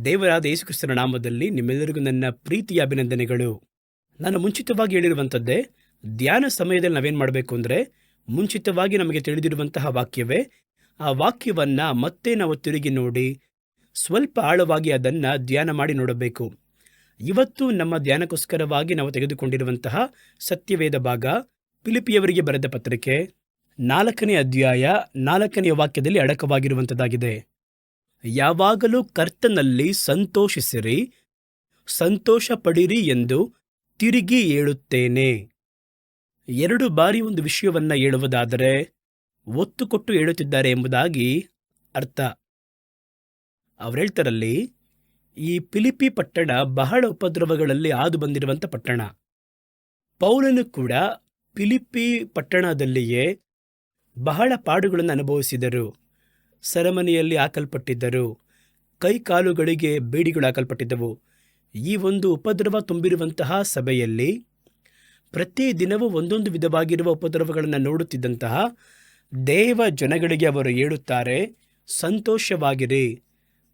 ದೇವರಾದ ಯೇಸುಕ್ರಿಸ್ತನ ನಾಮದಲ್ಲಿ ನಿಮ್ಮೆಲ್ಲರಿಗೂ ನನ್ನ ಪ್ರೀತಿಯ ಅಭಿನಂದನೆಗಳು. ನಾನು ಮುಂಚಿತವಾಗಿ ಹೇಳಿರುವಂಥದ್ದೇ, ಧ್ಯಾನ ಸಮಯದಲ್ಲಿ ನಾವೇನು ಮಾಡಬೇಕು ಅಂದರೆ, ಮುಂಚಿತವಾಗಿ ನಮಗೆ ತಿಳಿದಿರುವಂತಹ ವಾಕ್ಯವೇ, ಆ ವಾಕ್ಯವನ್ನು ಮತ್ತೆ ನಾವು ತಿರುಗಿ ನೋಡಿ ಸ್ವಲ್ಪ ಆಳವಾಗಿ ಅದನ್ನು ಧ್ಯಾನ ಮಾಡಿ ನೋಡಬೇಕು. ಇವತ್ತು ನಮ್ಮ ಧ್ಯಾನಕ್ಕೋಸ್ಕರವಾಗಿ ನಾವು ತೆಗೆದುಕೊಂಡಿರುವಂತಹ ಸತ್ಯವೇದ ಭಾಗ ಫಿಲಿಪ್ಪಿಯವರಿಗೆ ಬರೆದ ಪತ್ರಿಕೆ 4ನೇ ಅಧ್ಯಾಯ 4ನೇ ವಾಕ್ಯದಲ್ಲಿ ಅಡಕವಾಗಿರುವಂಥದ್ದಾಗಿದೆ. ಯಾವಾಗಲೂ ಕರ್ತನಲ್ಲಿ ಸಂತೋಷಿಸಿರಿ, ಸಂತೋಷ ಪಡಿರಿ ಎಂದು ತಿರುಗಿ ಹೇಳುತ್ತೇನೆ. 2 ಬಾರಿ ಒಂದು ವಿಷಯವನ್ನು ಹೇಳುವುದಾದರೆ ಒತ್ತು ಕೊಟ್ಟು ಹೇಳುತ್ತಿದ್ದಾರೆ ಎಂಬುದಾಗಿ ಅರ್ಥ. ಅವರು ಹೇಳ್ತಾರಲ್ಲಿ, ಈ ಫಿಲಿಪ್ಪಿ ಪಟ್ಟಣ ಬಹಳ ಉಪದ್ರವಗಳಲ್ಲಿ ಹಾದು ಬಂದಿರುವಂಥ ಪಟ್ಟಣ. ಪೌಲನು ಕೂಡ ಫಿಲಿಪ್ಪಿ ಪಟ್ಟಣದಲ್ಲಿಯೇ ಬಹಳ ಪಾಡುಗಳನ್ನು ಅನುಭವಿಸಿದರು. ಸೆರೆಮನೆಯಲ್ಲಿ ಹಾಕಲ್ಪಟ್ಟಿದ್ದರು, ಕೈಕಾಲುಗಳಿಗೆ ಬೇಡಿಗಳು ಹಾಕಲ್ಪಟ್ಟಿದ್ದವು. ಈ ಒಂದು ಉಪದ್ರವ ತುಂಬಿರುವಂತಹ ಸಭೆಯಲ್ಲಿ ಪ್ರತಿ ದಿನವೂ ಒಂದೊಂದು ವಿಧವಾಗಿರುವ ಉಪದ್ರವಗಳನ್ನು ನೋಡುತ್ತಿದ್ದಂತಹ ದೇವ ಜನಗಳಿಗೆ ಅವರು ಹೇಳುತ್ತಾರೆ, ಸಂತೋಷವಾಗಿರಿ,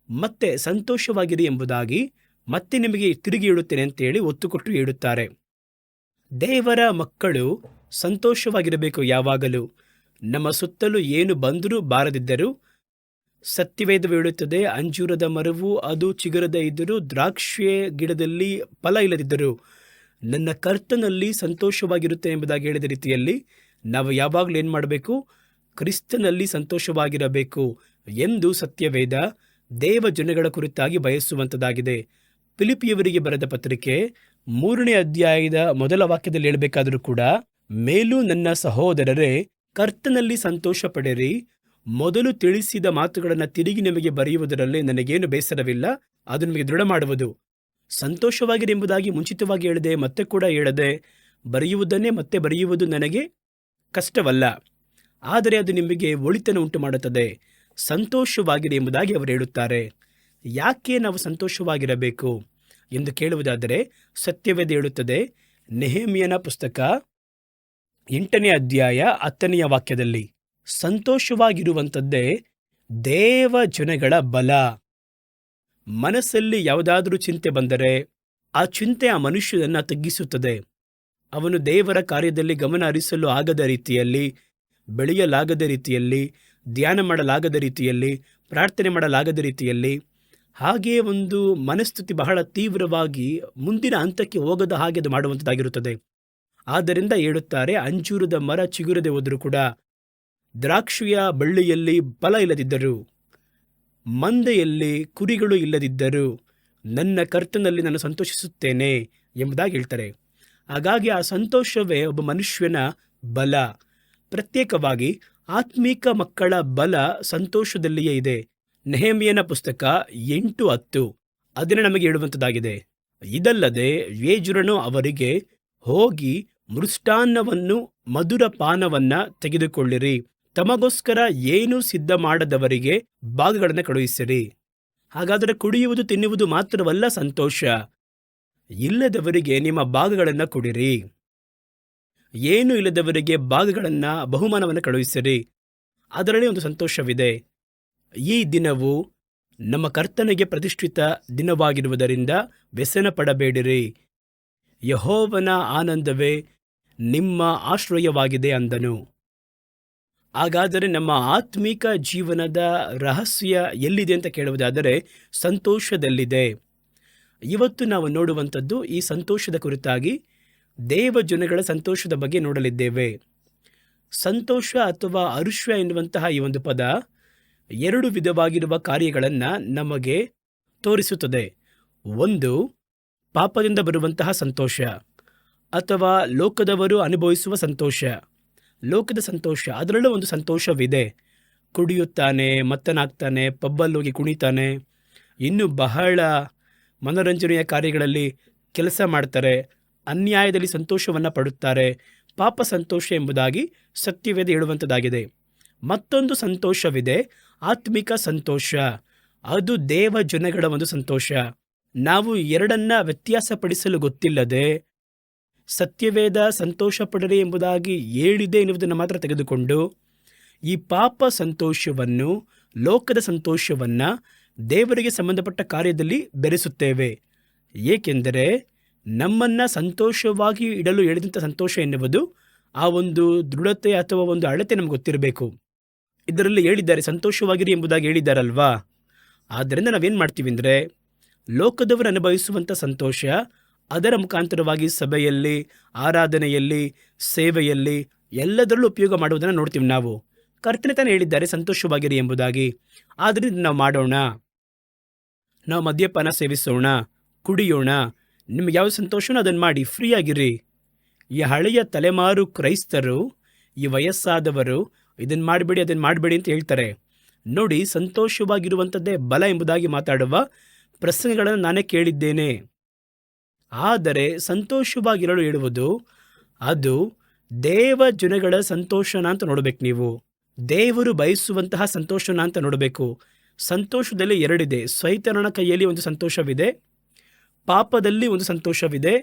ಮತ್ತೆ ಸಂತೋಷವಾಗಿರಿ ಎಂಬುದಾಗಿ ಮತ್ತೆ ನಿಮಗೆ ತಿರುಗಿ ಹೇಳುತ್ತೇನೆ ಅಂತೇಳಿ ಒತ್ತು ಕೊಟ್ಟು ಹೇಳುತ್ತಾರೆ. ದೇವರ ಮಕ್ಕಳು ಸಂತೋಷವಾಗಿರಬೇಕು. ಯಾವಾಗಲೂ ನಮ್ಮ ಸುತ್ತಲೂ ಏನು ಬಂದರೂ ಬಾರದಿದ್ದರೂ, ಸತ್ಯವೇದವು ಹೇಳುತ್ತದೆ, ಅಂಜೂರದ ಮರವು ಅದು ಚಿಗುರದ ಇದ್ದರೂ, ದ್ರಾಕ್ಷಿಯ ಗಿಡದಲ್ಲಿ ಫಲ ಇಲ್ಲದಿದ್ದರೂ ನನ್ನ ಕರ್ತನಲ್ಲಿ ಸಂತೋಷವಾಗಿರುತ್ತೆ ಎಂಬುದಾಗಿ ಹೇಳಿದ ರೀತಿಯಲ್ಲಿ ನಾವು ಯಾವಾಗಲೂ ಏನು ಮಾಡಬೇಕು? ಕ್ರಿಸ್ತನಲ್ಲಿ ಸಂತೋಷವಾಗಿರಬೇಕು ಎಂದು ಸತ್ಯವೇದ ದೇವ ಜನಗಳ ಕುರಿತಾಗಿ ಬಯಸುವಂಥದ್ದಾಗಿದೆ. ಫಿಲಿಪ್ಪಿಯವರಿಗೆ ಬರೆದ ಪತ್ರಿಕೆ 3ನೇ ಅಧ್ಯಾಯದ 1 ವಾಕ್ಯದಲ್ಲಿ ಹೇಳಬೇಕಾದರೂ ಕೂಡ, ಮೇಲೂ ನನ್ನ ಸಹೋದರರೇ, ಕರ್ತನಲ್ಲಿ ಸಂತೋಷ ಪಡಿರಿ. ಮೊದಲು ತಿಳಿಸಿದ ಮಾತುಗಳನ್ನು ತಿರುಗಿ ನಿಮಗೆ ಬರೆಯುವುದರಲ್ಲಿ ನನಗೇನು ಬೇಸರವಿಲ್ಲ, ಅದು ನಿಮಗೆ ದೃಢ ಮಾಡುವುದು. ಸಂತೋಷವಾಗಿರಿ ಎಂಬುದಾಗಿ ಮುಂಚಿತವಾಗಿ ಹೇಳಿದೆ, ಮತ್ತೆ ಕೂಡ ಹೇಳದೆ ಬರೆಯುವುದನ್ನೇ ಮತ್ತೆ ಬರೆಯುವುದು ನನಗೆ ಕಷ್ಟವಲ್ಲ, ಆದರೆ ಅದು ನಿಮಗೆ ಒಳಿತನ್ನು ಉಂಟು ಮಾಡುತ್ತದೆ. ಸಂತೋಷವಾಗಿರಿ ಎಂಬುದಾಗಿ ಅವರು ಹೇಳುತ್ತಾರೆ. ಯಾಕೆ ನಾವು ಸಂತೋಷವಾಗಿರಬೇಕು ಎಂದು ಕೇಳುವುದಾದರೆ, ಸತ್ಯವೇದ ಹೇಳುತ್ತದೆ, ನೆಹೆಮೀಯನ ಪುಸ್ತಕ 8ನೇ ಅಧ್ಯಾಯ 10ನೇ ವಾಕ್ಯದಲ್ಲಿ, ಸಂತೋಷವಾಗಿರುವಂಥದ್ದೇ ದೇವ ಜನಗಳ ಬಲ. ಮನಸ್ಸಲ್ಲಿ ಯಾವುದಾದರೂ ಚಿಂತೆ ಬಂದರೆ ಆ ಚಿಂತೆ ಆ ಮನುಷ್ಯನನ್ನು ತಗ್ಗಿಸುತ್ತದೆ. ಅವನು ದೇವರ ಕಾರ್ಯದಲ್ಲಿ ಗಮನ ಹರಿಸಲು ಆಗದ ರೀತಿಯಲ್ಲಿ, ಬೆಳೆಯಲಾಗದ ರೀತಿಯಲ್ಲಿ, ಧ್ಯಾನ ಮಾಡಲಾಗದ ರೀತಿಯಲ್ಲಿ, ಪ್ರಾರ್ಥನೆ ಮಾಡಲಾಗದ ರೀತಿಯಲ್ಲಿ, ಹಾಗೆಯೇ ಒಂದು ಮನಸ್ಥಿತಿ ಬಹಳ ತೀವ್ರವಾಗಿ ಮುಂದಿನ ಹಂತಕ್ಕೆ ಹೋಗದ ಹಾಗೆ ಅದು ಮಾಡುವಂಥದ್ದಾಗಿರುತ್ತದೆ. ಆದ್ದರಿಂದ ಹೇಳುತ್ತಾರೆ, ಅಂಜೂರದ ಮರ ಚಿಗುರದೆ ಹೋದರೂ ಕೂಡ, ದ್ರಾಕ್ಷಿಯ ಬಳ್ಳಿಯಲ್ಲಿ ಫಲ ಇಲ್ಲದಿದ್ದರೂ, ಮಂದೆಯಲ್ಲಿ ಕುರಿಗಳು ಇಲ್ಲದಿದ್ದರೂ ನನ್ನ ಕರ್ತನಲ್ಲಿ ನಾನು ಸಂತೋಷಿಸುತ್ತೇನೆ ಎಂಬುದಾಗಿ ಹೇಳ್ತಾರೆ. ಹಾಗಾಗಿ ಆ ಸಂತೋಷವೇ ಒಬ್ಬ ಮನುಷ್ಯನ ಬಲ. ಪ್ರತ್ಯೇಕವಾಗಿ ಆತ್ಮೀಕ ಮಕ್ಕಳ ಬಲ ಸಂತೋಷದಲ್ಲಿಯೇ ಇದೆ. ನೆಹೆಮೀಯನ ಪುಸ್ತಕ 8:10 ಅದನ್ನು ನಮಗೆ ಹೇಳುವಂಥದ್ದಾಗಿದೆ. ಇದಲ್ಲದೆ ಯೇಜುರನು ಅವರಿಗೆ, ಹೋಗಿ ಮೃಷ್ಟಾನ್ನವನ್ನು ಮಧುರ ಪಾನವನ್ನ ತೆಗೆದುಕೊಳ್ಳಿರಿ, ತಮಗೋಸ್ಕರ ಏನೂ ಸಿದ್ಧ ಮಾಡದವರಿಗೆ ಭಾಗಗಳನ್ನು ಕಳುಹಿಸಿರಿ. ಹಾಗಾದರೆ ಕುಡಿಯುವುದು ತಿನ್ನುವುದು ಮಾತ್ರವಲ್ಲ ಸಂತೋಷ, ಇಲ್ಲದವರಿಗೆ ನಿಮ್ಮ ಭಾಗಗಳನ್ನು ಕೊಡಿರಿ. ಏನೂ ಇಲ್ಲದವರಿಗೆ ಭಾಗಗಳನ್ನು, ಬಹುಮಾನವನ್ನು ಕಳುಹಿಸಿರಿ. ಅದರಲ್ಲಿ ಒಂದು ಸಂತೋಷವಿದೆ. ಈ ದಿನವು ನಮ್ಮ ಕರ್ತನಿಗೆ ಪ್ರತಿಷ್ಠಿತ ದಿನವಾಗಿರುವುದರಿಂದ ವ್ಯಸನ ಪಡಬೇಡಿರಿ. ಯೆಹೋವನ ಆನಂದವೇ ನಿಮ್ಮ ಆಶ್ರಯವಾಗಿದೆ ಅಂದನು. ಹಾಗಾದರೆ ನಮ್ಮ ಆತ್ಮಿಕ ಜೀವನದ ರಹಸ್ಯ ಎಲ್ಲಿದೆ ಅಂತ ಕೇಳುವುದಾದರೆ, ಸಂತೋಷದಲ್ಲಿದೆ. ಇವತ್ತು ನಾವು ನೋಡುವಂಥದ್ದು ಈ ಸಂತೋಷದ ಕುರಿತಾಗಿ ದೇವ ಜನಗಳ ಸಂತೋಷದ ಬಗ್ಗೆ ನೋಡಲಿದ್ದೇವೆ. ಸಂತೋಷ ಅಥವಾ ಹರ್ಷ ಎನ್ನುವಂತಹ ಈ ಒಂದು ಪದ 2 ವಿಧವಾಗಿರುವ ಕಾರ್ಯಗಳನ್ನು ನಮಗೆ ತೋರಿಸುತ್ತದೆ. ಒಂದು, ಪಾಪದಿಂದ ಬರುವಂತಹ ಸಂತೋಷ ಅಥವಾ ಲೋಕದವರು ಅನುಭವಿಸುವ ಸಂತೋಷ. ಲೋಕದ ಸಂತೋಷ, ಅದರಲ್ಲೂ ಒಂದು ಸಂತೋಷವಿದೆ. ಕುಡಿಯುತ್ತಾನೆ, ಮತ್ತನಾಗ್ತಾನೆ, ಪಬ್ಬಲ್ಲಿ ಹೋಗಿ ಕುಣಿತಾನೆ, ಇನ್ನೂ ಬಹಳ ಮನೋರಂಜನೆಯ ಕಾರ್ಯಗಳಲ್ಲಿ ಕೆಲಸ ಮಾಡ್ತಾರೆ, ಅನ್ಯಾಯದಲ್ಲಿ ಸಂತೋಷವನ್ನು ಪಡುತ್ತಾರೆ. ಪಾಪ ಸಂತೋಷ ಎಂಬುದಾಗಿ ಸತ್ಯವೇದ ಹೇಳುವಂಥದ್ದಾಗಿದೆ. ಮತ್ತೊಂದು ಸಂತೋಷವಿದೆ, ಆತ್ಮಿಕ ಸಂತೋಷ. ಅದು ದೇವ ಜನಗಳ ಒಂದು ಸಂತೋಷ. ನಾವು ಎರಡನ್ನ ವ್ಯತ್ಯಾಸಪಡಿಸಲು ಗೊತ್ತಿಲ್ಲದೆ ಸತ್ಯವೇದ ಸಂತೋಷ ಪಡರಿ ಎಂಬುದಾಗಿ ಹೇಳಿದೆ ಎನ್ನುವುದನ್ನು ಮಾತ್ರ ತೆಗೆದುಕೊಂಡು ಈ ಪಾಪ ಸಂತೋಷವನ್ನು, ಲೋಕದ ಸಂತೋಷವನ್ನು ದೇವರಿಗೆ ಸಂಬಂಧಪಟ್ಟ ಕಾರ್ಯದಲ್ಲಿ ಬೆರೆಸುತ್ತೇವೆ. ಏಕೆಂದರೆ ನಮ್ಮನ್ನು ಸಂತೋಷವಾಗಿ ಇಡಲು ಹೇಳಿದಂಥ ಸಂತೋಷ ಎನ್ನುವುದು ಆ ಒಂದು ದೃಢತೆ ಅಥವಾ ಒಂದು ಅಳತೆ ನಮ್ಗೆ ಗೊತ್ತಿರಬೇಕು. ಇದರಲ್ಲಿ ಹೇಳಿದ್ದಾರೆ ಸಂತೋಷವಾಗಿರಿ ಎಂಬುದಾಗಿ ಹೇಳಿದ್ದಾರಲ್ವಾ. ಆದ್ದರಿಂದ ನಾವೇನು ಮಾಡ್ತೀವಿ ಅಂದರೆ, ಲೋಕದವರು ಅನುಭವಿಸುವಂಥ ಸಂತೋಷ ಅದರ ಮುಖಾಂತರವಾಗಿ ಸಭೆಯಲ್ಲಿ, ಆರಾಧನೆಯಲ್ಲಿ, ಸೇವೆಯಲ್ಲಿ ಎಲ್ಲದರಲ್ಲೂ ಉಪಯೋಗ ಮಾಡುವುದನ್ನು ನೋಡ್ತೀವಿ ನಾವು. ಕರ್ತನೆ ತಾನೇ ಹೇಳಿದ್ದಾರೆ ಸಂತೋಷವಾಗಿರಿ ಎಂಬುದಾಗಿ. ಆದ್ದರಿಂದ ನಾವು ಮಾಡೋಣ. ನಾವು ಮದ್ಯಪಾನ ಸೇವಿಸೋಣ, ಕುಡಿಯೋಣ, ನಿಮ್ಗೆ ಯಾವ ಸಂತೋಷನೋ ಅದನ್ನು ಮಾಡಿ, ಫ್ರೀಯಾಗಿರಿ. ಈ ಹಳೆಯ ತಲೆಮಾರು ಕ್ರೈಸ್ತರು, ಈ ವಯಸ್ಸಾದವರು ಇದನ್ನು ಮಾಡಬೇಡಿ ಅದನ್ನು ಮಾಡಬೇಡಿ ಅಂತ ಹೇಳ್ತಾರೆ. ನೋಡಿ, ಸಂತೋಷವಾಗಿರುವಂಥದ್ದೇ ಬಲ ಎಂಬುದಾಗಿ ಮಾತಾಡುವ ಪ್ರಸಂಗಗಳನ್ನು ನಾನೇ ಕೇಳಿದ್ದೇನೆ. ಆದರೆ ಸಂತೋಷವಾಗಿರಲು ಹೇಳುವುದು ಅದು ದೇವ ಜನಗಳ ಸಂತೋಷನ ಅಂತ ನೋಡಬೇಕು. ನೀವು ದೇವರು ಬಯಸುವಂತಹ ಸಂತೋಷನ ಅಂತ ನೋಡಬೇಕು. ಸಂತೋಷದಲ್ಲಿ ಎರಡಿದೆ. ಸೈತಾನನ ಕೈಯಲ್ಲಿ ಒಂದು ಸಂತೋಷವಿದೆ, ಪಾಪದಲ್ಲಿ ಒಂದು ಸಂತೋಷವಿದೆ,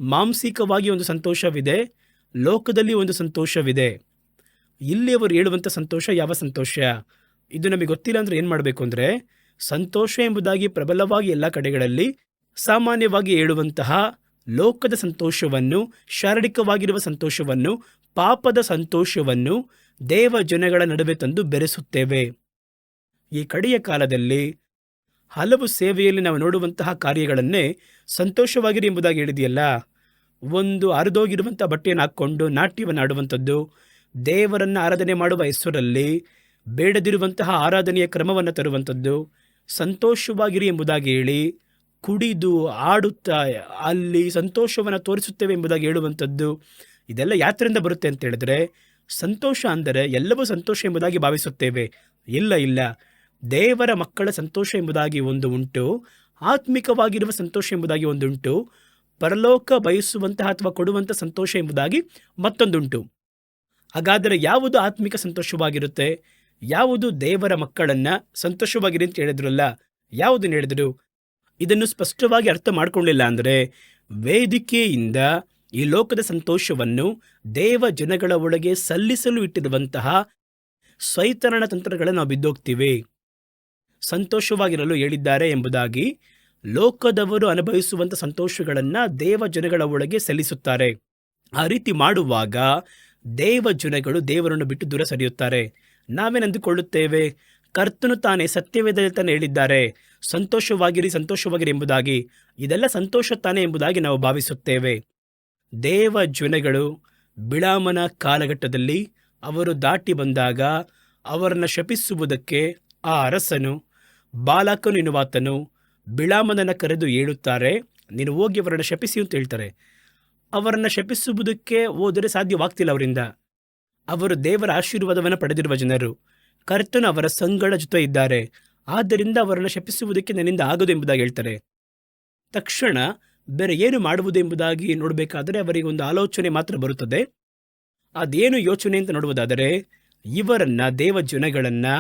ಮಾಂಸಿಕವಾಗಿ ಒಂದು ಸಂತೋಷವಿದೆ, ಲೋಕದಲ್ಲಿ ಒಂದು ಸಂತೋಷವಿದೆ. ಇಲ್ಲಿ ಅವರು ಹೇಳುವಂಥ ಸಂತೋಷ ಯಾವ ಸಂತೋಷ? ಇದು ನಮಗೆ ಗೊತ್ತಿಲ್ಲ ಅಂದರೆ ಏನು ಮಾಡಬೇಕು ಅಂದರೆ, ಸಂತೋಷ ಎಂಬುದಾಗಿ ಪ್ರಬಲವಾಗಿ ಎಲ್ಲ ಕಡೆಗಳಲ್ಲಿ ಸಾಮಾನ್ಯವಾಗಿ ಹೇಳುವಂತಹ ಲೋಕದ ಸಂತೋಷವನ್ನು, ಶಾರೀರಿಕವಾಗಿರುವ ಸಂತೋಷವನ್ನು, ಪಾಪದ ಸಂತೋಷವನ್ನು ದೇವ ಜನಗಳ ನಡುವೆ ತಂದು ಬೆರೆಸುತ್ತೇವೆ. ಈ ಕಡೆಯ ಕಾಲದಲ್ಲಿ ಹಲವು ಸೇವೆಯಲ್ಲಿ ನಾವು ನೋಡುವಂತಹ ಕಾರ್ಯಗಳನ್ನೇ ಸಂತೋಷವಾಗಿರಿ ಎಂಬುದಾಗಿ ಹೇಳಿದೆಯಲ್ಲ. ಒಂದು ಹರಿದೋಗಿರುವಂಥ ಬಟ್ಟೆಯನ್ನು ಹಾಕ್ಕೊಂಡು ನಾಟ್ಯವನ್ನು ಆಡುವಂಥದ್ದು, ದೇವರನ್ನು ಆರಾಧನೆ ಮಾಡುವ ಹೆಸರಲ್ಲಿ ಬೇಡದಿರುವಂತಹ ಆರಾಧನೆಯ ಕ್ರಮವನ್ನು ತರುವಂಥದ್ದು, ಸಂತೋಷವಾಗಿರಿ ಎಂಬುದಾಗಿ ಹೇಳಿ ಕುಡಿದು ಆಡುತ್ತಾ ಅಲ್ಲಿ ಸಂತೋಷವನ್ನು ತೋರಿಸುತ್ತೇವೆ ಎಂಬುದಾಗಿ ಹೇಳುವಂಥದ್ದು, ಇದೆಲ್ಲ ಯಾತ್ರೆಯಿಂದ ಬರುತ್ತೆ ಅಂತ ಹೇಳಿದ್ರೆ, ಸಂತೋಷ ಅಂದರೆ ಎಲ್ಲವೂ ಸಂತೋಷ ಎಂಬುದಾಗಿ ಭಾವಿಸುತ್ತೇವೆ. ಇಲ್ಲ, ದೇವರ ಮಕ್ಕಳ ಸಂತೋಷ ಎಂಬುದಾಗಿ ಒಂದು ಉಂಟು, ಆತ್ಮಿಕವಾಗಿರುವ ಸಂತೋಷ ಎಂಬುದಾಗಿ ಒಂದುಂಟು, ಪರಲೋಕ ಬಯಸುವಂತಹ ಅಥವಾ ಕೊಡುವಂಥ ಸಂತೋಷ ಎಂಬುದಾಗಿ ಮತ್ತೊಂದುಂಟು. ಹಾಗಾದರೆ ಯಾವುದು ಆತ್ಮಿಕ ಸಂತೋಷವಾಗಿರುತ್ತೆ? ಯಾವುದು ದೇವರ ಮಕ್ಕಳನ್ನು ಸಂತೋಷವಾಗಿರಿ ಅಂತ ಹೇಳಿದ್ರಲ್ಲ, ಯಾವುದನ್ನು ಹೇಳಿದ್ರು? ಇದನ್ನು ಸ್ಪಷ್ಟವಾಗಿ ಅರ್ಥ ಮಾಡಿಕೊಳ್ಳಿಲ್ಲ ಅಂದರೆ ವೇದಿಕೆಯಿಂದ ಈ ಲೋಕದ ಸಂತೋಷವನ್ನು ದೇವ ಜನಗಳ ಒಳಗೆ ಸಲ್ಲಿಸಲು ಇಟ್ಟಿರುವಂತಹ ಸೈತಾನನ ತಂತ್ರಗಳನ್ನು ನಾವು ಬಿದ್ದೋಗ್ತೀವಿ. ಸಂತೋಷವಾಗಿರಲು ಹೇಳಿದ್ದಾರೆ ಎಂಬುದಾಗಿ ಲೋಕದವರು ಅನುಭವಿಸುವಂಥ ಸಂತೋಷಗಳನ್ನು ದೇವ ಜನಗಳ ಒಳಗೆ ಸಲ್ಲಿಸುತ್ತಾರೆ. ಆ ರೀತಿ ಮಾಡುವಾಗ ದೇವ ಜನಗಳು ದೇವರನ್ನು ಬಿಟ್ಟು ದೂರ ಸರಿಯುತ್ತಾರೆ. ನಾವೇನಂದುಕೊಳ್ಳುತ್ತೇವೆ, ಕರ್ತನು ತಾನೇ ಸತ್ಯವೇದದಲ್ಲಿ ತಾನೇ ಹೇಳಿದ್ದಾರೆ ಸಂತೋಷವಾಗಿರಿ ಎಂಬುದಾಗಿ. ಇದೆಲ್ಲ ಸಂತೋಷ ತಾನೇ ಎಂಬುದಾಗಿ ನಾವು ಭಾವಿಸುತ್ತೇವೆ. ದೇವ ಜನಗಳು ಬಿಳಾಮನ ಕಾಲಘಟ್ಟದಲ್ಲಿ ಅವರು ದಾಟಿ ಬಂದಾಗ ಅವರನ್ನು ಶಪಿಸುವುದಕ್ಕೆ ಆ ಅರಸನು ಬಾಲಾಕನು ಎನ್ನುವಾತನು ಬಿಳಾಮನನ್ನು ಕರೆದು ಹೇಳುತ್ತಾರೆ, ನೀನು ಹೋಗಿ ಅವರನ್ನು ಶಪಿಸಿ ಅಂತ ಹೇಳ್ತಾರೆ. ಅವರನ್ನು ಶಪಿಸುವುದಕ್ಕೆ ಹೋದರೆ ಸಾಧ್ಯವಾಗ್ತಿಲ್ಲ ಅವರಿಂದ. ಅವರು ದೇವರ ಆಶೀರ್ವಾದವನ್ನು ಪಡೆದಿರುವ ಜನರು, ಕರ್ತನು ಅವರ ಸಂಗಡ ಜೊತೆ ಇದ್ದಾರೆ, ಆದ್ದರಿಂದ ಅವರನ್ನು ಶಪಿಸುವುದಕ್ಕೆ ನನ್ನಿಂದ ಆಗದು ಎಂಬುದಾಗಿ ಹೇಳ್ತಾರೆ. ತಕ್ಷಣ ಬೇರೆ ಏನು ಮಾಡುವುದು ಎಂಬುದಾಗಿ ನೋಡಬೇಕಾದರೆ ಅವರಿಗೆ ಒಂದು ಆಲೋಚನೆ ಮಾತ್ರ ಬರುತ್ತದೆ. ಅದೇನು ಯೋಚನೆ ಅಂತ ನೋಡುವುದಾದರೆ, ಇವರನ್ನು ದೇವ ಜನಗಳನ್ನು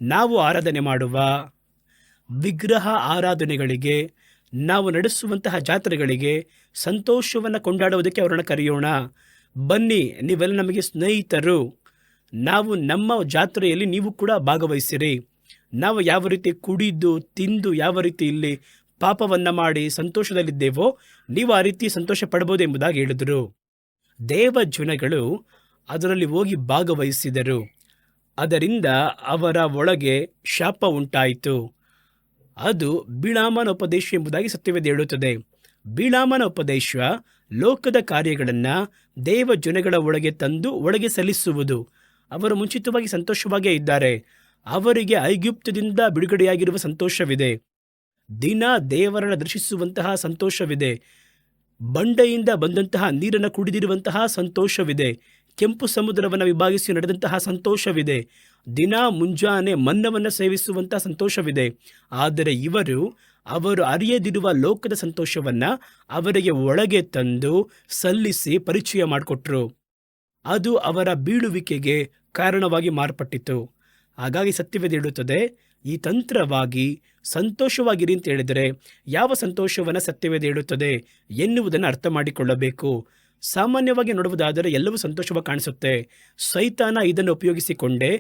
ನಾವು ಆರಾಧನೆ ಮಾಡುವ ವಿಗ್ರಹ ಆರಾಧನೆಗಳಿಗೆ, ನಾವು ನಡೆಸುವಂತಹ ಜಾತ್ರೆಗಳಿಗೆ, ಸಂತೋಷವನ್ನು ಕೊಂಡಾಡುವುದಕ್ಕೆ ಅವರನ್ನು ಕರೆಯೋಣ. ಬನ್ನಿ, ನೀವೆಲ್ಲ ನಮಗೆ ಸ್ನೇಹಿತರು, ನಾವು ನಮ್ಮ ಜಾತ್ರೆಯಲ್ಲಿ ನೀವು ಕೂಡ ಭಾಗವಹಿಸಿರಿ. ನಾವು ಯಾವ ರೀತಿ ಕುಡಿದು ತಿಂದು ಯಾವ ರೀತಿ ಇಲ್ಲಿ ಪಾಪವನ್ನು ಮಾಡಿ ಸಂತೋಷದಲ್ಲಿದ್ದೇವೋ ನೀವು ಆ ರೀತಿ ಸಂತೋಷ ಪಡಬಹುದು ಎಂಬುದಾಗಿ ಹೇಳಿದರು. ದೇವ ಜನಗಳು ಅದರಲ್ಲಿ ಹೋಗಿ ಭಾಗವಹಿಸಿದರು. ಅದರಿಂದ ಅವರ ಒಳಗೆ ಶಾಪ ಉಂಟಾಯಿತು. ಅದು ಬಿಳಾಮನ ಉಪದೇಶ ಎಂಬುದಾಗಿ ಸತ್ಯವೇದ ಹೇಳುತ್ತದೆ. ಬಿಳಾಮನ ಉಪದೇಶ ಲೋಕದ ಕಾರ್ಯಗಳನ್ನು ದೇವ ಜನಗಳ ಒಳಗೆ ತಂದು ಒಳಗೆ ಸಲ್ಲಿಸುವುದು. ಅವರು ಮುಂಚಿತವಾಗಿ ಸಂತೋಷವಾಗಿಯೇ ಇದ್ದಾರೆ. ಅವರಿಗೆ ಐಗುಪ್ತದಿಂದ ಬಿಡುಗಡೆಯಾಗಿರುವ ಸಂತೋಷವಿದೆ. ದಿನ ದೇವರನ್ನು ದರ್ಶಿಸುವಂತಹ ಸಂತೋಷವಿದೆ. ಬಂಡೆಯಿಂದ ಬಂದಂತಹ ನೀರನ್ನು ಕುಡಿದಿರುವಂತಹ ಸಂತೋಷವಿದೆ. ಕೆಂಪು ಸಮುದ್ರವನ್ನು ವಿಭಾಗಿಸಿ ನಡೆದಂತಹ ಸಂತೋಷವಿದೆ. ದಿನ ಮುಂಜಾನೆ ಮನ್ನವನ್ನು ಸೇವಿಸುವಂತಹ ಸಂತೋಷವಿದೆ. ಆದರೆ ಅವರು ಅರಿಯದಿರುವ ಲೋಕದ ಸಂತೋಷವನ್ನು ಅವರಿಗೆ ಒಳಗೆ ತಂದು ಸಲ್ಲಿಸಿ ಪರಿಚಯ ಮಾಡಿಕೊಟ್ರು. ಅದು ಅವರ ಬೀಳುವಿಕೆಗೆ ಕಾರಣವಾಗಿ ಮಾರ್ಪಟ್ಟಿತು. ಹಾಗಾಗಿ ಸತ್ಯವೇದ ಹೇಳುತ್ತದೆ, ಈ ತಂತ್ರವಾಗಿ ಸಂತೋಷವಾಗಿರಿ ಅಂತ ಹೇಳಿದರೆ ಯಾವ ಸಂತೋಷವನ್ನು ಸತ್ಯವೇದ ಹೇಳುತ್ತದೆ ಎನ್ನುವುದನ್ನು ಅರ್ಥ ಮಾಡಿಕೊಳ್ಳಬೇಕು. ಸಾಮಾನ್ಯವಾಗಿ ನೋಡುವುದಾದರೆ ಎಲ್ಲವೂ ಸಂತೋಷವಾಗಿ ಕಾಣಿಸುತ್ತೆ. ಸೈತಾನ ಇದನ್ನು ಉಪಯೋಗಿಸಿಕೊಂಡೇ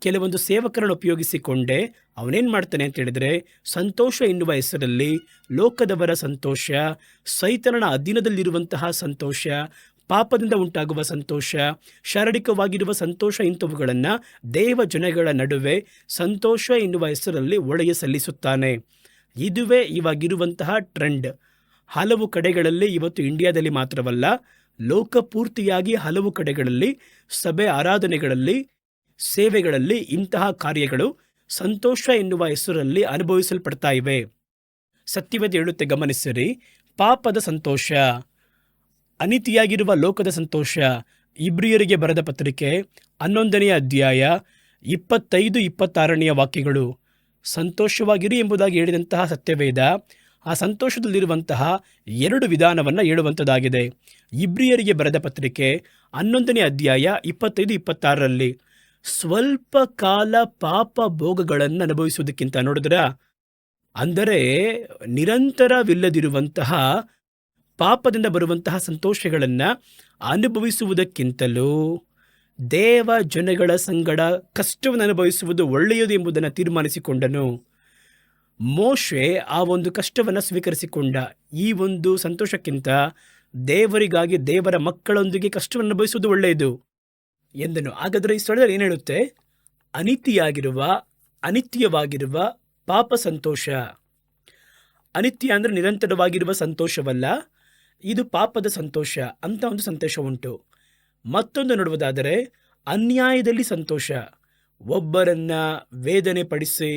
ಕೆಲವೊಂದು ಸೇವಕರನ್ನು ಉಪಯೋಗಿಸಿಕೊಂಡೆ ಅವನೇನು ಮಾಡ್ತಾನೆ ಅಂತ ಹೇಳಿದರೆ, ಸಂತೋಷ ಎನ್ನುವ ಹೆಸರಲ್ಲಿ ಲೋಕದವರ ಸಂತೋಷ, ಸೈತನನ ಅಧೀನದಲ್ಲಿರುವಂತಹ ಸಂತೋಷ, ಪಾಪದಿಂದ ಉಂಟಾಗುವ ಸಂತೋಷ, ಶಾರೀರಿಕವಾಗಿರುವ ಸಂತೋಷ ಇಂಥವುಗಳನ್ನು ದೇವ ಜನಗಳ ನಡುವೆ ಸಂತೋಷ ಎನ್ನುವ ಹೆಸರಲ್ಲಿ ಒಳಗೆ ಸಲ್ಲಿಸುತ್ತಾನೆ. ಇದುವೇ ಇವಾಗಿರುವಂತಹ ಟ್ರೆಂಡ್. ಹಲವು ಕಡೆಗಳಲ್ಲಿ ಇವತ್ತು ಇಂಡಿಯಾದಲ್ಲಿ ಮಾತ್ರವಲ್ಲ, ಲೋಕಪೂರ್ತಿಯಾಗಿ ಹಲವು ಕಡೆಗಳಲ್ಲಿ ಸಭೆ ಆರಾಧನೆಗಳಲ್ಲಿ ಸೇವೆಗಳಲ್ಲಿ ಇಂತಹ ಕಾರ್ಯಗಳು ಸಂತೋಷ ಎನ್ನುವ ಹೆಸರಲ್ಲಿ ಅನುಭವಿಸಲ್ಪಡ್ತಾ ಇವೆ. ಸತ್ಯವೇದ ಹೇಳುತ್ತೆ, ಗಮನಿಸಿರಿ, ಪಾಪದ ಸಂತೋಷ, ಅನೀತಿಯಾಗಿರುವ ಲೋಕದ ಸಂತೋಷ. ಇಬ್ರಿಯರಿಗೆ ಬರೆದ ಪತ್ರಿಕೆ 11ನೇ ಅಧ್ಯಾಯ 25-26 ವಾಕ್ಯಗಳು. ಸಂತೋಷವಾಗಿರಿ ಎಂಬುದಾಗಿ ಹೇಳಿದಂತಹ ಸತ್ಯವೇದ ಆ ಸಂತೋಷದಲ್ಲಿರುವಂತಹ 2 ವಿಧಾನವನ್ನು ಹೇಳುವಂಥದ್ದಾಗಿದೆ. ಇಬ್ರಿಯರಿಗೆ ಬರೆದ ಪತ್ರಿಕೆ 11ನೇ ಅಧ್ಯಾಯ 25-26ರಲ್ಲಿ ಸ್ವಲ್ಪ ಕಾಲ ಪಾಪ ಭೋಗಗಳನ್ನು ಅನುಭವಿಸುವುದಕ್ಕಿಂತ, ನೋಡಿದ್ರ, ಅಂದರೆ ನಿರಂತರವಿಲ್ಲದಿರುವಂತಹ ಪಾಪದಿಂದ ಬರುವಂತಹ ಸಂತೋಷಗಳನ್ನು ಅನುಭವಿಸುವುದಕ್ಕಿಂತಲೂ ದೇವ ಜನಗಳ ಸಂಗಡ ಕಷ್ಟವನ್ನು ಅನುಭವಿಸುವುದು ಒಳ್ಳೆಯದು ಎಂಬುದನ್ನು ತೀರ್ಮಾನಿಸಿಕೊಂಡನು. ಮೋಶೆ ಆ ಒಂದು ಕಷ್ಟವನ್ನು ಸ್ವೀಕರಿಸಿಕೊಂಡ. ಈ ಒಂದು ಸಂತೋಷಕ್ಕಿಂತ ದೇವರಿಗಾಗಿ ದೇವರ ಮಕ್ಕಳೊಂದಿಗೆ ಕಷ್ಟವನ್ನು ಅನುಭವಿಸುವುದು ಒಳ್ಳೆಯದು ಎಂದನು. ಹಾಗಾದರೆ ಈ ಸ್ಥಳದಲ್ಲಿ ಏನು ಹೇಳುತ್ತೆ? ಅನಿತ್ಯವಾಗಿರುವ ಪಾಪ ಸಂತೋಷ. ಅನಿತ್ಯ ಅಂದರೆ ನಿರಂತರವಾಗಿರುವ ಸಂತೋಷವಲ್ಲ, ಇದು ಪಾಪದ ಸಂತೋಷ ಅಂತ ಒಂದು ಸಂತೋಷ ಉಂಟು. ಮತ್ತೊಂದು ನೋಡುವುದಾದರೆ ಅನ್ಯಾಯದಲ್ಲಿ ಸಂತೋಷ. ಒಬ್ಬರನ್ನು ವೇದನೆ ಪಡಿಸಿ,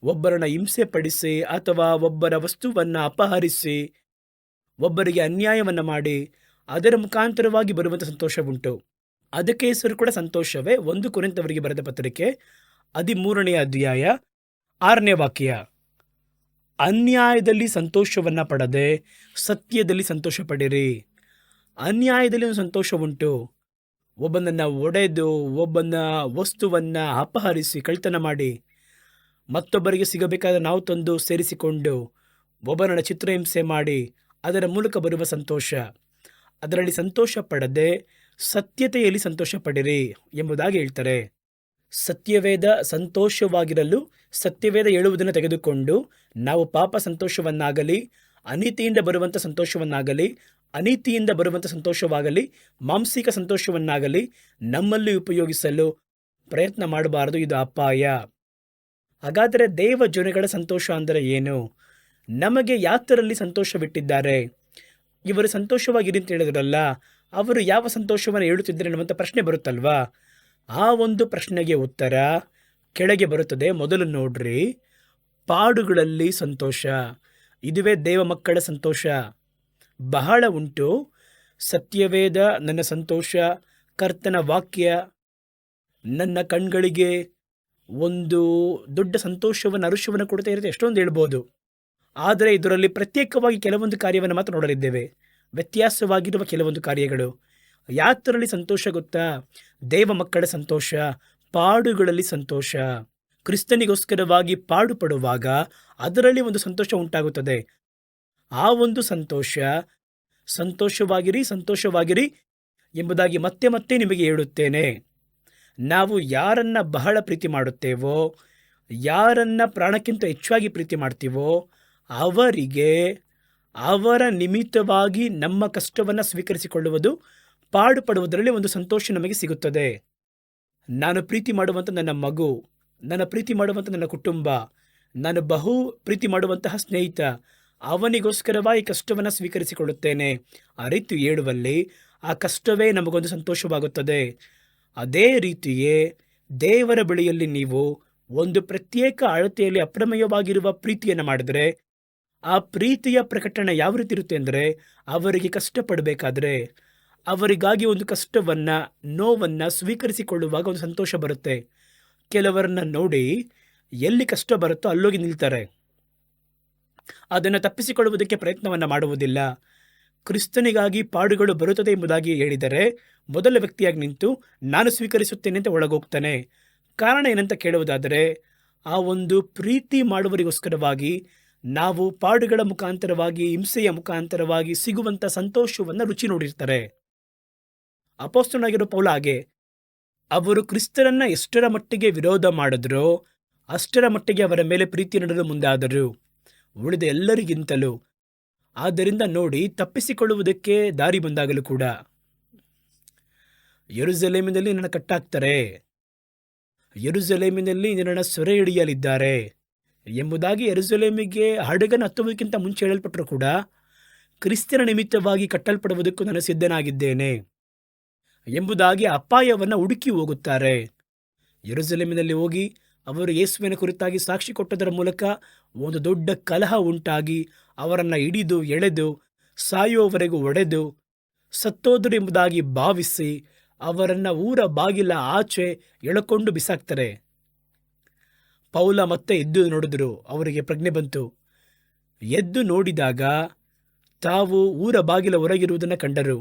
ಒಬ್ಬರನ್ನು ಹಿಂಸೆ ಪಡಿಸಿ, ಅಥವಾ ಒಬ್ಬರ ವಸ್ತುವನ್ನು ಅಪಹರಿಸಿ, ಒಬ್ಬರಿಗೆ ಅನ್ಯಾಯವನ್ನು ಮಾಡಿ ಅದರ ಮುಖಾಂತರವಾಗಿ ಬರುವಂಥ ಸಂತೋಷ ಉಂಟು. ಅದಕ್ಕೆ ಹೆಸರು ಕೂಡ ಸಂತೋಷವೇ. 1 ಕೊರಿಂಥದವರಿಗೆ ಬರೆದ ಪತ್ರಿಕೆ 13ನೇ ಅಧ್ಯಾಯ 6ನೇ ವಾಕ್ಯ. ಅನ್ಯಾಯದಲ್ಲಿ ಸಂತೋಷವನ್ನು ಪಡದೆ ಸತ್ಯದಲ್ಲಿ ಸಂತೋಷ ಪಡಿರಿ. ಅನ್ಯಾಯದಲ್ಲಿ ಒಂದು ಸಂತೋಷ ಉಂಟು. ಒಬ್ಬನನ್ನು ಒಡೆದು, ಒಬ್ಬನ ವಸ್ತುವನ್ನು ಅಪಹರಿಸಿ, ಕಳ್ತನ ಮಾಡಿ, ಮತ್ತೊಬ್ಬರಿಗೆ ಸಿಗಬೇಕಾದ ನಾವು ತಂದು ಸೇರಿಸಿಕೊಂಡು, ಒಬ್ಬನನ್ನು ಚಿತ್ರಹಿಂಸೆ ಮಾಡಿ ಅದರ ಮೂಲಕ ಬರುವ ಸಂತೋಷ. ಅದರಲ್ಲಿ ಸಂತೋಷ ಪಡದೆ ಸತ್ಯತೆಯಲ್ಲಿ ಸಂತೋಷ ಪಡಿರಿ ಎಂಬುದಾಗಿ ಹೇಳ್ತಾರೆ. ಸತ್ಯವೇದ ಸಂತೋಷವಾಗಿರಲು ಸತ್ಯವೇದ ಹೇಳುವುದನ್ನು ತೆಗೆದುಕೊಂಡು ನಾವು ಪಾಪ ಸಂತೋಷವನ್ನಾಗಲಿ, ಅನೀತಿಯಿಂದ ಬರುವಂಥ ಸಂತೋಷವನ್ನಾಗಲಿ, ಅನೀತಿಯಿಂದ ಬರುವಂಥ ಸಂತೋಷವಾಗಲಿ, ಮಾಂಸಿಕ ಸಂತೋಷವನ್ನಾಗಲಿ ನಮ್ಮಲ್ಲಿ ಉಪಯೋಗಿಸಲು ಪ್ರಯತ್ನ ಮಾಡಬಾರದು. ಇದು ಅಪಾಯ. ಹಾಗಾದರೆ ದೇವ ಜನಗಳ ಸಂತೋಷ ಅಂದರೆ ಏನು? ನಮಗೆ ಯಾತರಲ್ಲಿ ಸಂತೋಷವಿಟ್ಟಿದ್ದಾರೆ? ಇವರು ಸಂತೋಷವಾಗಿರಿ ಅಂತ ಹೇಳಿದ್ರಲ್ಲ, ಅವರು ಯಾವ ಸಂತೋಷವನ್ನು ಹೇಳುತ್ತಿದ್ದಾರೆ ಅನ್ನುವಂಥ ಪ್ರಶ್ನೆ ಬರುತ್ತಲ್ವಾ? ಆ ಒಂದು ಪ್ರಶ್ನೆಗೆ ಉತ್ತರ ಕೆಳಗೆ ಬರುತ್ತದೆ. ಮೊದಲು ನೋಡ್ರಿ, ಪಾಡುಗಳಲ್ಲಿ ಸಂತೋಷ. ಇದುವೇ ದೇವ ಮಕ್ಕಳ ಸಂತೋಷ. ಬಹಳ ಉಂಟು. ಸತ್ಯವೇದ ನನ್ನ ಸಂತೋಷ, ಕರ್ತನ ವಾಕ್ಯ ನನ್ನ ಕಣ್ಗಳಿಗೆ ಒಂದು ದೊಡ್ಡ ಸಂತೋಷವನ್ನು, ಹರುಷವನ್ನು ಕೊಡ್ತಾ ಇರುತ್ತೆ, ಎಷ್ಟೊಂದು ಹೇಳ್ಬೋದು. ಆದರೆ ಇದರಲ್ಲಿ ಪ್ರತ್ಯೇಕವಾಗಿ ಕೆಲವೊಂದು ಕಾರ್ಯವನ್ನು ಮಾತ್ರ ನೋಡಲಿದ್ದೇವೆ, ವ್ಯತ್ಯಾಸವಾಗಿರುವ ಕೆಲವೊಂದು ಕಾರ್ಯಗಳು. ಯಾತರಲ್ಲಿ ಸಂತೋಷ ಗೊತ್ತಾ? ದೇವ ಮಕ್ಕಳ ಸಂತೋಷ, ಪಾಡುಗಳಲ್ಲಿ ಸಂತೋಷ. ಕ್ರಿಸ್ತನಿಗೋಸ್ಕರವಾಗಿ ಪಾಡು ಪಡುವಾಗ ಅದರಲ್ಲಿ ಒಂದು ಸಂತೋಷ ಉಂಟಾಗುತ್ತದೆ. ಆ ಒಂದು ಸಂತೋಷವಾಗಿರಿ ಎಂಬುದಾಗಿ ಮತ್ತೆ ಮತ್ತೆ ನಿಮಗೆ ಹೇಳುತ್ತೇನೆ. ನಾವು ಯಾರನ್ನ ಬಹಳ ಪ್ರೀತಿ ಮಾಡುತ್ತೇವೋ, ಯಾರನ್ನ ಪ್ರಾಣಕ್ಕಿಂತ ಹೆಚ್ಚಾಗಿ ಪ್ರೀತಿ ಮಾಡ್ತೀವೋ, ಅವರಿಗೆ ಅವರ ನಿಮಿತ್ತವಾಗಿ ನಮ್ಮ ಕಷ್ಟವನ್ನು ಸ್ವೀಕರಿಸಿಕೊಳ್ಳುವುದು, ಪಾಡುಪಡುವುದರಲ್ಲಿ ಒಂದು ಸಂತೋಷ ನಮಗೆ ಸಿಗುತ್ತದೆ. ನಾನು ಪ್ರೀತಿ ಮಾಡುವಂಥ ನನ್ನ ಮಗು, ನನ್ನ ಪ್ರೀತಿ ಮಾಡುವಂಥ ನನ್ನ ಕುಟುಂಬ, ನಾನು ಬಹು ಪ್ರೀತಿ ಮಾಡುವಂತಹ ಸ್ನೇಹಿತ, ಅವನಿಗೋಸ್ಕರವಾಗಿ ಕಷ್ಟವನ್ನು ಸ್ವೀಕರಿಸಿಕೊಳ್ಳುತ್ತೇನೆ. ಆ ರೀತಿ ಹೇಳುವಲ್ಲಿ ಆ ಕಷ್ಟವೇ ನಮಗೊಂದು ಸಂತೋಷವಾಗುತ್ತದೆ. ಅದೇ ರೀತಿಯೇ ದೇವರ ಬಳಿಯಲ್ಲಿ ನೀವು ಒಂದು ಪ್ರತ್ಯೇಕ ಅಳತೆಯಲ್ಲಿ ಅಪ್ರಮೇಯವಾಗಿರುವ ಪ್ರೀತಿಯನ್ನು ಮಾಡಿದರೆ, ಆ ಪ್ರೀತಿಯ ಪ್ರಕಟಣೆ ಯಾವ ರೀತಿ ಇರುತ್ತೆ ಅಂದರೆ, ಅವರಿಗೆ ಕಷ್ಟಪಡಬೇಕಾದ್ರೆ ಅವರಿಗಾಗಿ ಒಂದು ಕಷ್ಟವನ್ನು, ನೋವನ್ನು ಸ್ವೀಕರಿಸಿಕೊಳ್ಳುವಾಗ ಒಂದು ಸಂತೋಷ ಬರುತ್ತೆ. ಕೆಲವರನ್ನ ನೋಡಿ ಎಲ್ಲಿ ಕಷ್ಟ ಬರುತ್ತೋ ಅಲ್ಲೋಗಿ ನಿಲ್ತಾರೆ. ಅದನ್ನು ತಪ್ಪಿಸಿಕೊಳ್ಳುವುದಕ್ಕೆ ಪ್ರಯತ್ನವನ್ನು ಮಾಡುವುದಿಲ್ಲ. ಕ್ರಿಸ್ತನಿಗಾಗಿ ಪಾಡುಗಳು ಬರುತ್ತದೆ ಎಂಬುದಾಗಿ ಹೇಳಿದರೆ ಮೊದಲ ವ್ಯಕ್ತಿಯಾಗಿ ನಿಂತು ನಾನು ಸ್ವೀಕರಿಸುತ್ತೇನೆ ಅಂತ ಒಳಗೋಗ್ತಾನೆ. ಕಾರಣ ಏನಂತ ಕೇಳುವುದಾದರೆ, ಆ ಒಂದು ಪ್ರೀತಿ ಮಾಡುವರಿಗೋಸ್ಕರವಾಗಿ ನಾವು ಪಾಡುಗಳ ಮುಖಾಂತರವಾಗಿ, ಹಿಂಸೆಯ ಮುಖಾಂತರವಾಗಿ ಸಿಗುವಂಥ ಸಂತೋಷವನ್ನು ರುಚಿ ನೋಡಿರ್ತಾರೆ. ಅಪೊಸ್ತಲನಾಗಿರೋ ಪೌಲ ಹಾಗೆ ಅವರು ಕ್ರಿಸ್ತರನ್ನ ಎಷ್ಟರ ಮಟ್ಟಿಗೆ ವಿರೋಧ ಮಾಡಿದ್ರೋ ಅಷ್ಟರ ಮಟ್ಟಿಗೆ ಅವರ ಮೇಲೆ ಪ್ರೀತಿ ನಡೆದು ಮುಂದಾದರು, ಉಳಿದ ಎಲ್ಲರಿಗಿಂತಲೂ. ಆದ್ದರಿಂದ ನೋಡಿ, ತಪ್ಪಿಸಿಕೊಳ್ಳುವುದಕ್ಕೆ ದಾರಿ ಬಂದಾಗಲೂ ಕೂಡ ಯೆರೂಸಲೇಮಿನಲ್ಲಿ ನನ್ನ ಕಟ್ಟಾಕ್ತಾರೆ, ಯೆರೂಸಲೇಮಿನಲ್ಲಿ ನಿನ್ನನ್ನು ಸೆರೆ ಹಿಡಿಯಲಿದ್ದಾರೆ ಎಂಬುದಾಗಿ ಯೆರೂಸಲೇಮಿಗೆ ಹಡಗನ್ನು ಹತ್ತುವುದಕ್ಕಿಂತ ಮುಂಚೆ ಹೇಳಲ್ಪಟ್ಟರೂ ಕೂಡ, ಕ್ರಿಸ್ತನ ನಿಮಿತ್ತವಾಗಿ ಕಟ್ಟಲ್ಪಡುವುದಕ್ಕೂ ನಾನು ಸಿದ್ಧನಾಗಿದ್ದೇನೆ ಎಂಬುದಾಗಿ ಅಪಾಯವನ್ನು ಹುಡುಕಿ ಹೋಗುತ್ತಾರೆ. ಯೆರೂಸಲೇಮಿನಲ್ಲಿ ಹೋಗಿ ಅವರು ಯೇಸುವಿನ ಕುರಿತಾಗಿ ಸಾಕ್ಷಿ ಕೊಟ್ಟದರ ಮೂಲಕ ಒಂದು ದೊಡ್ಡ ಕಲಹ ಉಂಟಾಗಿ ಅವರನ್ನು ಹಿಡಿದು ಎಳೆದು ಸಾಯುವವರೆಗೂ ಹೊಡೆದು ಸತ್ತೋದರು ಎಂಬುದಾಗಿ ಭಾವಿಸಿ ಅವರನ್ನು ಊರ ಬಾಗಿಲ ಆಚೆ ಎಳಕೊಂಡು ಬಿಸಾಕ್ತಾರೆ. ಪೌಲ ಮತ್ತೆ ಎದ್ದು ನೋಡಿದ್ರು, ಅವರಿಗೆ ಪ್ರಜ್ಞೆ ಬಂತು. ಎದ್ದು ನೋಡಿದಾಗ ತಾವು ಊರ ಬಾಗಿಲ ಹೊರಗಿರುವುದನ್ನು ಕಂಡರು.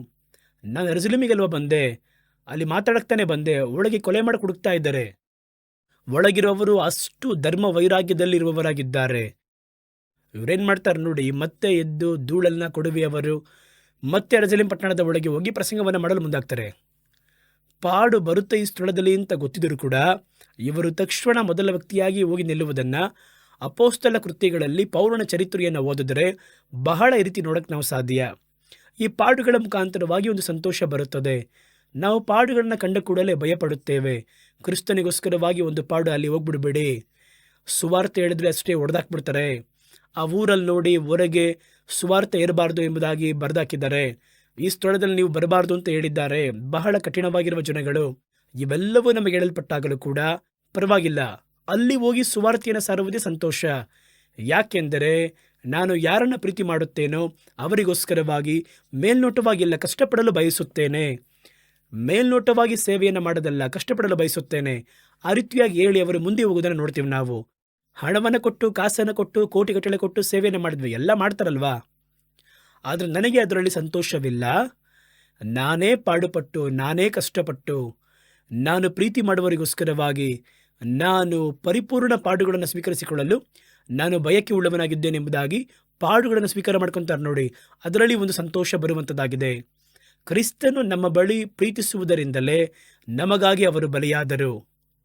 ನಾನು ಯೆರೂಸಲೇಮಿಗಲ್ವ ಬಂದೆ, ಅಲ್ಲಿ ಮಾತಾಡಕ್ತಾನೆ ಬಂದೆ, ಒಳಗೆ ಕೊಲೆ ಮಾಡಕ್ಕೆ ಹುಡುಕ್ತಾ ಇದ್ದಾರೆ. ಒಳಗಿರುವವರು ಅಷ್ಟು ಧರ್ಮ ವೈರಾಗ್ಯದಲ್ಲಿರುವವರಾಗಿದ್ದಾರೆ. ಇವರೇನು ಮಾಡ್ತಾರೆ ನೋಡಿ, ಮತ್ತೆ ಎದ್ದು ಧೂಳನ್ನ ಕೊಡುವಿ ಅವರು ಮತ್ತೆ ಯೆರೂಸಲೇಮ್ ಪಟ್ಟಣದ ಒಳಗೆ ಹೋಗಿ ಪ್ರಸಂಗವನ್ನು ಮಾಡಲು ಮುಂದಾಗ್ತಾರೆ. ಪಾಡು ಬರುತ್ತೆ ಈ ಸ್ಥಳದಲ್ಲಿ ಅಂತ ಗೊತ್ತಿದ್ದರೂ ಕೂಡ ಇವರು ತಕ್ಷಣ ಮೊದಲ ವ್ಯಕ್ತಿಯಾಗಿ ಹೋಗಿ ನಿಲ್ಲುವುದನ್ನು ಅಪೊಸ್ತಲ ಕೃತ್ಯಗಳಲ್ಲಿ ಪೌಲನ ಚರಿತ್ರೆಯನ್ನು ಓದಿದರೆ ಬಹಳ ಈ ರೀತಿ ನೋಡೋಕ್ಕೆ ನಾವು ಸಾಧ್ಯ. ಈ ಪಾಡುಗಳ ಮುಖಾಂತರವಾಗಿ ಒಂದು ಸಂತೋಷ ಬರುತ್ತದೆ. ನಾವು ಪಾಡುಗಳನ್ನು ಕಂಡ ಕೂಡಲೇ ಭಯಪಡುತ್ತೇವೆ. ಕ್ರಿಸ್ತನಿಗೋಸ್ಕರವಾಗಿ ಒಂದು ಪಾಡು ಅಲ್ಲಿ ಹೋಗ್ಬಿಡ್ಬೇಡಿ, ಸುವಾರ್ತೆ ಹೇಳಿದ್ರೆ ಅಷ್ಟೇ ಹೊಡೆದಾಕ್ಬಿಡ್ತಾರೆ. ಆ ಊರಲ್ಲಿ ನೋಡಿ ಹೊರಗೆ ಸುವಾರ್ತೆ ಇರಬಾರ್ದು ಎಂಬುದಾಗಿ ಬರೆದಾಕಿದ್ದಾರೆ. ಈ ಸ್ಥಳದಲ್ಲಿ ನೀವು ಬರಬಾರ್ದು ಅಂತ ಹೇಳಿದ್ದಾರೆ. ಬಹಳ ಕಠಿಣವಾಗಿರುವ ಜನಗಳು. ಇವೆಲ್ಲವೂ ನಮಗೆ ಹೇಳಲ್ಪಟ್ಟಾಗಲೂ ಕೂಡ ಪರವಾಗಿಲ್ಲ, ಅಲ್ಲಿ ಹೋಗಿ ಸುವಾರ್ತೆಯನ್ನು ಸಾರುವುದೇ ಸಂತೋಷ. ಯಾಕೆಂದರೆ ನಾನು ಯಾರನ್ನು ಪ್ರೀತಿ ಮಾಡುತ್ತೇನೋ ಅವರಿಗೋಸ್ಕರವಾಗಿ ಮೇಲ್ನೋಟವಾಗಿಲ್ಲ, ಕಷ್ಟಪಡಲು ಬಯಸುತ್ತೇನೆ. ಮೇಲ್ನೋಟವಾಗಿ ಸೇವೆಯನ್ನು ಮಾಡೋದಲ್ಲ, ಕಷ್ಟಪಡಲು ಬಯಸುತ್ತೇನೆ. ಆ ರೀತಿಯಾಗಿ ಹೇಳಿ ಅವರು ಮುಂದೆ ಹೋಗೋದನ್ನು ನೋಡ್ತೀವಿ ನಾವು. ಹಣವನ್ನು ಕೊಟ್ಟು, ಕಾಸನ್ನು ಕೊಟ್ಟು, ಕೋಟಿಗಟ್ಟಲೆ ಕೊಟ್ಟು ಸೇವೆಯನ್ನು ಮಾಡಿದ್ವಿ, ಎಲ್ಲ ಮಾಡ್ತಾರಲ್ವಾ. ಆದರೆ ನನಗೆ ಅದರಲ್ಲಿ ಸಂತೋಷವಿಲ್ಲ. ನಾನೇ ಪಾಡುಪಟ್ಟು, ನಾನೇ ಕಷ್ಟಪಟ್ಟು, ನಾನು ಪ್ರೀತಿ ಮಾಡುವವರಿಗೋಸ್ಕರವಾಗಿ ನಾನು ಪರಿಪೂರ್ಣ ಪಾಡುಗಳನ್ನು ಸ್ವೀಕರಿಸಿಕೊಳ್ಳಲು ನಾನು ಬಯಕೆ ಉಳ್ಳವನಾಗಿದ್ದೇನೆ ಎಂಬುದಾಗಿ ಪಾಡುಗಳನ್ನು ಸ್ವೀಕಾರ ಮಾಡ್ಕೊತಾರೆ ನೋಡಿ. ಅದರಲ್ಲಿ ಒಂದು ಸಂತೋಷ ಬರುವಂಥದ್ದಾಗಿದೆ. ಕ್ರಿಸ್ತನು ನಮ್ಮ ಬಳಿ ಪ್ರೀತಿಸುವುದರಿಂದಲೇ ನಮಗಾಗಿ ಅವರು ಬಲಿಯಾದರು.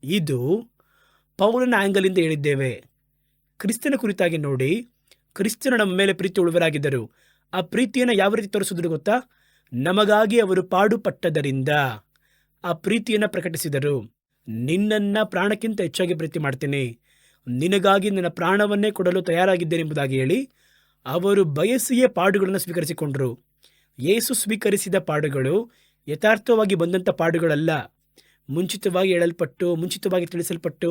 ಇದು ಪೌಲನ ಆ್ಯಂಗಲಿಂದ ಹೇಳಿದ್ದೇವೆ. ಕ್ರಿಸ್ತನ ಕುರಿತಾಗಿ ನೋಡಿ, ಕ್ರಿಸ್ತನು ನಮ್ಮ ಮೇಲೆ ಪ್ರೀತಿ ಉಳ್ಳವರಾಗಿದ್ದರು. ಆ ಪ್ರೀತಿಯನ್ನು ಯಾವ ರೀತಿ ತೋರಿಸಿದ್ರು ಗೊತ್ತಾ? ನಮಗಾಗಿ ಅವರು ಪಾಡುಪಟ್ಟದರಿಂದ ಆ ಪ್ರೀತಿಯನ್ನು ಪ್ರಕಟಿಸಿದರು. ನಿನ್ನನ್ನು ಪ್ರಾಣಕ್ಕಿಂತ ಹೆಚ್ಚಾಗಿ ಪ್ರೀತಿ ಮಾಡ್ತೀನಿ, ನಿನಗಾಗಿ ನನ್ನ ಪ್ರಾಣವನ್ನೇ ಕೊಡಲು ತಯಾರಾಗಿದ್ದೇನೆ ಎಂಬುದಾಗಿ ಹೇಳಿ ಅವರು ಬಯಸಿಯೇ ಪಾಡುಗಳನ್ನು ಸ್ವೀಕರಿಸಿಕೊಂಡರು. ಯೇಸು ಸ್ವೀಕರಿಸಿದ ಪಾಡುಗಳು ಯಥಾರ್ಥವಾಗಿ ಬಂದಂಥ ಪಾಡುಗಳಲ್ಲ. ಮುಂಚಿತವಾಗಿ ಹೇಳಲ್ಪಟ್ಟು, ಮುಂಚಿತವಾಗಿ ತಿಳಿಸಲ್ಪಟ್ಟು,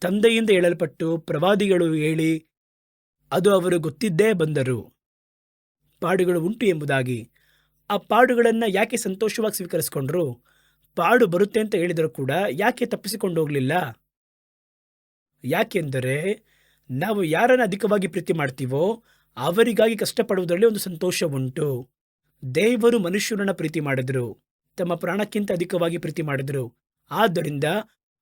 ತಂದೆಯಿಂದ ಹೇಳಲ್ಪಟ್ಟು, ಪ್ರವಾದಿಗಳು ಹೇಳಿ ಅದು ಅವರು ಗೊತ್ತಿದ್ದೇ ಬಂದರು ಪಾಡುಗಳು ಉಂಟು ಎಂಬುದಾಗಿ. ಆ ಪಾಡುಗಳನ್ನು ಯಾಕೆ ಸಂತೋಷವಾಗಿ ಸ್ವೀಕರಿಸಿಕೊಂಡ್ರು? ಪಾಡು ಬರುತ್ತೆ ಅಂತ ಹೇಳಿದರೂ ಕೂಡ ಯಾಕೆ ತಪ್ಪಿಸಿಕೊಂಡು ಹೋಗಲಿಲ್ಲ? ಯಾಕೆಂದರೆ ನಾವು ಯಾರನ್ನು ಅಧಿಕವಾಗಿ ಪ್ರೀತಿ ಮಾಡ್ತೀವೋ ಅವರಿಗಾಗಿ ಕಷ್ಟಪಡುವುದರಲ್ಲಿ ಒಂದು ಸಂತೋಷ ಉಂಟು. ದೇವರು ಮನುಷ್ಯರನ್ನು ಪ್ರೀತಿ ಮಾಡಿದರು, ತಮ್ಮ ಪ್ರಾಣಕ್ಕಿಂತ ಅಧಿಕವಾಗಿ ಪ್ರೀತಿ ಮಾಡಿದರು. ಆದ್ದರಿಂದ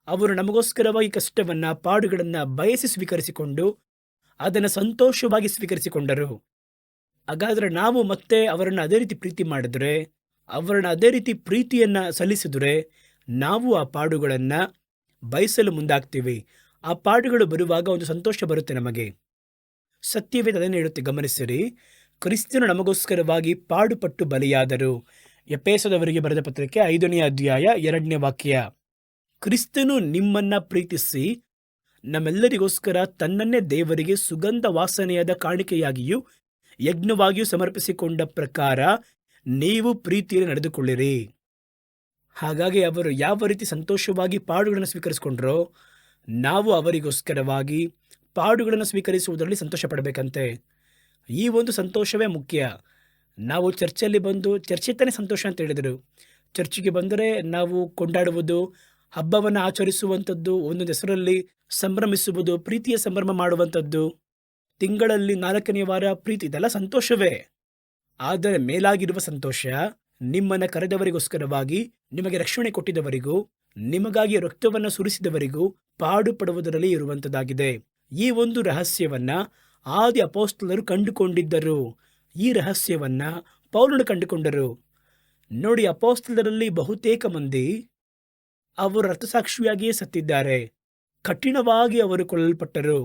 ಅವರು ನಮಗೋಸ್ಕರವಾಗಿ ಕಷ್ಟವನ್ನು, ಪಾಡುಗಳನ್ನು ಬಯಸಿ ಸ್ವೀಕರಿಸಿಕೊಂಡು ಅದನ್ನು ಸಂತೋಷವಾಗಿ ಸ್ವೀಕರಿಸಿಕೊಂಡರು. ಹಾಗಾದರೆ ನಾವು ಮತ್ತೆ ಅವರನ್ನು ಅದೇ ರೀತಿ ಪ್ರೀತಿ ಮಾಡಿದರೆ, ಅವರನ್ನು ಅದೇ ರೀತಿ ಪ್ರೀತಿಯನ್ನು ಸಲ್ಲಿಸಿದರೆ ನಾವು ಆ ಪಾಡುಗಳನ್ನು ಬಯಸಲು ಮುಂದಾಗ್ತೀವಿ. ಆ ಪಾಡುಗಳು ಬರುವಾಗ ಒಂದು ಸಂತೋಷ ಬರುತ್ತೆ ನಮಗೆ. ಸತ್ಯವೇದ ಅದನ್ನು ಹೇಳುತ್ತೆ, ಗಮನಿಸಿರಿ. ಕ್ರಿಸ್ತನು ನಮಗೋಸ್ಕರವಾಗಿ ಪಾಡುಪಟ್ಟು ಬಲಿಯಾದರು. ಎಫೆಸದವರಿಗೆ ಬರೆದ ಪತ್ರಿಕೆ 5ನೇ ಅಧ್ಯಾಯ 2ನೇ ವಾಕ್ಯ. ಕ್ರಿಸ್ತನು ನಿಮ್ಮನ್ನು ಪ್ರೀತಿಸಿ ನಮ್ಮೆಲ್ಲರಿಗೋಸ್ಕರ ತನ್ನನ್ನೇ ದೇವರಿಗೆ ಸುಗಂಧ ವಾಸನೆಯಾದ ಕಾಣಿಕೆಯಾಗಿಯೂ ಯಜ್ಞವಾಗಿಯೂ ಸಮರ್ಪಿಸಿಕೊಂಡ ಪ್ರಕಾರ ನೀವು ಪ್ರೀತಿಯಲ್ಲಿ ನಡೆದುಕೊಳ್ಳಿರಿ. ಹಾಗಾಗಿ ಅವರು ಯಾವ ರೀತಿ ಸಂತೋಷವಾಗಿ ಪಾಡುಗಳನ್ನು ಸ್ವೀಕರಿಸಿಕೊಂಡ್ರೋ ನಾವು ಅವರಿಗೋಸ್ಕರವಾಗಿ ಪಾಡುಗಳನ್ನು ಸ್ವೀಕರಿಸುವುದರಲ್ಲಿ ಸಂತೋಷ ಪಡಬೇಕಂತೆ. ಈ ಒಂದು ಸಂತೋಷವೇ ಮುಖ್ಯ. ನಾವು ಚರ್ಚಲ್ಲಿ ಬಂದು, ಚರ್ಚೆ ತಾನೇ ಸಂತೋಷ ಅಂತ ಹೇಳಿದರು. ಚರ್ಚಿಗೆ ಬಂದರೆ ನಾವು ಕೊಂಡಾಡುವುದು, ಹಬ್ಬವನ್ನು ಆಚರಿಸುವಂಥದ್ದು, ಒಂದೊಂದು ಹೆಸರಲ್ಲಿ ಸಂಭ್ರಮಿಸುವುದು, ಪ್ರೀತಿಯ ಸಂಭ್ರಮ ಮಾಡುವಂಥದ್ದು, ತಿಂಗಳಲ್ಲಿ 4ನೇ ವಾರ ಪ್ರೀತಿ, ಇದೆಲ್ಲ ಸಂತೋಷವೇ. ಆದರೆ ಮೇಲಾಗಿರುವ ಸಂತೋಷ ನಿಮ್ಮನ್ನು ಕರೆದವರಿಗೋಸ್ಕರವಾಗಿ, ನಿಮಗೆ ರಕ್ಷಣೆ ಕೊಟ್ಟಿದ್ದವರಿಗೂ, ನಿಮಗಾಗಿ ರಕ್ತವನ್ನು ಸುರಿಸಿದವರಿಗೂ ಪಾಡುಪಡುವುದರಲ್ಲಿ ಇರುವಂಥದ್ದಾಗಿದೆ. ಈ ಒಂದು ರಹಸ್ಯವನ್ನ ಆದಿ ಅಪೊಸ್ತಲರು ಕಂಡುಕೊಂಡಿದ್ದರು. ಈ ರಹಸ್ಯವನ್ನ ಪೌಲನು ಕಂಡುಕೊಂಡರು. ನೋಡಿ, ಅಪೊಸ್ತಲರಲ್ಲಿ ಬಹುತೇಕ ಮಂದಿ ಅವರು ರಥಸಾಕ್ಷಿಯಾಗಿಯೇ ಸತ್ತಿದ್ದಾರೆ. ಕಠಿಣವಾಗಿ ಅವರು ಕೊಲ್ಲಲ್ಪಟ್ಟರು.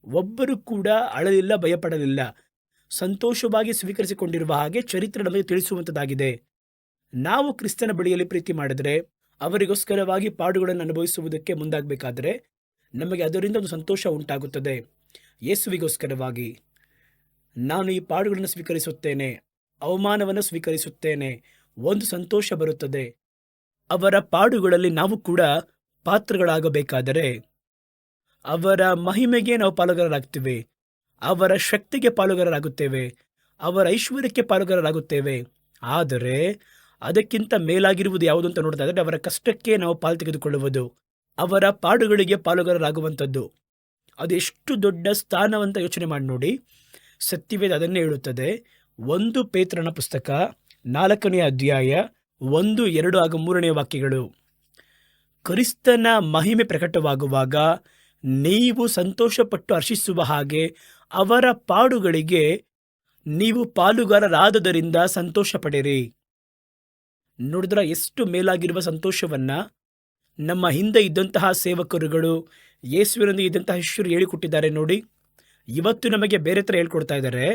ಒಬ್ಬರು ಕೂಡ ಅಳಲಿಲ್ಲ, ಭಯಪಡಲಿಲ್ಲ. ಸಂತೋಷವಾಗಿ ಸ್ವೀಕರಿಸಿಕೊಂಡಿರುವ ಹಾಗೆ ಚರಿತ್ರೆ ನಮಗೆ ತಿಳಿಸುವಂಥದ್ದಾಗಿದೆ. ನಾವು ಕ್ರಿಸ್ತನ ಬಳಿಯಲ್ಲಿ ಪ್ರೀತಿ ಮಾಡಿದರೆ, ಅವರಿಗೋಸ್ಕರವಾಗಿ ಪಾಡುಗಳನ್ನು ಅನುಭವಿಸುವುದಕ್ಕೆ ಮುಂದಾಗಬೇಕಾದರೆ ನಮಗೆ ಅದರಿಂದ ಒಂದು ಸಂತೋಷ ಉಂಟಾಗುತ್ತದೆ. ಯೇಸುವಿಗೋಸ್ಕರವಾಗಿ ನಾನು ಈ ಪಾಡುಗಳನ್ನು ಸ್ವೀಕರಿಸುತ್ತೇನೆ, ಅವಮಾನವನ್ನು ಸ್ವೀಕರಿಸುತ್ತೇನೆ, ಒಂದು ಸಂತೋಷ ಬರುತ್ತದೆ. ಅವರ ಪಾಡುಗಳಲ್ಲಿ ನಾವು ಕೂಡ ಪಾತ್ರಗಳಾಗಬೇಕಾದರೆ ಅವರ ಮಹಿಮೆಗೆ ನಾವು ಪಾಲುಗಾರರಾಗ್ತೇವೆ, ಅವರ ಶಕ್ತಿಗೆ ಪಾಲುಗಾರರಾಗುತ್ತೇವೆ, ಅವರ ಐಶ್ವರ್ಯಕ್ಕೆ ಪಾಲುಗಾರರಾಗುತ್ತೇವೆ. ಆದರೆ ಅದಕ್ಕಿಂತ ಮೇಲಾಗಿರುವುದು ಯಾವುದು ಅಂತ ನೋಡ್ತಾ ಇದ್ದರೆ ಅವರ ಕಷ್ಟಕ್ಕೆ ನಾವು ಪಾಲು ತೆಗೆದುಕೊಳ್ಳುವುದು, ಅವರ ಪಾಡುಗಳಿಗೆ ಪಾಲುಗಾರರಾಗುವಂಥದ್ದು. ಅದು ಎಷ್ಟು ದೊಡ್ಡ ಸ್ಥಾನವಂತ ಯೋಚನೆ ಮಾಡಿ ನೋಡಿ. ಸತ್ಯವೇದ ಅದನ್ನೇ ಹೇಳುತ್ತದೆ. 1 ಪೇತ್ರನ ಪುಸ್ತಕ 4ನೇ ಅಧ್ಯಾಯ 1, 2 ಹಾಗೂ 3ನೇ ವಾಕ್ಯಗಳು. ಕ್ರಿಸ್ತನ ಮಹಿಮೆ ಪ್ರಕಟವಾಗುವಾಗ ನೀವು ಸಂತೋಷಪಟ್ಟು ಹರ್ಷಿಸುವ ಹಾಗೆ ಅವರ ಪಾಡುಗಳಿಗೆ ನೀವು ಪಾಲುಗಾರರಾದುದರಿಂದ ಸಂತೋಷ ಪಡಿರಿ. ನೋಡಿದ್ರ ಎಷ್ಟು ಮೇಲಾಗಿರುವ ಸಂತೋಷವನ್ನ ನಮ್ಮ ಹಿಂದೆ ಇದ್ದಂತಹ ಸೇವಕರುಗಳು, ಯೇಸುವಿನೊಂದಿಗೆ ಇದ್ದಂತಹ ಶಿಷ್ಯರು ಹೇಳಿಕೊಟ್ಟಿದ್ದಾರೆ ನೋಡಿ. ಇವತ್ತು ನಮಗೆ ಬೇರೆ ಥರ ಹೇಳ್ಕೊಡ್ತಾ ಇದ್ದಾರೆ,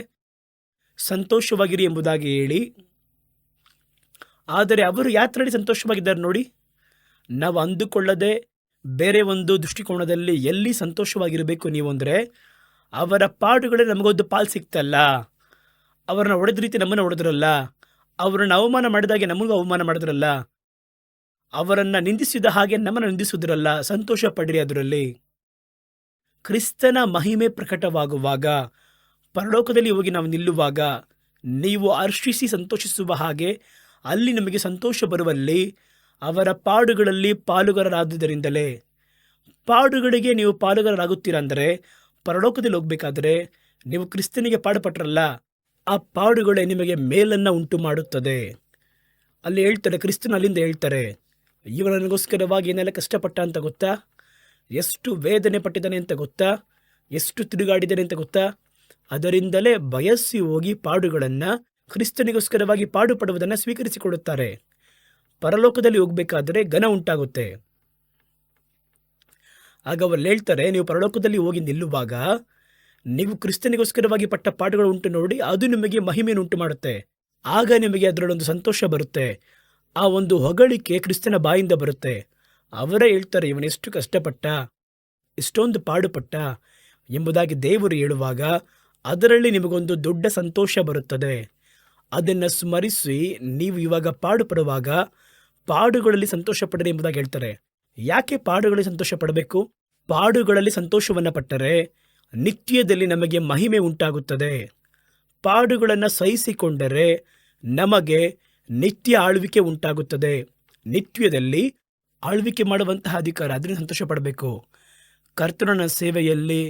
ಸಂತೋಷವಾಗಿರಿ ಎಂಬುದಾಗಿ ಹೇಳಿ. ಆದರೆ ಅವರು ಯಾತ್ರೆಯಲ್ಲಿ ಸಂತೋಷವಾಗಿದ್ದಾರೆ ನೋಡಿ. ನಾವು ಅಂದುಕೊಳ್ಳದೆ ಬೇರೆ ಒಂದು ದೃಷ್ಟಿಕೋನದಲ್ಲಿ ಎಲ್ಲಿ ಸಂತೋಷವಾಗಿರಬೇಕು ನೀವು ಅಂದರೆ, ಅವರ ಪಾಡುಗಳಲ್ಲಿ ನಮಗೊಂದು ಪಾಲು ಸಿಕ್ತಲ್ಲ, ಅವರನ್ನು ಹೊಡೆದ ರೀತಿ ನಮ್ಮನ್ನು ಹೊಡೆದ್ರಲ್ಲ, ಅವರನ್ನು ಅವಮಾನ ಮಾಡಿದಾಗೆ ನಮಗೂ ಅವಮಾನ ಮಾಡಿದ್ರಲ್ಲ, ಅವರನ್ನು ನಿಂದಿಸಿದ ಹಾಗೆ ನಮ್ಮನ್ನು ನಿಂದಿಸಿದ್ರಲ್ಲ, ಸಂತೋಷ ಪಡಿರಿ ಅದರಲ್ಲಿ. ಕ್ರಿಸ್ತನ ಮಹಿಮೆ ಪ್ರಕಟವಾಗುವಾಗ, ಪರಲೋಕದಲ್ಲಿ ಹೋಗಿ ನಾವು ನಿಲ್ಲುವಾಗ ನೀವು ಹರ್ಷಿಸಿ ಸಂತೋಷಿಸುವ ಹಾಗೆ ಅಲ್ಲಿ ನಮಗೆ ಸಂತೋಷ ಬರುವಲ್ಲಿ ಅವರ ಪಾಡುಗಳಲ್ಲಿ ಪಾಲುಗಾರರಾದುದರಿಂದಲೇ. ಪಾಡುಗಳಿಗೆ ನೀವು ಪಾಲುಗಾರರಾಗುತ್ತೀರಾ ಅಂದರೆ, ಪರಲೋಕದಲ್ಲಿ ಹೋಗಬೇಕಾದ್ರೆ ನೀವು ಕ್ರಿಸ್ತನಿಗೆ ಪಾಡುಪಟ್ರಲ್ಲ, ಆ ಪಾಡುಗಳೇ ನಿಮಗೆ ಮೇಲನ್ನು ಉಂಟು ಮಾಡುತ್ತದೆ. ಅಲ್ಲಿ ಹೇಳ್ತಾರೆ, ಕ್ರಿಸ್ತನ ಅಲ್ಲಿಂದ ಹೇಳ್ತಾರೆ, ಇವರು ನನಗೋಸ್ಕರವಾಗಿ ಏನೆಲ್ಲ ಕಷ್ಟಪಟ್ಟ ಅಂತ ಗೊತ್ತಾ, ಎಷ್ಟು ವೇದನೆ ಪಟ್ಟಿದ್ದಾನೆ ಅಂತ ಗೊತ್ತಾ, ಎಷ್ಟು ತಿರುಗಾಡಿದ್ದಾನೆ ಅಂತ ಗೊತ್ತಾ. ಅದರಿಂದಲೇ ಬಯಸಿ ಹೋಗಿ ಪಾಡುಗಳನ್ನು, ಕ್ರಿಸ್ತನಿಗೋಸ್ಕರವಾಗಿ ಪಾಡುಪಡುವುದನ್ನು ಸ್ವೀಕರಿಸಿಕೊಳ್ಳುತ್ತಾರೆ. ಪರಲೋಕದಲ್ಲಿ ಹೋಗಬೇಕಾದರೆ ಘನ ಉಂಟಾಗುತ್ತೆ. ಆಗ ಅವರು ಹೇಳ್ತಾರೆ, ನೀವು ಪರಲೋಕದಲ್ಲಿ ಹೋಗಿ ನಿಲ್ಲುವಾಗ ನೀವು ಕ್ರಿಸ್ತನಿಗೋಸ್ಕರವಾಗಿ ಪಟ್ಟ ಪಾಡುಗಳು ಉಂಟು ನೋಡಿ, ಅದು ನಿಮಗೆ ಮಹಿಮೆಯನ್ನು ಉಂಟು ಮಾಡುತ್ತೆ. ಆಗ ನಿಮಗೆ ಅದರಲ್ಲೊಂದು ಸಂತೋಷ ಬರುತ್ತೆ. ಆ ಒಂದು ಹೊಗಳಿಕೆ ಕ್ರಿಸ್ತನ ಬಾಯಿಂದ ಬರುತ್ತೆ. ಅವರೇ ಹೇಳ್ತಾರೆ, ಇವನೆಷ್ಟು ಕಷ್ಟಪಟ್ಟ, ಇಷ್ಟೊಂದು ಪಾಡುಪಟ್ಟ ಎಂಬುದಾಗಿ ದೇವರು ಹೇಳುವಾಗ ಅದರಲ್ಲಿ ನಿಮಗೊಂದು ದೊಡ್ಡ ಸಂತೋಷ ಬರುತ್ತದೆ. ಅದನ್ನು ಸ್ಮರಿಸಿ ನೀವು ಇವಾಗ ಪಾಡು ಪಡುವಾಗ ಪಾಡುಗಳಲ್ಲಿ ಸಂತೋಷ ಪಡರಿ ಎಂಬುದಾಗಿ ಹೇಳ್ತಾರೆ. ಯಾಕೆ ಪಾಡುಗಳಲ್ಲಿ ಸಂತೋಷ ಪಡಬೇಕು? ಪಾಡುಗಳಲ್ಲಿ ಸಂತೋಷವನ್ನು ಪಟ್ಟರೆ ನಿತ್ಯದಲ್ಲಿ ನಮಗೆ ಮಹಿಮೆ ಉಂಟಾಗುತ್ತದೆ. ಪಾಡುಗಳನ್ನು ಸಹಿಸಿಕೊಂಡರೆ ನಮಗೆ ನಿತ್ಯ ಆಳ್ವಿಕೆ ಉಂಟಾಗುತ್ತದೆ. ನಿತ್ಯದಲ್ಲಿ ಆಳ್ವಿಕೆ ಮಾಡುವಂತಹ ಅಧಿಕಾರ, ಅದರಿಂದ ಸಂತೋಷ ಪಡಬೇಕು. ಕರ್ತನ ಸೇವೆಯಲ್ಲಿ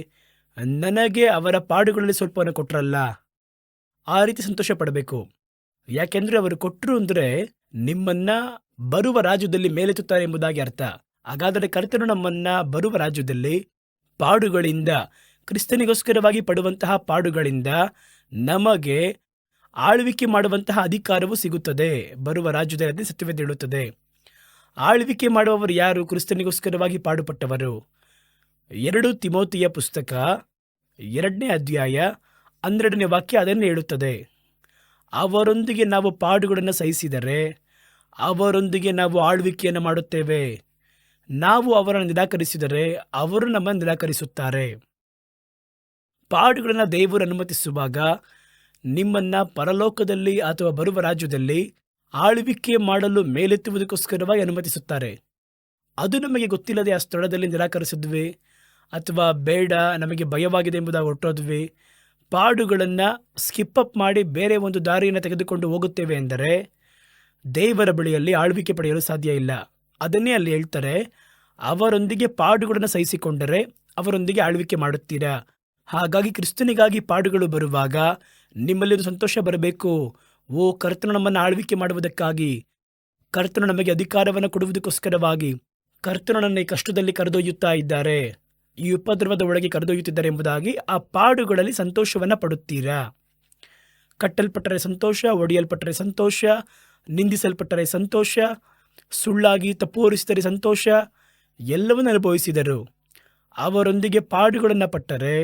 ನನಗೆ ಅವರ ಪಾಡುಗಳಲ್ಲಿ ಸ್ವಲ್ಪವನ್ನು ಕೊಟ್ಟರಲ್ಲ, ಆ ರೀತಿ ಸಂತೋಷ ಪಡಬೇಕು. ಯಾಕೆಂದರೆ ಅವರು ಕೊಟ್ಟರು ಅಂದರೆ ನಿಮ್ಮನ್ನು ಬರುವ ರಾಜ್ಯದಲ್ಲಿ ಮೇಲೆತ್ತುತ್ತಾರೆ ಎಂಬುದಾಗಿ ಅರ್ಥ. ಹಾಗಾದರೆ ಕರ್ತನು ನಮ್ಮನ್ನು ಬರುವ ರಾಜ್ಯದಲ್ಲಿ ಪಾಡುಗಳಿಂದ, ಕ್ರಿಸ್ತನಿಗೋಸ್ಕರವಾಗಿ ಪಡುವಂತಹ ಪಾಡುಗಳಿಂದ ನಮಗೆ ಆಳ್ವಿಕೆ ಮಾಡುವಂತಹ ಅಧಿಕಾರವು ಸಿಗುತ್ತದೆ. ಬರುವ ರಾಜ್ಯದಲ್ಲಿ ಸತ್ಯವೇದ ಹೇಳುತ್ತದೆ. ಆಳ್ವಿಕೆ ಮಾಡುವವರು ಯಾರು? ಕ್ರಿಸ್ತನಿಗೋಸ್ಕರವಾಗಿ ಪಾಡುಪಟ್ಟವರು. 2 ತಿಮೋತಿಯ ಪುಸ್ತಕ 2ನೇ ಅಧ್ಯಾಯ 12ನೇ ವಾಕ್ಯ ಅದನ್ನೇ ಹೇಳುತ್ತದೆ. ಅವರೊಂದಿಗೆ ನಾವು ಪಾಡುಗಳನ್ನು ಸಹಿಸಿದರೆ ಅವರೊಂದಿಗೆ ನಾವು ಆಳ್ವಿಕೆಯನ್ನು ಮಾಡುತ್ತೇವೆ. ನಾವು ಅವರನ್ನು ನಿರಾಕರಿಸಿದರೆ ಅವರು ನಮ್ಮನ್ನು ನಿರಾಕರಿಸುತ್ತಾರೆ. ಪಾಡುಗಳನ್ನು ದೇವರು ಅನುಮತಿಸುವಾಗ ನಿಮ್ಮನ್ನು ಪರಲೋಕದಲ್ಲಿ ಅಥವಾ ಬರುವ ರಾಜ್ಯದಲ್ಲಿ ಆಳ್ವಿಕೆ ಮಾಡಲು ಮೇಲೆತ್ತುವುದಕ್ಕೋಸ್ಕರವಾಗಿ ಅನುಮತಿಸುತ್ತಾರೆ. ಅದು ನಮಗೆ ಗೊತ್ತಿಲ್ಲದೆ ಆ ಸ್ಥಳದಲ್ಲಿ ನಿರಾಕರಿಸಿದ್ವಿ ಅಥವಾ ಬೇಡ ನಮಗೆ ಭಯವಾಗಿದೆ ಎಂಬುದಾಗಿ ಹೊರಟೋದ್ವಿ, ಪಾಡುಗಳನ್ನು ಸ್ಕಿಪ್ಪಪ್ ಮಾಡಿ ಬೇರೆ ಒಂದು ದಾರಿಯನ್ನು ತೆಗೆದುಕೊಂಡು ಹೋಗುತ್ತೇವೆ ಎಂದರೆ ದೇವರ ಬಳಿಯಲ್ಲಿ ಆಳ್ವಿಕೆ ಪಡೆಯಲು ಸಾಧ್ಯ ಇಲ್ಲ. ಅದನ್ನೇ ಅಲ್ಲಿ ಹೇಳ್ತಾರೆ, ಅವರೊಂದಿಗೆ ಪಾಡುಗಳನ್ನು ಸಹಿಸಿಕೊಂಡರೆ ಅವರೊಂದಿಗೆ ಆಳ್ವಿಕೆ ಮಾಡುತ್ತೀರಾ. ಹಾಗಾಗಿ ಕ್ರಿಸ್ತನಿಗಾಗಿ ಪಾಡುಗಳು ಬರುವಾಗ ನಿಮ್ಮಲ್ಲಿ ಸಂತೋಷ ಬರಬೇಕು. ಓ, ಕರ್ತನು ನಮ್ಮನ್ನು ಆಳ್ವಿಕೆ ಮಾಡುವುದಕ್ಕಾಗಿ, ಕರ್ತನು ನಮಗೆ ಅಧಿಕಾರವನ್ನು ಕೊಡುವುದಕ್ಕೋಸ್ಕರವಾಗಿ ಕರ್ತನು ನನ್ನ ಈ ಕಷ್ಟದಲ್ಲಿ ಕರೆದೊಯ್ಯುತ್ತಾ ಇದ್ದಾರೆ, ಈ ಉಪದ್ರವದ ಒಳಗೆ ಕರೆದೊಯ್ಯುತ್ತಿದ್ದಾರೆ ಎಂಬುದಾಗಿ ಆ ಪಾಡುಗಳಲ್ಲಿ ಸಂತೋಷವನ್ನು ಪಡುತ್ತೀರಾ. ಕಟ್ಟಲ್ಪಟ್ಟರೆ ಸಂತೋಷ, ಒಡೆಯಲ್ಪಟ್ಟರೆ ಸಂತೋಷ, ನಿಂದಿಸಲ್ಪಟ್ಟರೆ ಸಂತೋಷ, ಸುಳ್ಳಾಗಿ ತಪ್ಪೋರಿಸಿದರೆ ಸಂತೋಷ ಎಲ್ಲವನ್ನೂ ಅನುಭವಿಸಿದರು. ಅವರೊಂದಿಗೆ ಪಾಡುಗಳನ್ನು ಪಟ್ಟರೆ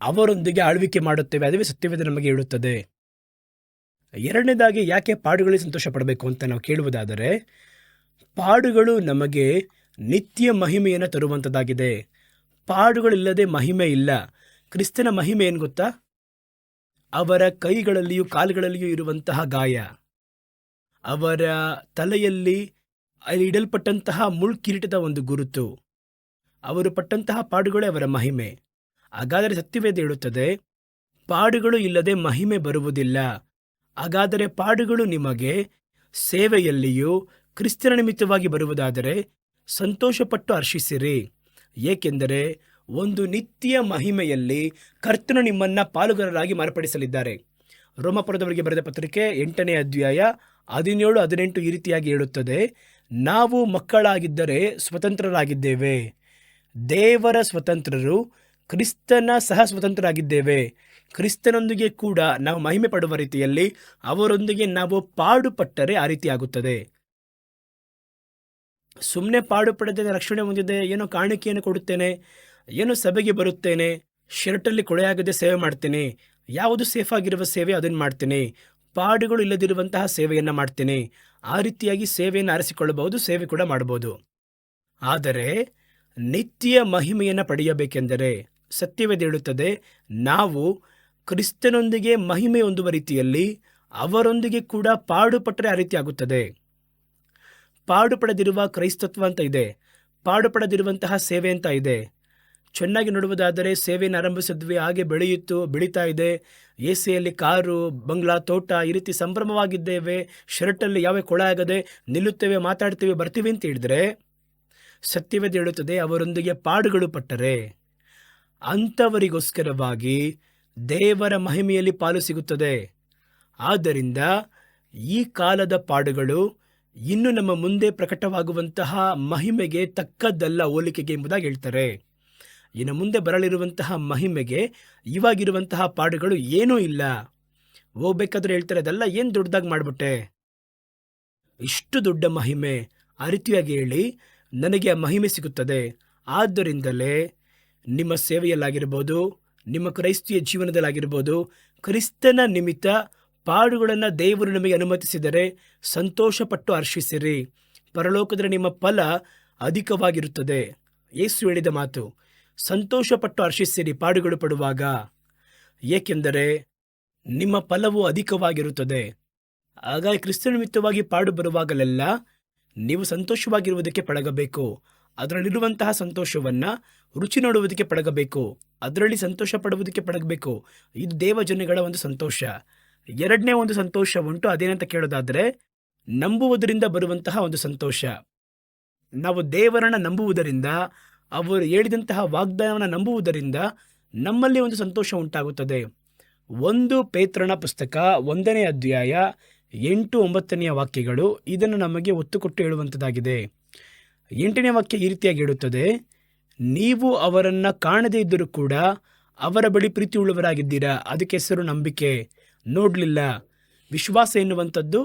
ಅವರೊಂದಿಗೆ ಆಳ್ವಿಕೆ ಮಾಡುತ್ತೇವೆ. ಅದುವೇ ಸತ್ಯವೇದ ನಮಗೆ ಹೇಳುತ್ತದೆ. ಎರಡನೇದಾಗಿ ಯಾಕೆ ಪಾಡುಗಳಿಗೆ ಸಂತೋಷ ಪಡಬೇಕು ಅಂತ ನಾವು ಕೇಳುವುದಾದರೆ, ಪಾಡುಗಳು ನಮಗೆ ನಿತ್ಯ ಮಹಿಮೆಯನ್ನು ತರುವಂಥದ್ದಾಗಿದೆ. ಪಾಡುಗಳಿಲ್ಲದೆ ಮಹಿಮೆ ಇಲ್ಲ. ಕ್ರಿಸ್ತನ ಮಹಿಮೆ ಏನು ಗೊತ್ತಾ? ಅವರ ಕೈಗಳಲ್ಲಿಯೂ ಕಾಲುಗಳಲ್ಲಿಯೂ ಇರುವಂತಹ ಗಾಯ, ಅವರ ತಲೆಯಲ್ಲಿ ಅಲ್ಲಿ ಇಡಲ್ಪಟ್ಟಂತಹ ಮುಳ್ಕಿರೀಟದ ಒಂದು ಗುರುತು, ಅವರು ಪಟ್ಟಂತಹ ಪಾಡುಗಳೇ ಅವರ ಮಹಿಮೆ. ಹಾಗಾದರೆ ಸತ್ಯವೇದ ಹೇಳುತ್ತದೆ, ಪಾಡುಗಳು ಇಲ್ಲದೆ ಮಹಿಮೆ ಬರುವುದಿಲ್ಲ. ಹಾಗಾದರೆ ಪಾಡುಗಳು ನಿಮಗೆ ಸೇವೆಯಲ್ಲಿಯೂ ಕ್ರಿಸ್ತನ ನಿಮಿತ್ತವಾಗಿ ಬರುವುದಾದರೆ ಸಂತೋಷಪಟ್ಟು ಹರ್ಷಿಸಿರಿ. ಏಕೆಂದರೆ ಒಂದು ನಿತ್ಯ ಮಹಿಮೆಯಲ್ಲಿ ಕರ್ತನು ನಿಮ್ಮನ್ನು ಪಾಲುಗಾರರಾಗಿ ಮಾರ್ಪಡಿಸಲಿದ್ದಾರೆ. ರೋಮಾಪುರದವರಿಗೆ ಬರೆದ ಪತ್ರಿಕೆ 8ನೇ ಅಧ್ಯಾಯ 17-18 ಈ ರೀತಿಯಾಗಿ ಹೇಳುತ್ತದೆ, ನಾವು ಮಕ್ಕಳಾಗಿದ್ದರೆ ಸ್ವತಂತ್ರರಾಗಿದ್ದೇವೆ, ದೇವರ ಸ್ವತಂತ್ರರು, ಕ್ರಿಸ್ತನ ಸಹ ಸ್ವತಂತ್ರರಾಗಿದ್ದೇವೆ. ಕ್ರಿಸ್ತನೊಂದಿಗೆ ಕೂಡ ನಾವು ಮಹಿಮೆ ಪಡುವ ರೀತಿಯಲ್ಲಿ ಅವರೊಂದಿಗೆ ನಾವು ಪಾಡುಪಟ್ಟರೆ ಆ ರೀತಿ ಆಗುತ್ತದೆ. ಸುಮ್ಮನೆ ಪಾಡು ಪಡೆದ ರಕ್ಷಣೆ ಹೊಂದಿದೆ, ಏನೋ ಕಾಣಿಕೆಯನ್ನು ಕೊಡುತ್ತೇನೆ, ಏನೋ ಸಭೆಗೆ ಬರುತ್ತೇನೆ, ಶರ್ಟಲ್ಲಿ ಕೊಳೆಯಾಗದೆ ಸೇವೆ ಮಾಡ್ತೇನೆ, ಯಾವುದು ಸೇಫ್ ಆಗಿರುವ ಸೇವೆ ಅದನ್ನು ಮಾಡ್ತೇನೆ, ಪಾಡುಗಳು ಇಲ್ಲದಿರುವಂತಹ ಸೇವೆಯನ್ನು ಮಾಡ್ತೇನೆ. ಆ ರೀತಿಯಾಗಿ ಸೇವೆಯನ್ನು ಆರಿಸಿಕೊಳ್ಳಬಹುದು, ಸೇವೆ ಕೂಡ ಮಾಡಬಹುದು. ಆದರೆ ನಿತ್ಯ ಮಹಿಮೆಯನ್ನು ಪಡೆಯಬೇಕೆಂದರೆ ಸತ್ಯವೇದ ಹೇಳುತ್ತದೆ, ನಾವು ಕ್ರಿಸ್ತನೊಂದಿಗೆ ಮಹಿಮೆ ಹೊಂದುವ ರೀತಿಯಲ್ಲಿ ಅವರೊಂದಿಗೆ ಕೂಡ ಪಾಡುಪಟ್ಟರೆ ಆ ರೀತಿ ಆಗುತ್ತದೆ. ಪಾಡು ಪಡೆದಿರುವ ಕ್ರೈಸ್ತತ್ವ ಅಂತ ಇದೆ, ಪಾಡು ಪಡೆದಿರುವಂತಹ ಸೇವೆ ಅಂತ ಇದೆ. ಚೆನ್ನಾಗಿ ನೋಡುವುದಾದರೆ ಸೇವೆಯನ್ನು ಆರಂಭಿಸಿದ್ವಿ, ಹಾಗೆ ಬೆಳೀತಾ ಇದೆ. ಎಸಿಯಲ್ಲಿ ಕಾರು, ಬಂಗ್ಲಾ, ತೋಟ, ಈ ರೀತಿ ಸಂಭ್ರಮವಾಗಿದ್ದೇವೆ. ಶರ್ಟಲ್ಲಿ ಯಾವ ಕೊಳ ಆಗದೆ ನಿಲ್ಲುತ್ತೇವೆ, ಮಾತಾಡ್ತೇವೆ, ಬರ್ತೀವಿ ಅಂತ ಹೇಳಿದ್ರೆ ಸತ್ಯವೇದ ಹೇಳುತ್ತದೆ, ಅವರೊಂದಿಗೆ ಪಾಡುಗಳು ಪಟ್ಟರೆ ಅಂಥವರಿಗೋಸ್ಕರವಾಗಿ ದೇವರ ಮಹಿಮೆಯಲ್ಲಿ ಪಾಲು ಸಿಗುತ್ತದೆ. ಆದ್ದರಿಂದ ಈ ಕಾಲದ ಪಾಡುಗಳು ಇನ್ನು ನಮ್ಮ ಮುಂದೆ ಪ್ರಕಟವಾಗುವಂತಹ ಮಹಿಮೆಗೆ ತಕ್ಕದ್ದಲ್ಲ, ಹೋಲಿಕೆಗೆ ಎಂಬುದಾಗಿ ಹೇಳ್ತಾರೆ. ಇನ್ನು ಮುಂದೆ ಬರಲಿರುವಂತಹ ಮಹಿಮೆಗೆ ಇವಾಗಿರುವಂತಹ ಪಾಡುಗಳು ಏನೂ ಇಲ್ಲ. ಹೋಗ್ಬೇಕಾದ್ರೆ ಹೇಳ್ತಾರೆ, ಅದೆಲ್ಲ ಏನು ದೊಡ್ಡದಾಗಿ ಮಾಡಿಬಿಟ್ಟೆ, ಇಷ್ಟು ದೊಡ್ಡ ಮಹಿಮೆ, ಆ ರೀತಿಯಾಗಿ ಹೇಳಿ ನನಗೆ ಆ ಮಹಿಮೆ ಸಿಗುತ್ತದೆ. ಆದ್ದರಿಂದಲೇ ನಿಮ್ಮ ಸೇವೆಯಲ್ಲಾಗಿರ್ಬೋದು, ನಿಮ್ಮ ಕ್ರೈಸ್ತಿಯ ಜೀವನದಲ್ಲಾಗಿರ್ಬೋದು, ಕ್ರಿಸ್ತನ ನಿಮಿತ್ತ ಪಾಡುಗಳನ್ನು ದೇವರು ನಮಗೆ ಅನುಮತಿಸಿದರೆ ಸಂತೋಷಪಟ್ಟು ಹರ್ಷಿಸಿರಿ. ಪರಲೋಕದಲ್ಲಿ ನಿಮ್ಮ ಫಲ ಅಧಿಕವಾಗಿರುತ್ತದೆ. ಯೇಸು ಹೇಳಿದ ಮಾತು, ಸಂತೋಷಪಟ್ಟು ಹರ್ಷಿಸಿರಿ ಪಾಡುಗಳು ಪಡುವಾಗ, ಏಕೆಂದರೆ ನಿಮ್ಮ ಫಲವು ಅಧಿಕವಾಗಿರುತ್ತದೆ. ಹಾಗಾಗಿ ಕ್ರಿಸ್ತನ ನಿಮಿತ್ತವಾಗಿ ಪಾಡು ಬರುವಾಗಲೆಲ್ಲ ನೀವು ಸಂತೋಷವಾಗಿರುವುದಕ್ಕೆ ಪಳಗಬೇಕು. ಅದರಲ್ಲಿರುವಂತಹ ಸಂತೋಷವನ್ನು ರುಚಿ ನೋಡುವುದಕ್ಕೆ ಪಳಗಬೇಕು, ಅದರಲ್ಲಿ ಸಂತೋಷ ಪಡುವುದಕ್ಕೆ ಪಳಗಬೇಕು. ಇದು ದೇವಜನಗಳ ಒಂದು ಸಂತೋಷ. ಎರಡನೇ ಒಂದು ಸಂತೋಷ ಉಂಟು, ಅದೇನಂತ ಕೇಳೋದಾದರೆ ನಂಬುವುದರಿಂದ ಬರುವಂತಹ ಒಂದು ಸಂತೋಷ. ನಾವು ದೇವರನ್ನು ನಂಬುವುದರಿಂದ, ಅವರು ಹೇಳಿದಂತಹ ವಾಗ್ದಾನವನ್ನು ನಂಬುವುದರಿಂದ ನಮ್ಮಲ್ಲಿ ಒಂದು ಸಂತೋಷ ಉಂಟಾಗುತ್ತದೆ. 1 ಪೇತ್ರನ ಪುಸ್ತಕ 1ನೇ ಅಧ್ಯಾಯ 8-9 ವಾಕ್ಯಗಳು ಇದನ್ನು ನಮಗೆ ಒತ್ತು ಕೊಟ್ಟು ಹೇಳುವಂಥದ್ದಾಗಿದೆ. 8ನೇ ವಾಕ್ಯ ಈ ರೀತಿಯಾಗಿ ಹೇಳುತ್ತದೆ, ನೀವು ಅವರನ್ನು ಕಾಣದೇ ಇದ್ದರೂ ಕೂಡ ಅವರ ಬಳಿ ಪ್ರೀತಿ ಉಳ್ಳವರಾಗಿದ್ದೀರಾ. ಅದಕ್ಕೆ ಹೆಸರು ನಂಬಿಕೆ. ನೋಡಲಿಲ್ಲ. ವಿಶ್ವಾಸ ಎನ್ನುವಂಥದ್ದು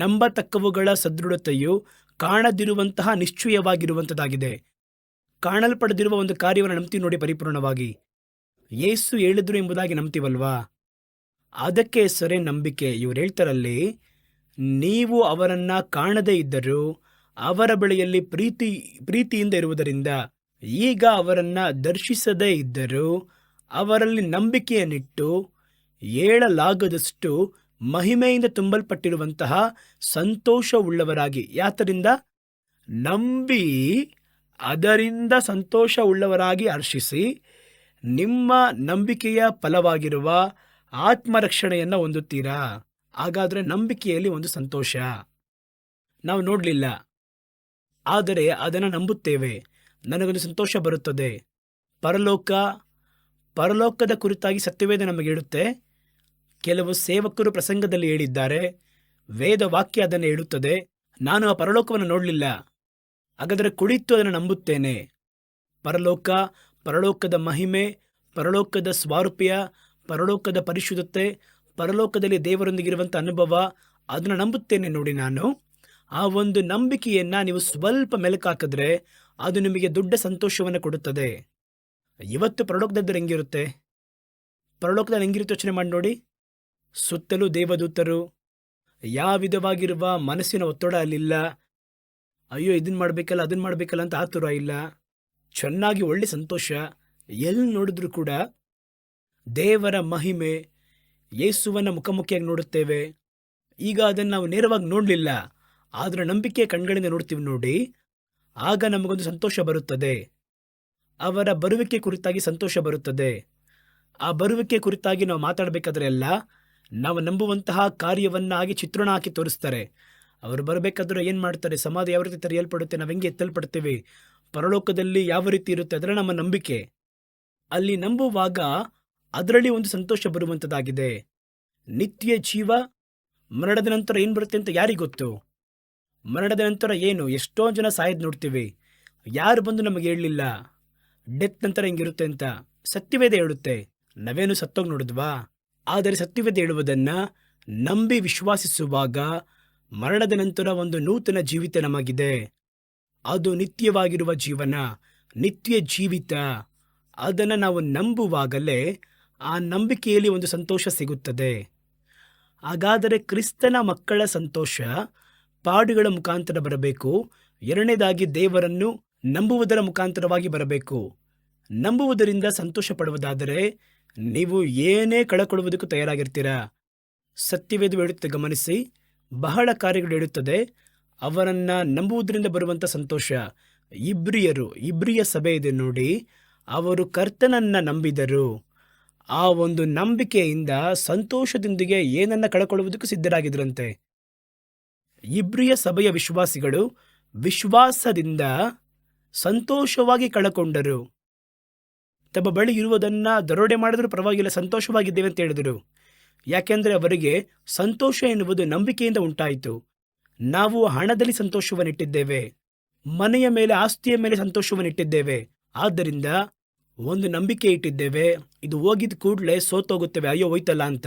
ನಂಬತಕ್ಕವುಗಳ ಸದೃಢತೆಯು ಕಾಣದಿರುವಂತಹ ನಿಶ್ಚಯವಾಗಿರುವಂಥದ್ದಾಗಿದೆ. ಕಾಣಲ್ಪಡದಿರುವ ಒಂದು ಕಾರ್ಯವನ್ನು ನಂಬ್ತೀವಿ ನೋಡಿ ಪರಿಪೂರ್ಣವಾಗಿ. ಯೇಸು ಹೇಳಿದ್ರು ಎಂಬುದಾಗಿ ನಂಬ್ತೀವಲ್ವಾ, ಅದಕ್ಕೆ ಹೆಸರೇ ನಂಬಿಕೆ. ಇವರು ಹೇಳ್ತಾರಲ್ಲಿ, ನೀವು ಅವರನ್ನು ಕಾಣದೇ ಇದ್ದರೂ ಅವರ ಬಳಿಯಲ್ಲಿ ಪ್ರೀತಿಯಿಂದ ಇರುವುದರಿಂದ, ಈಗ ಅವರನ್ನು ದರ್ಶಿಸದೇ ಇದ್ದರೂ ಅವರಲ್ಲಿ ನಂಬಿಕೆಯನ್ನಿಟ್ಟು ಹೇಳಲಾಗದಷ್ಟು ಮಹಿಮೆಯಿಂದ ತುಂಬಲ್ಪಟ್ಟಿರುವಂತಹ ಸಂತೋಷವುಳ್ಳವರಾಗಿ, ಯಾತರಿಂದ ನಂಬಿ ಅದರಿಂದ ಸಂತೋಷವುಳ್ಳವರಾಗಿ ಹರ್ಷಿಸಿ, ನಿಮ್ಮ ನಂಬಿಕೆಯ ಫಲವಾಗಿರುವ ಆತ್ಮರಕ್ಷಣೆಯನ್ನು ಹೊಂದುತ್ತೀರಾ. ಹಾಗಾದರೆ ನಂಬಿಕೆಯಲ್ಲಿ ಒಂದು ಸಂತೋಷ. ನಾವು ನೋಡಲಿಲ್ಲ, ಆದರೆ ಅದನ್ನು ನಂಬುತ್ತೇವೆ, ನನಗೊಂದು ಸಂತೋಷ ಬರುತ್ತದೆ. ಪರಲೋಕದ ಕುರಿತಾಗಿ ಸತ್ಯವೇದ ನಮಗೆ ಹೇಳುತ್ತೆ. ಕೆಲವು ಸೇವಕರು ಪ್ರಸಂಗದಲ್ಲಿ ಹೇಳಿದ್ದಾರೆ, ವೇದ ವಾಕ್ಯ ಅದನ್ನು ಹೇಳುತ್ತದೆ. ನಾನು ಆ ಪರಲೋಕವನ್ನು ನೋಡಲಿಲ್ಲ, ಹಾಗಾದರೆ ಕುಳಿತು ಅದನ್ನು ನಂಬುತ್ತೇನೆ. ಪರಲೋಕದ ಮಹಿಮೆ, ಪರಲೋಕದ ಸ್ವಾರೂಪ್ಯ, ಪರಲೋಕದ ಪರಿಶುದ್ಧತೆ, ಪರಲೋಕದಲ್ಲಿ ದೇವರೊಂದಿಗಿರುವಂಥ ಅನುಭವ, ಅದನ್ನು ನಂಬುತ್ತೇನೆ ನೋಡಿ ನಾನು. ಆ ಒಂದು ನಂಬಿಕೆಯನ್ನ ನೀವು ಸ್ವಲ್ಪ ಮೆಲುಕಾಕಿದ್ರೆ ಅದು ನಿಮಗೆ ದೊಡ್ಡ ಸಂತೋಷವನ್ನು ಕೊಡುತ್ತದೆ. ಇವತ್ತು ಪರಲೋಕದಲ್ಲಿದ್ದರೆ ಹೆಂಗಿರುತ್ತೆ? ಪರಲೋಕದಲ್ಲಿ ಹೆಂಗಿರುತ್ತೆ ಯೋಚನೆ ಮಾಡಿ ನೋಡಿ. ಸುತ್ತಲೂ ದೇವದೂತರು, ಯಾವ ವಿಧವಾಗಿರುವ ಮನಸ್ಸಿನ ಒತ್ತಡ ಅಲ್ಲಿಲ್ಲ. ಅಯ್ಯೋ ಇದನ್ನ ಮಾಡಬೇಕಲ್ಲ ಅದನ್ನ ಮಾಡಬೇಕಲ್ಲ ಅಂತ ಆತುರ ಇಲ್ಲ. ಚೆನ್ನಾಗಿ ಒಳ್ಳೆ ಸಂತೋಷ. ಎಲ್ಲಿ ನೋಡಿದ್ರೂ ಕೂಡ ದೇವರ ಮಹಿಮೆ, ಯೇಸುವನ್ನ ಮುಖಾಮುಖಿಯಾಗಿ ನೋಡುತ್ತೇವೆ. ಈಗ ಅದನ್ನು ನಾವು ನೇರವಾಗಿ ನೋಡಲಿಲ್ಲ, ಆದರೆ ನಂಬಿಕೆಯ ಕಣ್ಗಳಿಂದ ನೋಡ್ತೀವಿ ನೋಡಿ. ಆಗ ನಮಗೊಂದು ಸಂತೋಷ ಬರುತ್ತದೆ. ಅವರ ಬರುವಿಕೆ ಕುರಿತಾಗಿ ಸಂತೋಷ ಬರುತ್ತದೆ. ಆ ಬರುವಿಕೆ ಕುರಿತಾಗಿ ನಾವು ಮಾತಾಡಬೇಕಾದ್ರೆ ಎಲ್ಲ ನಾವು ನಂಬುವಂತಹ ಕಾರ್ಯವನ್ನು ಆಗಿ ಚಿತ್ರಣ ಹಾಕಿ ತೋರಿಸ್ತಾರೆ. ಅವರು ಬರಬೇಕಾದ್ರೆ ಏನು ಮಾಡ್ತಾರೆ, ಸಮಾಧಿ ಯಾವ ರೀತಿ ತೆರೆಯಲ್ಪಡುತ್ತೆ, ನಾವು ಹೆಂಗೆ ಎತ್ತಲ್ಪಡ್ತೇವೆ, ಪರಲೋಕದಲ್ಲಿ ಯಾವ ರೀತಿ ಇರುತ್ತೆ, ಅದರ ನಮ್ಮ ನಂಬಿಕೆ. ಅಲ್ಲಿ ನಂಬುವಾಗ ಅದರಲ್ಲಿ ಒಂದು ಸಂತೋಷ ಬರುವಂಥದ್ದಾಗಿದೆ. ನಿತ್ಯ ಜೀವ, ಮರಣದ ನಂತರ ಏನು ಬರುತ್ತೆ ಅಂತ ಯಾರಿಗೆ ಗೊತ್ತು? ಮರಣದ ನಂತರ ಏನು? ಎಷ್ಟೋ ಜನ ಸಾಯೋದು ನೋಡ್ತೀವಿ. ಯಾರು ಬಂದು ನಮಗೆ ಹೇಳಲಿಲ್ಲ ಡೆತ್ ನಂತರ ಹೆಂಗಿರುತ್ತೆ ಅಂತ. ಸತ್ಯವೇದ ಹೇಳುತ್ತೆ. ನಾವೇನು ಸತ್ತೋಗಿ ನೋಡಿದ್ವಾ? ಆದರೆ ಸತ್ಯವೇದ ಹೇಳುವುದನ್ನು ನಂಬಿ ವಿಶ್ವಾಸಿಸುವಾಗ ಮರಣದ ನಂತರ ಒಂದು ನೂತನ ಜೀವಿತ ನಮಗಿದೆ. ಅದು ನಿತ್ಯವಾಗಿರುವ ಜೀವನ, ನಿತ್ಯ ಜೀವಿತ. ಅದನ್ನು ನಾವು ನಂಬುವಾಗಲೇ ಆ ನಂಬಿಕೆಯಲ್ಲಿ ಒಂದು ಸಂತೋಷ ಸಿಗುತ್ತದೆ. ಹಾಗಾದರೆ ಕ್ರಿಸ್ತನ ಮಕ್ಕಳ ಸಂತೋಷ ಪಾಡುಗಳ ಮುಖಾಂತರ ಬರಬೇಕು. ಎರಡನೇದಾಗಿ ದೇವರನ್ನು ನಂಬುವುದರ ಮುಖಾಂತರವಾಗಿ ಬರಬೇಕು. ನಂಬುವುದರಿಂದ ಸಂತೋಷ ಪಡುವುದಾದರೆ ನೀವು ಏನೇ ಕಳಕೊಳ್ಳುವುದಕ್ಕೂ ತಯಾರಾಗಿರ್ತೀರಾ. ಸತ್ಯವೇದ ಹೇಳುತ್ತೆ, ಗಮನಿಸಿ. ಬಹಳ ಕಾರ್ಯಗಳು ಹೇಳುತ್ತದೆ ಅವರನ್ನು ನಂಬುವುದರಿಂದ ಬರುವಂಥ ಸಂತೋಷ. ಇಬ್ರಿಯ ಸಭೆ ಇದೆ ನೋಡಿ, ಅವರು ಕರ್ತನನ್ನು ನಂಬಿದರು. ಆ ಒಂದು ನಂಬಿಕೆಯಿಂದ ಸಂತೋಷದೊಂದಿಗೆ ಏನನ್ನ ಕಳಕೊಳ್ಳುವುದಕ್ಕೂ ಸಿದ್ಧರಾಗಿದ್ರಂತೆ. ಇಬ್ರಿಯ ಸಭೆಯ ವಿಶ್ವಾಸಿಗಳು ವಿಶ್ವಾಸದಿಂದ ಸಂತೋಷವಾಗಿ ಕಳಕೊಂಡರು. ತಮ್ಮ ಬಳಿ ಇರುವುದನ್ನು ದರೋಡೆ ಮಾಡಿದ್ರೂ ಪರವಾಗಿಲ್ಲ, ಸಂತೋಷವಾಗಿದ್ದೇವೆ ಅಂತ ಹೇಳಿದರು. ಯಾಕೆಂದರೆ ಅವರಿಗೆ ಸಂತೋಷ ಎನ್ನುವುದು ನಂಬಿಕೆಯಿಂದ ಉಂಟಾಯಿತು. ನಾವು ಹಣದಲ್ಲಿ ಸಂತೋಷವನ್ನಿಟ್ಟಿದ್ದೇವೆ, ಮನೆಯ ಮೇಲೆ, ಆಸ್ತಿಯ ಮೇಲೆ ಸಂತೋಷವನ್ನಿಟ್ಟಿದ್ದೇವೆ. ಆದ್ದರಿಂದ ಒಂದು ನಂಬಿಕೆ ಇಟ್ಟಿದ್ದೇವೆ, ಇದು ಹೋಗಿದ ಕೂಡಲೇ ಸೋತೋಗುತ್ತೇವೆ, ಅಯ್ಯೋ ಹೋಯ್ತಲ್ಲ ಅಂತ.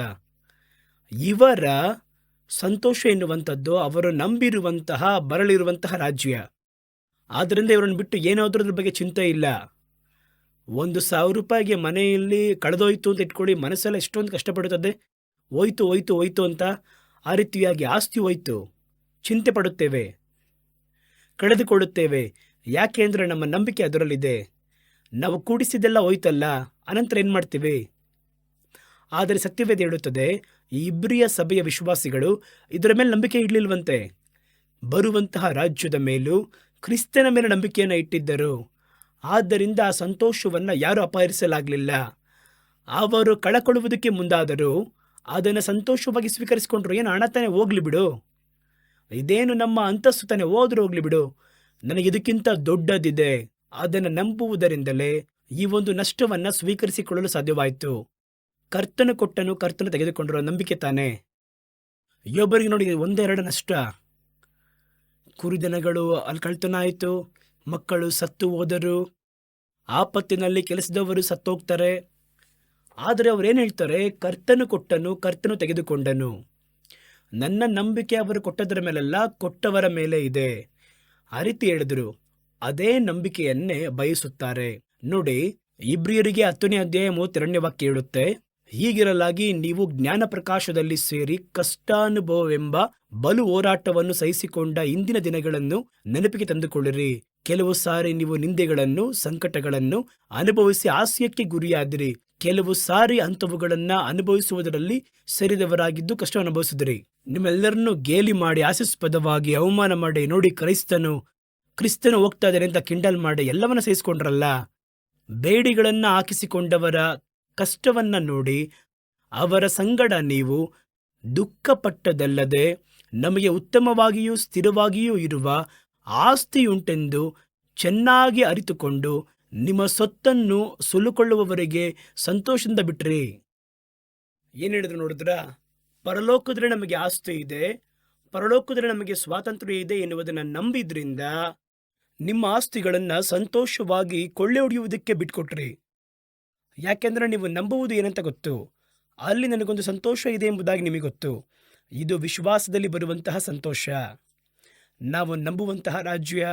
ಇವರ ಸಂತೋಷ ಎನ್ನುವಂಥದ್ದು ಅವರು ನಂಬಿರುವಂತಹ ಬರಲಿರುವಂತಹ ರಾಜ್ಯ. ಆದ್ದರಿಂದ ಇವರನ್ನು ಬಿಟ್ಟು ಏನಾದ್ರೂ ಬಗ್ಗೆ ಚಿಂತೆ ಇಲ್ಲ. 1,000 ಮನೆಯಲ್ಲಿ ಕಳೆದೋಯ್ತು ಅಂತ ಇಟ್ಕೊಳ್ಳಿ, ಮನಸ್ಸೆಲ್ಲ ಎಷ್ಟೊಂದು ಕಷ್ಟಪಡುತ್ತದೆ. ಹೋಯ್ತು ಅಂತ. ಆ ರೀತಿಯಾಗಿ ಆಸ್ತಿ ಹೋಯ್ತು, ಚಿಂತೆ ಪಡುತ್ತೇವೆ, ಕಳೆದುಕೊಳ್ಳುತ್ತೇವೆ. ಯಾಕೆ ಅಂದರೆ ನಮ್ಮ ನಂಬಿಕೆ ಅದರಲ್ಲಿದೆ. ನಾವು ಕೂಡಿಸಿದ್ದೆಲ್ಲ ಹೋಯ್ತಲ್ಲ, ಅನಂತರ ಏನು ಮಾಡ್ತೀವಿ? ಆದರೆ ಸತ್ಯವೇದ ಹೇಳುತ್ತದೆ, ಈ ಇಬ್ರಿಯ ಸಭೆಯ ವಿಶ್ವಾಸಿಗಳು ಇದರ ಮೇಲೆ ನಂಬಿಕೆ ಇಡಲಿಲ್ವಂತೆ. ಬರುವಂತಹ ರಾಜ್ಯದ ಮೇಲೂ ಕ್ರಿಸ್ತನ ಮೇಲೆ ನಂಬಿಕೆಯನ್ನು ಇಟ್ಟಿದ್ದರು. ಆದ್ದರಿಂದ ಆ ಸಂತೋಷವನ್ನು ಯಾರೂ ಅಪಹರಿಸಲಾಗಲಿಲ್ಲ. ಅವರು ಕಳಕೊಳ್ಳುವುದಕ್ಕೆ ಮುಂದಾದರು, ಅದನ್ನು ಸಂತೋಷವಾಗಿ ಸ್ವೀಕರಿಸಿಕೊಂಡ್ರು. ಏನು ಹಣ ತಾನೇ, ಹೋಗ್ಲಿ ಬಿಡು, ಇದೇನು ನಮ್ಮ ಅಂತಸ್ತು ತಾನೇ, ಹೋದ್ರೂ ಹೋಗ್ಲಿ ಬಿಡು, ನನಗೆ ಇದಕ್ಕಿಂತ ದೊಡ್ಡದಿದೆ. ಅದನ್ನು ನಂಬುವುದರಿಂದಲೇ ಈ ಒಂದು ನಷ್ಟವನ್ನು ಸ್ವೀಕರಿಸಿಕೊಳ್ಳಲು ಸಾಧ್ಯವಾಯಿತು. ಕರ್ತನು ಕೊಟ್ಟನು, ಕರ್ತನು ತೆಗೆದುಕೊಂಡರು, ನಂಬಿಕೆ ತಾನೇ. ಯೋಬರಿಗೆ ನೋಡಿ, 1-2 ನಷ್ಟ. ಕುರಿದನಗಳು ಅಲ್ಲಿ ಕಳ್ತನ ಆಯಿತು, ಮಕ್ಕಳು ಸತ್ತು ಹೋದರು, ಆಪತ್ತಿನಲ್ಲಿ ಕೆಲಸದವರು ಸತ್ತೋಗ್ತಾರೆ. ಆದರೆ ಅವರೇನು ಹೇಳ್ತಾರೆ? ಕರ್ತನು ಕೊಟ್ಟನು, ಕರ್ತನು ತೆಗೆದುಕೊಂಡನು. ನನ್ನ ನಂಬಿಕೆ ಅವರು ಕೊಟ್ಟದರ ಮೇಲೆಲ್ಲ ಕೊಟ್ಟವರ ಮೇಲೆ ಇದೆ. ಆ ರೀತಿ ಹೇಳಿದರು. ಅದೇ ನಂಬಿಕೆಯನ್ನೇ ಬಯಸುತ್ತಾರೆ. ನೋಡಿ, ಇಬ್ರಿಯರಿಗೆ 10ನೇ ಅಧ್ಯಾಯ 32ನೇ ವಾಕ್ಯ ಹೇಳುತ್ತೆ, ಹೀಗಿರಲಾಗಿ ನೀವು ಜ್ಞಾನ ಪ್ರಕಾಶದಲ್ಲಿ ಸೇರಿ ಕಷ್ಟಾನುಭವವೆಂಬ ಬಲು ಹೋರಾಟವನ್ನು ಸಹಿಸಿಕೊಂಡ ಇಂದಿನ ದಿನಗಳನ್ನು ನೆನಪಿಗೆ ತಂದುಕೊಳ್ಳಿರಿ. ಕೆಲವು ಸಾರಿ ನೀವು ನಿಂದೆಗಳನ್ನು, ಸಂಕಟಗಳನ್ನು ಅನುಭವಿಸಿ ಹಾಸ್ಯಕ್ಕೆ ಗುರಿಯಾದಿರಿ. ಕೆಲವು ಸಾರಿ ಅಂಥವುಗಳನ್ನ ಅನುಭವಿಸುವುದರಲ್ಲಿ ಸೇರಿದವರಾಗಿದ್ದು ಕಷ್ಟ ಅನುಭವಿಸಿದಿರಿ. ನಿಮ್ಮೆಲ್ಲರನ್ನು ಗೇಲಿ ಮಾಡಿ, ಹಾಸ್ಯಾಸ್ಪದವಾಗಿ ಅವಮಾನ ಮಾಡಿ, ನೋಡಿ ಕ್ರಿಸ್ತನು ಹೋಗ್ತಾ ಇದ್ದಾರೆ ಅಂತ ಕಿಂಡಲ್ ಮಾಡಿ ಎಲ್ಲವನ್ನ ಸಹಿಸಿಕೊಂಡ್ರಲ್ಲ. ಬೇಡಿಗಳನ್ನ ಹಾಕಿಸಿಕೊಂಡವರ ಕಷ್ಟವನ್ನ ನೋಡಿ ಅವರ ಸಂಗಡ ನೀವು ದುಃಖಪಟ್ಟದಲ್ಲದೆ ನಮಗೆ ಉತ್ತಮವಾಗಿಯೂ ಸ್ಥಿರವಾಗಿಯೂ ಇರುವ ಆಸ್ತಿಯುಂಟೆಂದು ಚೆನ್ನಾಗಿ ಅರಿತುಕೊಂಡು ನಿಮ್ಮ ಸೊತ್ತನ್ನು ಸುಲುಕೊಳ್ಳುವವರೆಗೆ ಸಂತೋಷದಿಂದ ಬಿಟ್ರಿ. ಏನು ಹೇಳಿದ್ರು ನೋಡಿದ್ರ? ಪರಲೋಕದಲ್ಲಿ ನಮಗೆ ಆಸ್ತಿ ಇದೆ, ಪರಲೋಕದಲ್ಲಿ ನಮಗೆ ಸ್ವಾತಂತ್ರ್ಯ ಇದೆ ಎನ್ನುವುದನ್ನು ನಂಬಿದ್ರಿಂದ ನಿಮ್ಮ ಆಸ್ತಿಗಳನ್ನು ಸಂತೋಷವಾಗಿ ಕೊಳ್ಳೆ ಹೊಡೆಯುವುದಕ್ಕೆ ಬಿಟ್ಕೊಟ್ರಿ. ಯಾಕೆಂದರೆ ನೀವು ನಂಬುವುದು ಏನಂತ ಗೊತ್ತು, ಅಲ್ಲಿ ನನಗೊಂದು ಸಂತೋಷ ಇದೆ ಎಂಬುದಾಗಿ ನಿಮಗೆ ಗೊತ್ತು. ಇದು ವಿಶ್ವಾಸದಲ್ಲಿ ಬರುವಂತಹ ಸಂತೋಷ. ನಾವು ನಂಬುವಂತಹ ರಾಜ್ಯ,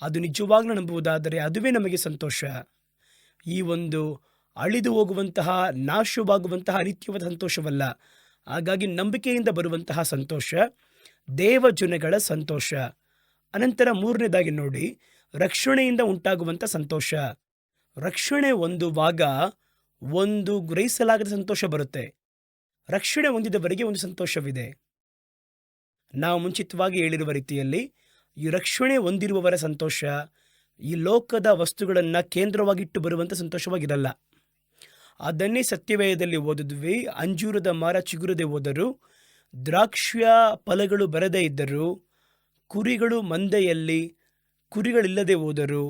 ಅದು ನಿಜವಾಗ್ಲೂ ನಂಬುವುದಾದರೆ ಅದುವೇ ನಮಗೆ ಸಂತೋಷ. ಈ ಒಂದು ಅಳಿದು ಹೋಗುವಂತಹ, ನಾಶವಾಗುವಂತಹ ನಿತ್ಯವಾದ ಸಂತೋಷವಲ್ಲ. ಹಾಗಾಗಿ ನಂಬಿಕೆಯಿಂದ ಬರುವಂತಹ ಸಂತೋಷ, ದೇವಜನಗಳ ಸಂತೋಷ. ಅನಂತರ ಮೂರನೇದಾಗಿ ನೋಡಿ, ರಕ್ಷಣೆಯಿಂದ ಉಂಟಾಗುವಂಥ ಸಂತೋಷ. ರಕ್ಷಣೆ ಹೊಂದುವಾಗ ಒಂದು ಗ್ರಹಿಸಲಾಗದ ಸಂತೋಷ ಬರುತ್ತೆ. ರಕ್ಷಣೆ ಹೊಂದಿದವರಿಗೆ ಒಂದು ಸಂತೋಷವಿದೆ. ನಾವು ಮುಂಚಿತವಾಗಿ ಹೇಳಿರುವ ರೀತಿಯಲ್ಲಿ ಈ ರಕ್ಷಣೆ ಹೊಂದಿರುವವರ ಸಂತೋಷ ಈ ಲೋಕದ ವಸ್ತುಗಳನ್ನು ಕೇಂದ್ರವಾಗಿಟ್ಟು ಬರುವಂಥ ಸಂತೋಷವಾಗಿರಲ್ಲ. ಅದನ್ನೇ ಸತ್ಯವೇದದಲ್ಲಿ ಓದಿದ್ವಿ. ಅಂಜೂರದ ಮರ ಚಿಗುರದೆ ಹೋದರೂ, ದ್ರಾಕ್ಷಿಯ ಫಲಗಳು ಬರದೇ ಇದ್ದರೂ, ಕುರಿಗಳು ಮಂದೆಯಲ್ಲಿ ಕುರಿಗಳಿಲ್ಲದೆ ಹೋದರೂ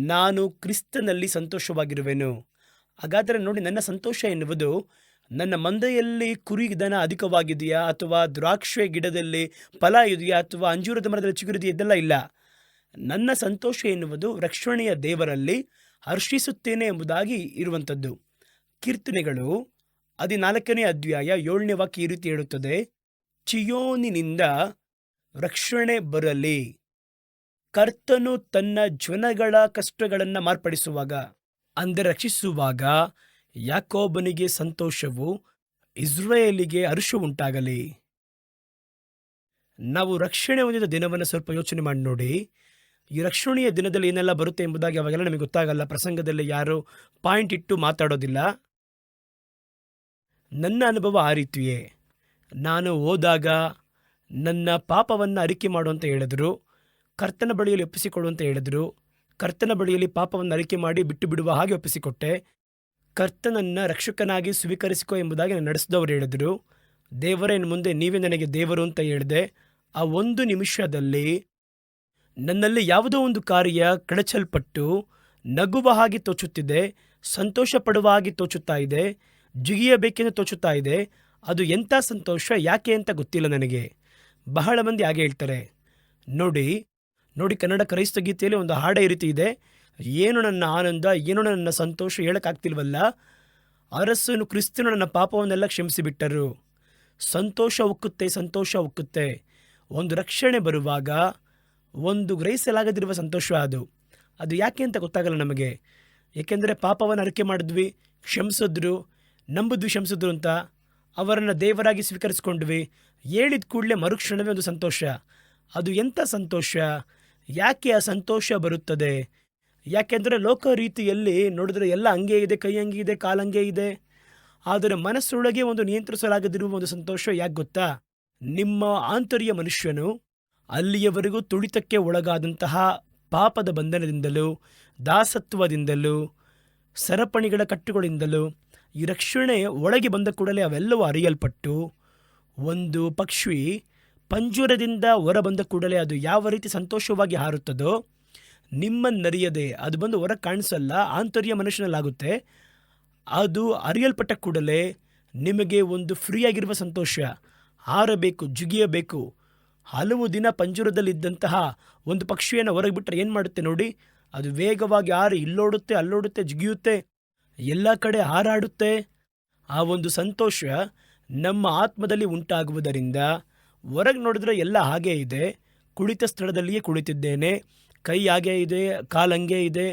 ನಾನು ಕ್ರಿಸ್ತನಲ್ಲಿ ಸಂತೋಷವಾಗಿರುವೆನು. ಹಾಗಾದರೆ ನೋಡಿ, ನನ್ನ ಸಂತೋಷ ಎನ್ನುವುದು ನನ್ನ ಮಂದೆಯಲ್ಲಿ ಕುರಿ ದನ ಅಧಿಕವಾಗಿದೆಯಾ, ಅಥವಾ ದ್ರಾಕ್ಷಿ ಗಿಡದಲ್ಲಿ ಫಲ ಇದೆಯಾ, ಅಥವಾ ಅಂಜೂರದ ಮರದಲ್ಲಿ ಚಿಗುರಿದೆಯಾ, ಇದೆಲ್ಲ ಇಲ್ಲ. ನನ್ನ ಸಂತೋಷ ಎನ್ನುವುದು ರಕ್ಷಣೆಯ ದೇವರಲ್ಲಿ ಹರ್ಷಿಸುತ್ತೇನೆ ಎಂಬುದಾಗಿ ಇರುವಂಥದ್ದು. ಕೀರ್ತನೆಗಳು 14ನೇ ಅಧ್ಯಾಯ 7ನೇ ವಾಕ್ಯ ಈ ರೀತಿ ಹೇಳುತ್ತದೆ, ಚಿಯೋನಿನಿಂದ ರಕ್ಷಣೆ ಬರಲಿ. ಕರ್ತನು ತನ್ನ ಜನಗಳ ಕಷ್ಟಗಳನ್ನು ಮಾರ್ಪಡಿಸುವಾಗ, ಅಂದರೆ ರಕ್ಷಿಸುವಾಗ, ಯಾಕೋಬನಿಗೆ ಸಂತೋಷವು, ಇಸ್ರಾಯೇಲಿಗೆ ಹರ್ಷವುಂಟಾಗಲಿ. ನಾವು ರಕ್ಷಣೆ ಹೊಂದಿದ ದಿನವನ್ನು ಸ್ವಲ್ಪ ಯೋಚನೆ ಮಾಡಿ ನೋಡಿ. ಈ ರಕ್ಷಣೆಯ ದಿನದಲ್ಲಿ ಏನೆಲ್ಲ ಬರುತ್ತೆ ಎಂಬುದಾಗಿ ಅವಾಗೆಲ್ಲ ನಮಗೆ ಗೊತ್ತಾಗಲ್ಲ. ಪ್ರಸಂಗದಲ್ಲಿ ಯಾರು ಪಾಯಿಂಟ್ ಇಟ್ಟು ಮಾತಾಡೋದಿಲ್ಲ. ನನ್ನ ಅನುಭವ ಆ ರೀತಿಯೇ. ನಾನು ಹೋದಾಗ ನನ್ನ ಪಾಪವನ್ನು ಅರಿಕೆ ಮಾಡುವಂತ ಹೇಳಿದ್ರು, ಕರ್ತನ ಬಳಿಯಲ್ಲಿ ಒಪ್ಪಿಸಿಕೊಡುವಂತ ಹೇಳಿದ್ರು. ಕರ್ತನ ಬಳಿಯಲ್ಲಿ ಪಾಪವನ್ನು ಅರಿಕೆ ಮಾಡಿ ಬಿಟ್ಟು ಬಿಡುವ ಹಾಗೆ ಒಪ್ಪಿಸಿಕೊಟ್ಟೆ. ಕರ್ತನನ್ನು ರಕ್ಷಕನಾಗಿ ಸ್ವೀಕರಿಸಿಕೊ ಎಂಬುದಾಗಿ ನಾನು ನಡೆಸಿದವರು ಹೇಳಿದರು. ದೇವರೇ, ಇನ್ನು ಮುಂದೆ ನೀವೇ ನನಗೆ ದೇವರು ಅಂತ ಹೇಳಿದೆ. ಆ ಒಂದು ನಿಮಿಷದಲ್ಲಿ ನನ್ನಲ್ಲಿ ಯಾವುದೋ ಒಂದು ಕಾರ್ಯ ಕಳಚಲ್ಪಟ್ಟು ನಗುವ ಹಾಗೆ ತೋಚುತ್ತಿದೆ, ಸಂತೋಷ ಪಡುವ ಹಾಗೆ ತೋಚುತ್ತಾ ಇದೆ, ಜಿಗಿಯಬೇಕೆಂದು ತೋಚುತ್ತಾ ಇದೆ. ಅದು ಎಂಥ ಸಂತೋಷ, ಯಾಕೆ ಅಂತ ಗೊತ್ತಿಲ್ಲ ನನಗೆ. ಬಹಳ ಮಂದಿ ಹಾಗೆ ಹೇಳ್ತಾರೆ. ನೋಡಿ ನೋಡಿ ಕನ್ನಡ ಕ್ರೈಸ್ತ ಗೀತೆಯಲ್ಲಿ ಒಂದು ಹಾಡ ಈ ರೀತಿ ಇದೆ, ಏನು ನನ್ನ ಆನಂದ, ಏನು ನನ್ನ ಸಂತೋಷ ಹೇಳೋಕ್ಕಾಗ್ತಿಲ್ವಲ್ಲ. ಅರಸನು ಕ್ರಿಸ್ತನು ನನ್ನ ಪಾಪವನ್ನೆಲ್ಲ ಕ್ಷಮಿಸಿಬಿಟ್ಟರು. ಸಂತೋಷ ಉಕ್ಕುತ್ತೆ, ಸಂತೋಷ ಉಕ್ಕುತ್ತೆ. ಒಂದು ರಕ್ಷಣೆ ಬರುವಾಗ ಒಂದು ಗ್ರಹಿಸಲಾಗದಿರುವ ಸಂತೋಷ ಅದು ಯಾಕೆ ಅಂತ ಗೊತ್ತಾಗಲ್ಲ ನಮಗೆ. ಏಕೆಂದರೆ ಪಾಪವನ್ನು ಅರಿಕೆ ಮಾಡಿದ್ವಿ, ಕ್ಷಮಿಸಿದ್ರು, ನಂಬಿದ್ವಿ ಕ್ಷಮಿಸಿದ್ರು ಅಂತ, ಅವರನ್ನು ದೇವರಾಗಿ ಸ್ವೀಕರಿಸ್ಕೊಂಡ್ವಿ. ಹೇಳಿದ ಕೂಡಲೇ ಮರುಕ್ಷಣವೇ ಒಂದು ಸಂತೋಷ. ಅದು ಎಂಥ ಸಂತೋಷ, ಯಾಕೆ ಆ ಸಂತೋಷ ಬರುತ್ತದೆ? ಯಾಕೆಂದರೆ ಲೋಕ ರೀತಿಯಲ್ಲಿ ನೋಡಿದ್ರೆ ಎಲ್ಲ ಹಂಗೆ ಇದೆ, ಕೈ ಹಂಗೆ ಇದೆ, ಕಾಲಂಗೆ ಇದೆ. ಆದರೆ ಮನಸ್ಸೊಳಗೆ ಒಂದು ನಿಯಂತ್ರಿಸಲಾಗದಿರುವ ಒಂದು ಸಂತೋಷ ಯಾಕೆ ಗೊತ್ತಾ? ನಿಮ್ಮ ಆಂತರ್ಯ ಮನುಷ್ಯನು ಅಲ್ಲಿಯವರೆಗೂ ತುಳಿತಕ್ಕೆ ಒಳಗಾದಂತಹ ಪಾಪದ ಬಂಧನದಿಂದಲೂ, ದಾಸತ್ವದಿಂದಲೂ, ಸರಪಣಿಗಳ ಕಟ್ಟುಗಳಿಂದಲೂ ಈ ರಕ್ಷಣೆ ಒಳಗೆ ಬಂದ ಕೂಡಲೇ ಅವೆಲ್ಲವೂ ಅರಿಯಲ್ಪಟ್ಟು, ಒಂದು ಪಕ್ಷಿ ಪಂಜುರದಿಂದ ಹೊರ ಬಂದ ಕೂಡಲೇ ಅದು ಯಾವ ರೀತಿ ಸಂತೋಷವಾಗಿ ಹಾರುತ್ತದೋ, ನಿಮ್ಮನ್ನರಿಯದೆ ಅದು ಬಂದು ಹೊರ ಕಾಣಿಸಲ್ಲ, ಆಂತರ್ಯ ಮನುಷ್ಯನಲ್ಲಾಗುತ್ತೆ. ಅದು ಅರಿಯಲ್ಪಟ್ಟ ಕೂಡಲೇ ನಿಮಗೆ ಒಂದು ಫ್ರೀಯಾಗಿರುವ ಸಂತೋಷ, ಹಾರಬೇಕು, ಜಿಗಿಯಬೇಕು. ಹಲವು ದಿನ ಪಂಜುರದಲ್ಲಿದ್ದಂತಹ ಒಂದು ಪಕ್ಷಿಯನ್ನು ಹೊರಗೆ ಬಿಟ್ಟರೆ ಏನು ಮಾಡುತ್ತೆ ನೋಡಿ, ಅದು ವೇಗವಾಗಿ ಹಾರಿ ಇಲ್ಲೋಡುತ್ತೆ, ಅಲ್ಲೋಡುತ್ತೆ, ಜಿಗಿಯುತ್ತೆ, ಎಲ್ಲ ಕಡೆ ಹಾರಾಡುತ್ತೆ. ಆ ಒಂದು ಸಂತೋಷ ನಮ್ಮ ಆತ್ಮದಲ್ಲಿ ಉಂಟಾಗುವುದರಿಂದ ಹೊರಗೆ ನೋಡಿದ್ರೆ ಎಲ್ಲ ಹಾಗೇ ಇದೆ, ಕುಳಿತ ಸ್ಥಳದಲ್ಲಿಯೇ ಕುಳಿತಿದ್ದೇನೆ, ಕೈ ಹಾಗೇ ಇದೆ, ಕಾಲು ಹಂಗೆ ಇದೆ,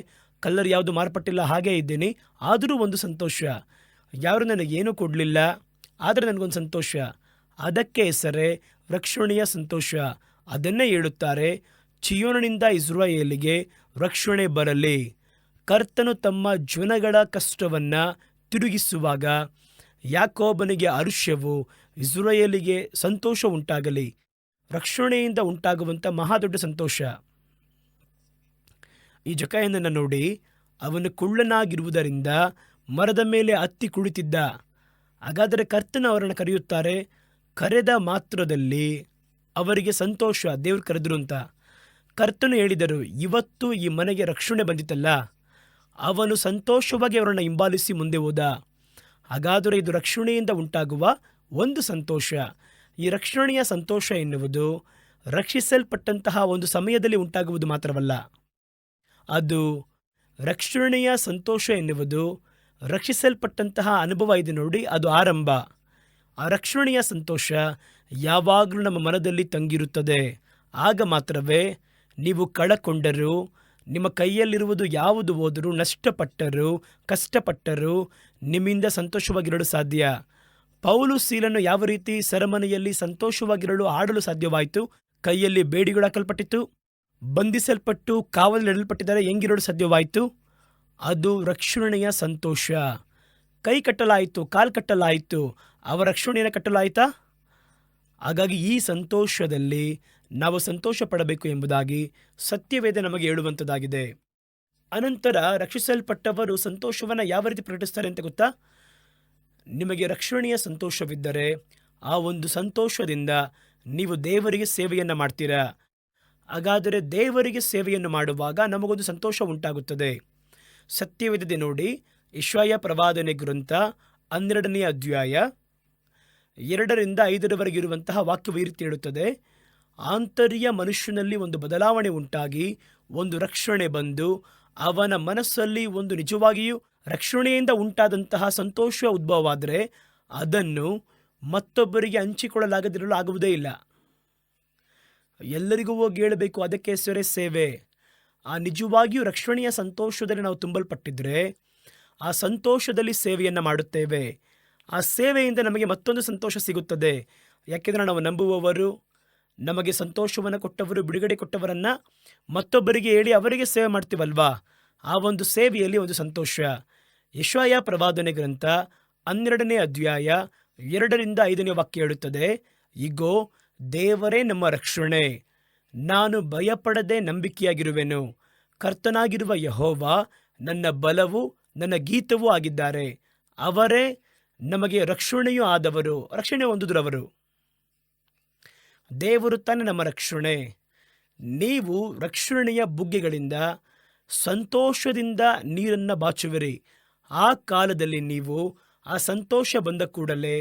ಕಲ್ಲರ್ ಯಾವುದು ಮಾರ್ಪಟ್ಟಿಲ್ಲ, ಹಾಗೇ ಇದ್ದೀನಿ. ಆದರೂ ಒಂದು ಸಂತೋಷ. ಯಾರು ನನಗೇನೂ ಕೊಡಲಿಲ್ಲ, ಆದರೆ ನನಗೊಂದು ಸಂತೋಷ. ಅದಕ್ಕೆ ಹೆಸರೇ ರಕ್ಷಣೆಯ ಸಂತೋಷ. ಅದನ್ನೇ ಹೇಳುತ್ತಾರೆ, ಚಿಯೋನಿನಿಂದ ಇಸ್ರಾಯೇಲಿಗೆ ರಕ್ಷಣೆ ಬರಲಿ. ಕರ್ತನು ತಮ್ಮ ಜನಗಳ ಕಷ್ಟವನ್ನು ತಿರುಗಿಸುವಾಗ ಯಾಕೋಬನಿಗೆ ಹರ್ಷವು, ಇಸ್ರಾಯೇಲಿಗೆ ಸಂತೋಷ ಉಂಟಾಗಲಿ. ರಕ್ಷಣೆಯಿಂದ ಉಂಟಾಗುವಂಥ ಮಹಾದೊಡ್ಡ ಸಂತೋಷ. ಈ ಜಕಾಯನನ್ನು ನೋಡಿ, ಅವನು ಕುಳ್ಳನಾಗಿರುವುದರಿಂದ ಮರದ ಮೇಲೆ ಹತ್ತಿ ಕುಳಿತಿದ್ದ. ಹಾಗಾದರೆ ಕರ್ತನ ಅವರನ್ನು ಕರೆಯುತ್ತಾರೆ. ಕರೆದ ಮಾತ್ರದಲ್ಲಿ ಅವರಿಗೆ ಸಂತೋಷ, ದೇವ್ರು ಕರೆದ್ರು ಅಂತ. ಕರ್ತನು ಹೇಳಿದರು, ಇವತ್ತು ಈ ಮನೆಗೆ ರಕ್ಷಣೆ ಬಂದಿತ್ತಲ್ಲ. ಅವನು ಸಂತೋಷವಾಗಿ ಅವರನ್ನು ಹಿಂಬಾಲಿಸಿ ಮುಂದೆ ಹೋದ. ಹಾಗಾದರೆ ಇದು ರಕ್ಷಣೆಯಿಂದ ಉಂಟಾಗುವ ಒಂದು ಸಂತೋಷ. ಈ ರಕ್ಷಣೆಯ ಸಂತೋಷ ಎನ್ನುವುದು ರಕ್ಷಿಸಲ್ಪಟ್ಟಂತಹ ಒಂದು ಸಮಯದಲ್ಲಿ ಉಂಟಾಗುವುದು ಮಾತ್ರವಲ್ಲ. ಅದು ರಕ್ಷಣೆಯ ಸಂತೋಷ ಎನ್ನುವುದು ರಕ್ಷಿಸಲ್ಪಟ್ಟಂತಹ ಅನುಭವ ಇದೆ ನೋಡಿ, ಅದು ಆರಂಭ. ಆ ರಕ್ಷಣೆಯ ಸಂತೋಷ ಯಾವಾಗಲೂ ನಮ್ಮ ಮನದಲ್ಲಿ ತಂಗಿರುತ್ತದೆ. ಆಗ ಮಾತ್ರವೇ ನೀವು ಕಳಕೊಂಡರೂ, ನಿಮ್ಮ ಕೈಯಲ್ಲಿರುವುದು ಯಾವುದು ಹೋದರೂ, ನಷ್ಟಪಟ್ಟರೂ, ಕಷ್ಟಪಟ್ಟರೂ ನಿಮ್ಮಿಂದ ಸಂತೋಷವಾಗಿರಲು ಸಾಧ್ಯ. ಪೌಲು ಸೀಲನು ಯಾವ ರೀತಿ ಸೆರೆಮನೆಯಲ್ಲಿ ಸಂತೋಷವಾಗಿರಲು ಆಡಲು ಸಾಧ್ಯವಾಯಿತು? ಕೈಯಲ್ಲಿ ಬೇಡಿಗಳು ಹಾಕಲ್ಪಟ್ಟಿತು, ಬಂಧಿಸಲ್ಪಟ್ಟು ಕಾವಲಿಡಲ್ಪಟ್ಟಿದ್ದಾರೆ, ಹೆಂಗಿರಲು ಸಾಧ್ಯವಾಯಿತು? ಅದು ರಕ್ಷಣೆಯ ಸಂತೋಷ. ಕೈ ಕಟ್ಟಲಾಯಿತು, ಕಾಲು ಕಟ್ಟಲಾಯಿತು, ಅವರ ರಕ್ಷಣೆಯನ್ನು ಕಟ್ಟಲಾಯಿತಾ? ಹಾಗಾಗಿ ಈ ಸಂತೋಷದಲ್ಲಿ ನಾವು ಸಂತೋಷ ಪಡಬೇಕು ಎಂಬುದಾಗಿ ಸತ್ಯವೇದ ನಮಗೆ ಹೇಳುವಂಥದ್ದಾಗಿದೆ. ಅನಂತರ ರಕ್ಷಿಸಲ್ಪಟ್ಟವರು ಸಂತೋಷವನ್ನು ಯಾವ ರೀತಿ ಪ್ರಕಟಿಸ್ತಾರೆ ಅಂತ ಗೊತ್ತಾ? ನಿಮಗೆ ರಕ್ಷಣೆಯ ಸಂತೋಷವಿದ್ದರೆ ಆ ಒಂದು ಸಂತೋಷದಿಂದ ನೀವು ದೇವರಿಗೆ ಸೇವೆಯನ್ನು ಮಾಡ್ತೀರಾ. ಹಾಗಾದರೆ ದೇವರಿಗೆ ಸೇವೆಯನ್ನು ಮಾಡುವಾಗ ನಮಗೊಂದು ಸಂತೋಷ ಉಂಟಾಗುತ್ತದೆ. ಸತ್ಯವೇದತೆ ನೋಡಿ, ಯೆಶಾಯ ಪ್ರವಾದನೆ ಗ್ರಂಥ 12ನೇ ಅಧ್ಯಾಯ 2-5 ಇರುವಂತಹ ವಾಕ್ಯವು ಈ ರೀತಿ ಹೇಳುತ್ತದೆ. ಆಂತರ್ಯ ಮನುಷ್ಯನಲ್ಲಿ ಒಂದು ಬದಲಾವಣೆ ಉಂಟಾಗಿ ಒಂದು ರಕ್ಷಣೆ ಬಂದು ಅವನ ಮನಸ್ಸಲ್ಲಿ ಒಂದು ನಿಜವಾಗಿಯೂ ರಕ್ಷಣೆಯಿಂದ ಉಂಟಾದಂತಹ ಸಂತೋಷ ಉದ್ಭವವಾದರೆ ಅದನ್ನು ಮತ್ತೊಬ್ಬರಿಗೆ ಹಂಚಿಕೊಳ್ಳಲಾಗದಿರಲು ಆಗುವುದೇ ಇಲ್ಲ. ಎಲ್ಲರಿಗೂ ಹೋಗಿ ಹೇಳಬೇಕು, ಅದಕ್ಕೆ ಹೆಸರೇ ಸೇವೆ. ಆ ನಿಜವಾಗಿಯೂ ರಕ್ಷಣೆಯ ಸಂತೋಷದಲ್ಲಿ ನಾವು ತುಂಬಲ್ಪಟ್ಟಿದ್ರೆ ಆ ಸಂತೋಷದಲ್ಲಿ ಸೇವೆಯನ್ನು ಮಾಡುತ್ತೇವೆ. ಆ ಸೇವೆಯಿಂದ ನಮಗೆ ಮತ್ತೊಂದು ಸಂತೋಷ ಸಿಗುತ್ತದೆ. ಯಾಕೆಂದರೆ ನಾವು ನಂಬುವವರು, ನಮಗೆ ಸಂತೋಷವನ್ನು ಕೊಟ್ಟವರು, ಬಿಡುಗಡೆ ಕೊಟ್ಟವರನ್ನು ಮತ್ತೊಬ್ಬರಿಗೆ ಹೇಳಿ ಅವರಿಗೆ ಸೇವೆ ಮಾಡ್ತೀವಲ್ವಾ, ಆ ಒಂದು ಸೇವೆಯಲ್ಲಿ ಒಂದು ಸಂತೋಷ. ಯೆಶಾಯ ಪ್ರವಾದನೆ ಗ್ರಂಥ 12ನೇ ಅಧ್ಯಾಯ 2-5 ವಾಕ್ಯ ಹೇಳುತ್ತದೆ, ಇಗೋ, ದೇವರೇ ನಮ್ಮ ರಕ್ಷಣೆ, ನಾನು ಭಯಪಡದೆ ನಂಬಿಕೆಯಾಗಿರುವೆನು. ಕರ್ತನಾಗಿರುವ ಯೆಹೋವ ನನ್ನ ಬಲವೂ ನನ್ನ ಗೀತವೂ ಆಗಿದ್ದಾರೆ. ಅವರೇ ನಮಗೆ ರಕ್ಷಣೆಯೂ ಆದವರು. ರಕ್ಷಣೆ ಹೊಂದಿದವರು ದೇವರು ತಾನೇ ನಮ್ಮ ರಕ್ಷಣೆ. ನೀವು ರಕ್ಷಣೆಯ ಬುಗ್ಗೆಗಳಿಂದ ಸಂತೋಷದಿಂದ ನೀರನ್ನು ಬಾಚುವಿರಿ. ಆ ಕಾಲದಲ್ಲಿ ನೀವು ಆ ಸಂತೋಷ ಬಂದ ಕೂಡಲೇ,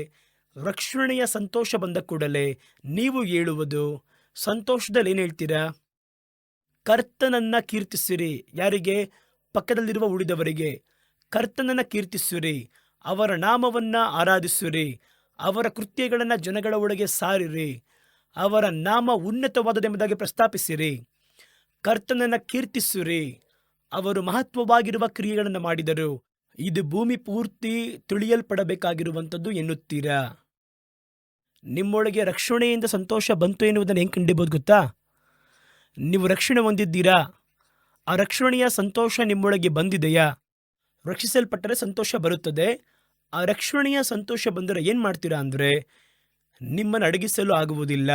ರಕ್ಷಣೆಯ ಸಂತೋಷ ಬಂದ ಕೂಡಲೇ ನೀವು ಹೇಳುವುದು, ಸಂತೋಷದಲ್ಲಿ ಏನು ಹೇಳ್ತೀರಾ? ಕರ್ತನನ್ನು ಕೀರ್ತಿಸಿರಿ. ಯಾರಿಗೆ? ಪಕ್ಕದಲ್ಲಿರುವ ಉಳಿದವರಿಗೆ. ಕರ್ತನನ್ನು ಕೀರ್ತಿಸಿರಿ, ಅವರ ನಾಮವನ್ನು ಆರಾಧಿಸಿರಿ, ಅವರ ಕೃತ್ಯಗಳನ್ನು ಜನಗಳ ಒಳಗೆ ಸಾರಿರಿ, ಅವರ ನಾಮ ಉನ್ನತವಾದದೆಂಬುದಾಗಿ ಪ್ರಸ್ತಾಪಿಸಿರಿ. ಕರ್ತನನ್ನು ಕೀರ್ತಿಸಿರಿ, ಅವರು ಮಹತ್ವವಾಗಿರುವ ಕ್ರಿಯೆಗಳನ್ನು ಮಾಡಿದರು, ಇದು ಭೂಮಿ ಪೂರ್ತಿ ತಿಳಿಯಲ್ಪಡಬೇಕಾಗಿರುವಂಥದ್ದು ಎನ್ನುತ್ತೀರಾ? ನಿಮ್ಮೊಳಗೆ ರಕ್ಷಣೆಯಿಂದ ಸಂತೋಷ ಬಂತು ಎನ್ನುವುದನ್ನು ಹೆಂಗೆ ಕಂಡಿಬೋದು ಗೊತ್ತಾ? ನೀವು ರಕ್ಷಣೆ ಹೊಂದಿದ್ದೀರಾ? ಆ ರಕ್ಷಣೆಯ ಸಂತೋಷ ನಿಮ್ಮೊಳಗೆ ಬಂದಿದೆಯಾ? ರಕ್ಷಿಸಲ್ಪಟ್ಟರೆ ಸಂತೋಷ ಬರುತ್ತದೆ. ಆ ರಕ್ಷಣೆಯ ಸಂತೋಷ ಬಂದರೆ ಏನು ಮಾಡ್ತೀರಾ ಅಂದರೆ, ನಿಮ್ಮನ್ನು ಅಡಗಿಸಲು ಆಗುವುದಿಲ್ಲ.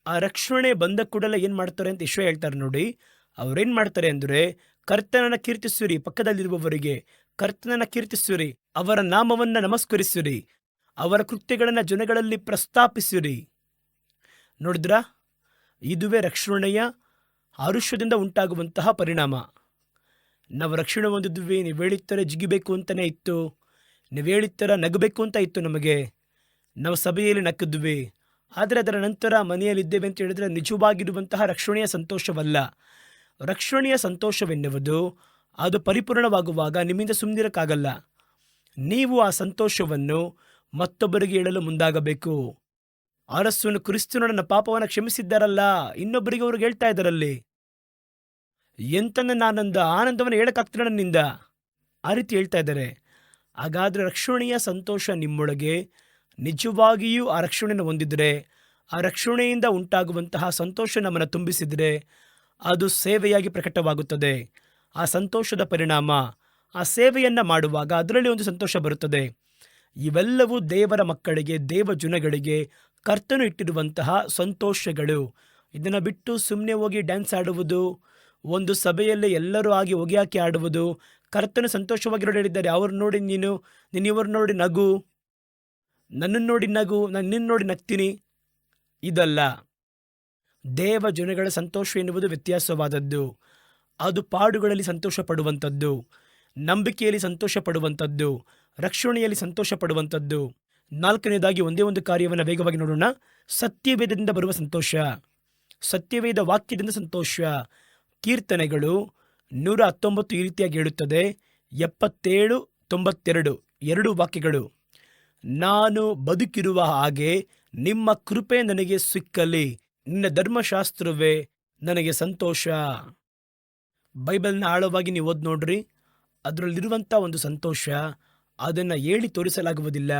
ಆ ರಕ್ಷಣೆ ಬಂದ ಕೂಡಲೇ ಏನು ಮಾಡ್ತಾರೆ ಅಂತ ಯೆಶಾಯ ಹೇಳ್ತಾರೆ ನೋಡಿ. ಅವರೇನು ಮಾಡ್ತಾರೆ ಅಂದರೆ, ಕರ್ತನನ್ನು ಕೀರ್ತಿಸಿರಿ, ಪಕ್ಕದಲ್ಲಿರುವವರಿಗೆ ಕರ್ತನನ್ನು ಕೀರ್ತಿಸಿರಿ, ಅವರ ನಾಮವನ್ನು ನಮಸ್ಕರಿಸಿರಿ, ಅವರ ಕೃತ್ಯಗಳನ್ನು ಜನಗಳಲ್ಲಿ ಪ್ರಸ್ತಾಪಿಸಿರಿ. ನೋಡಿದ್ರಾ? ಇದುವೇ ರಕ್ಷಣೆಯ ಆರುಷ್ಯದಿಂದ ಉಂಟಾಗುವಂತಹ ಪರಿಣಾಮ. ನಾವು ರಕ್ಷಣೆ ಹೊಂದಿದ್ವಿ, ನೀವು ಹೇಳಿತ್ತರ ಜಿಗಿಬೇಕು ಅಂತಲೇ ಇತ್ತು, ನೀವು ಹೇಳಿತ್ತರ ನಗಬೇಕು ಅಂತ ಇತ್ತು ನಮಗೆ. ನಾವು ಸಭೆಯಲ್ಲಿ ನಕ್ಕಿದ್ವಿ, ಆದರೆ ಅದರ ನಂತರ ಮನೆಯಲ್ಲಿದ್ದೇವೆ ಅಂತ ಹೇಳಿದರೆ ನಿಜವಾಗಿರುವಂತಹ ರಕ್ಷಣೆಯ ಸಂತೋಷವಲ್ಲ. ರಕ್ಷಣೆಯ ಸಂತೋಷವೆನ್ನುವುದು ಅದು ಪರಿಪೂರ್ಣವಾಗುವಾಗ ನಿಮ್ಮಿಂದ ಸುಮ್ಮನಿರಕ್ಕಾಗಲ್ಲ. ನೀವು ಆ ಸಂತೋಷವನ್ನು ಮತ್ತೊಬ್ಬರಿಗೆ ಹೇಳಲು ಮುಂದಾಗಬೇಕು. ಅರಸನು ಕ್ರಿಸ್ತನು ನನ್ನ ಪಾಪವನ್ನು ಕ್ಷಮಿಸಿದ್ದಾರಲ್ಲ, ಇನ್ನೊಬ್ಬರಿಗೆ ಅವ್ರಿಗೆ ಹೇಳ್ತಾ ಇದ್ದಾರಲ್ಲಿ, ಎಂತ ನನ್ನ ಆನಂದವನ್ನು ಹೇಳಕ್ಕಾಗ್ತಿಲ್ಲ ನನ್ನಿಂದ, ಆ ರೀತಿ ಹೇಳ್ತಾ ಇದ್ದಾರೆ. ಹಾಗಾದರೆ ರಕ್ಷಣೆಯ ಸಂತೋಷ ನಿಮ್ಮೊಳಗೆ ನಿಜವಾಗಿಯೂ ಆ ರಕ್ಷಣೆಯನ್ನು ಹೊಂದಿದರೆ, ಆ ರಕ್ಷಣೆಯಿಂದ ಉಂಟಾಗುವಂತಹ ಸಂತೋಷ ನಮ್ಮನ್ನು ತುಂಬಿಸಿದರೆ ಅದು ಸೇವೆಯಾಗಿ ಪ್ರಕಟವಾಗುತ್ತದೆ. ಆ ಸಂತೋಷದ ಪರಿಣಾಮ, ಆ ಸೇವೆಯನ್ನು ಮಾಡುವಾಗ ಅದರಲ್ಲಿ ಒಂದು ಸಂತೋಷ ಬರುತ್ತದೆ. ಇವೆಲ್ಲವೂ ದೇವರ ಮಕ್ಕಳಿಗೆ, ದೇವ ಜನಗಳಿಗೆ ಕರ್ತನು ಇಟ್ಟಿರುವಂತಹ ಸಂತೋಷಗಳು. ಇದನ್ನು ಬಿಟ್ಟು ಸುಮ್ಮನೆ ಹೋಗಿ ಡ್ಯಾನ್ಸ್ ಆಡುವುದು, ಒಂದು ಸಭೆಯಲ್ಲಿ ಎಲ್ಲರೂ ಆಗಿ ಹೊಗೆ ಹಾಕಿ ಆಡುವುದು, ಕರ್ತನು ಸಂತೋಷವಾಗಿರೋ ಹೇಳಿದ್ದಾರೆ, ಅವ್ರು ನೋಡಿ ನೀನು ಇವರು ನೋಡಿ ನಗು, ನನ್ನನ್ನು ನೋಡಿ ನಗು, ನಾನು ನಿನ್ನ ನೋಡಿ ನಗ್ತೀನಿ, ಇದಲ್ಲ. ದೇವ ಜನಗಳ ಸಂತೋಷ ಎನ್ನುವುದು ವ್ಯತ್ಯಾಸವಾದದ್ದು. ಅದು ಪಾಡುಗಳಲ್ಲಿ ಸಂತೋಷ ಪಡುವಂಥದ್ದು, ನಂಬಿಕೆಯಲ್ಲಿ ಸಂತೋಷ ಪಡುವಂಥದ್ದು, ರಕ್ಷಣೆಯಲ್ಲಿ ಸಂತೋಷ ಪಡುವಂಥದ್ದು. 4ನೇದಾಗಿ ಒಂದೇ ಒಂದು ಕಾರ್ಯವನ್ನು ವೇಗವಾಗಿ ನೋಡೋಣ. ಸತ್ಯವೇದದಿಂದ ಬರುವ ಸಂತೋಷ, ಸತ್ಯವೇದ ವಾಕ್ಯದಿಂದ ಸಂತೋಷ. ಕೀರ್ತನೆಗಳು 119 ಈ ರೀತಿಯಾಗಿ ಹೇಳುತ್ತದೆ, 77, 92 2 ವಾಕ್ಯಗಳು. ನಾನು ಬದುಕಿರುವ ಹಾಗೆ ನಿಮ್ಮ ಕೃಪೆ ನನಗೆ ಸಿಕ್ಕಲಿ, ನಿನ್ನ ಧರ್ಮಶಾಸ್ತ್ರವೇ ನನಗೆ ಸಂತೋಷ. ಬೈಬಲ್ನ ಆಳವಾಗಿ ನೀವು ಓದಿ ನೋಡ್ರಿ, ಅದರಲ್ಲಿರುವಂಥ ಒಂದು ಸಂತೋಷ ಅದನ್ನು ಹೇಳಿ ತೋರಿಸಲಾಗುವುದಿಲ್ಲ.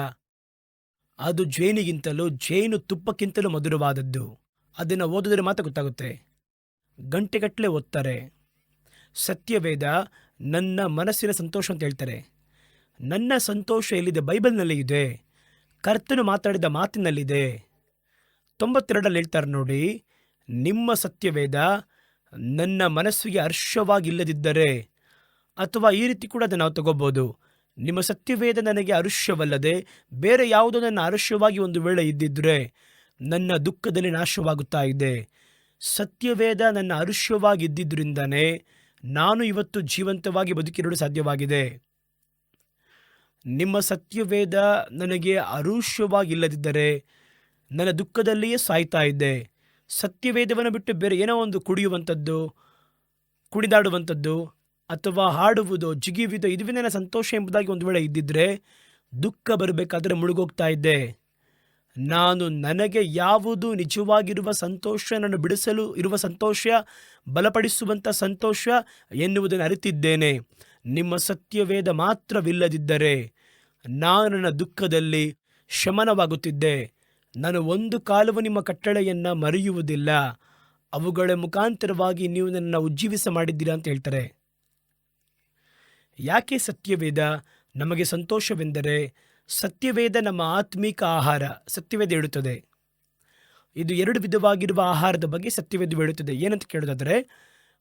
ಅದು ಜೇನಿಗಿಂತಲೂ ಜೇನು ತುಪ್ಪಕ್ಕಿಂತಲೂ ಮಧುರವಾದದ್ದು. ಅದನ್ನು ಓದಿದ್ರೆ ಮಾತ್ರ ಗೊತ್ತಾಗುತ್ತೆ. ಗಂಟೆಗಟ್ಟಲೆ ಓದ್ತಾರೆ. ಸತ್ಯವೇದ ನನ್ನ ಮನಸ್ಸಿನ ಸಂತೋಷ ಅಂತ ಹೇಳ್ತಾರೆ. ನನ್ನ ಸಂತೋಷ ಎಲ್ಲಿದೆ? ಬೈಬಲ್ನಲ್ಲಿ ಇದೆ. ಕರ್ತನು ಮಾತಾಡಿದ ಮಾತಿನಲ್ಲಿದೆ. 92ರಲ್ಲಿ ಹೇಳ್ತಾರೆ ನೋಡಿ, ನಿಮ್ಮ ಸತ್ಯವೇದ ನನ್ನ ಮನಸ್ಸಿಗೆ ಹರ್ಷವಾಗಿಲ್ಲದಿದ್ದರೆ, ಅಥವಾ ಈ ರೀತಿ ಕೂಡ ಅದನ್ನು ನಾವು ತಗೋಬೋದು, ನಿಮ್ಮ ಸತ್ಯವೇದ ನನಗೆ ಹರ್ಷವಲ್ಲದೆ ಬೇರೆ ಯಾವುದೋ ನನ್ನ ಹರ್ಷವಾಗಿ ಒಂದು ವೇಳೆ ಇದ್ದಿದ್ರೆ ನನ್ನ ದುಃಖದಲ್ಲಿ ನಾಶವಾಗುತ್ತಾ ಇದೆ. ಸತ್ಯವೇದ ನನ್ನ ಹರ್ಷವಾಗಿದ್ದಿದ್ದರಿಂದನೇ ನಾನು ಇವತ್ತು ಜೀವಂತವಾಗಿ ಬದುಕಿರಲು ಸಾಧ್ಯವಾಗಿದೆ. ನಿಮ್ಮ ಸತ್ಯವೇದ ನನಗೆ ಹರುಷವಾಗಿಲ್ಲದಿದ್ದರೆ ನನ್ನ ದುಃಖದಲ್ಲಿಯೇ ಸಾಯ್ತಾ ಇದ್ದೆ. ಸತ್ಯವೇದವನ್ನು ಬಿಟ್ಟು ಬೇರೆ ಏನೋ ಒಂದು ಕುಡಿಯುವಂಥದ್ದು, ಕುಣಿದಾಡುವಂಥದ್ದು, ಅಥವಾ ಹಾಡುವುದು, ಜಿಗಿಯುವುದು, ಇದುವೇ ನನ್ನ ಸಂತೋಷ ಎಂಬುದಾಗಿ ಒಂದು ವೇಳೆ ಇದ್ದಿದ್ರೆ ದುಃಖ ಬರಬೇಕಾದ್ರೆ ಮುಳುಗೋಗ್ತಾ ಇದ್ದೆ. ನಾನು ನನಗೆ ಯಾವುದು ನಿಜವಾಗಿರುವ ಸಂತೋಷ, ನನ್ನ ಬಿಡಿಸಲು ಇರುವ ಸಂತೋಷ, ಬಲಪಡಿಸುವಂಥ ಸಂತೋಷ ಎನ್ನುವುದನ್ನು ಅರಿತಿದ್ದೇನೆ. ನಿಮ್ಮ ಸತ್ಯವೇದ ಮಾತ್ರವಿಲ್ಲದಿದ್ದರೆ ನಾನು ನನ್ನ ದುಃಖದಲ್ಲಿ ಶಮನವಾಗುತ್ತಿದ್ದೆ. ನಾನು ಒಂದು ಕಾಲವು ನಿಮ್ಮ ಕಟ್ಟಳೆಯನ್ನು ಮರೆಯುವುದಿಲ್ಲ, ಅವುಗಳ ಮುಖಾಂತರವಾಗಿ ನೀವು ನನ್ನನ್ನು ಉಜ್ಜೀವಿಸ ಮಾಡಿದ್ದೀರಾ ಅಂತ ಹೇಳ್ತಾರೆ. ಯಾಕೆ ಸತ್ಯವೇದ ನಮಗೆ ಸಂತೋಷವೆಂದರೆ, ಸತ್ಯವೇದ ನಮ್ಮ ಆತ್ಮಿಕ ಆಹಾರ. ಸತ್ಯವೇದ ಹೇಳುತ್ತದೆ, ಇದು 2 ವಿಧವಾಗಿರುವ ಆಹಾರದ ಬಗ್ಗೆ ಸತ್ಯವೇದ ಹೇಳುತ್ತದೆ. ಏನಂತ ಕೇಳೋದಾದರೆ,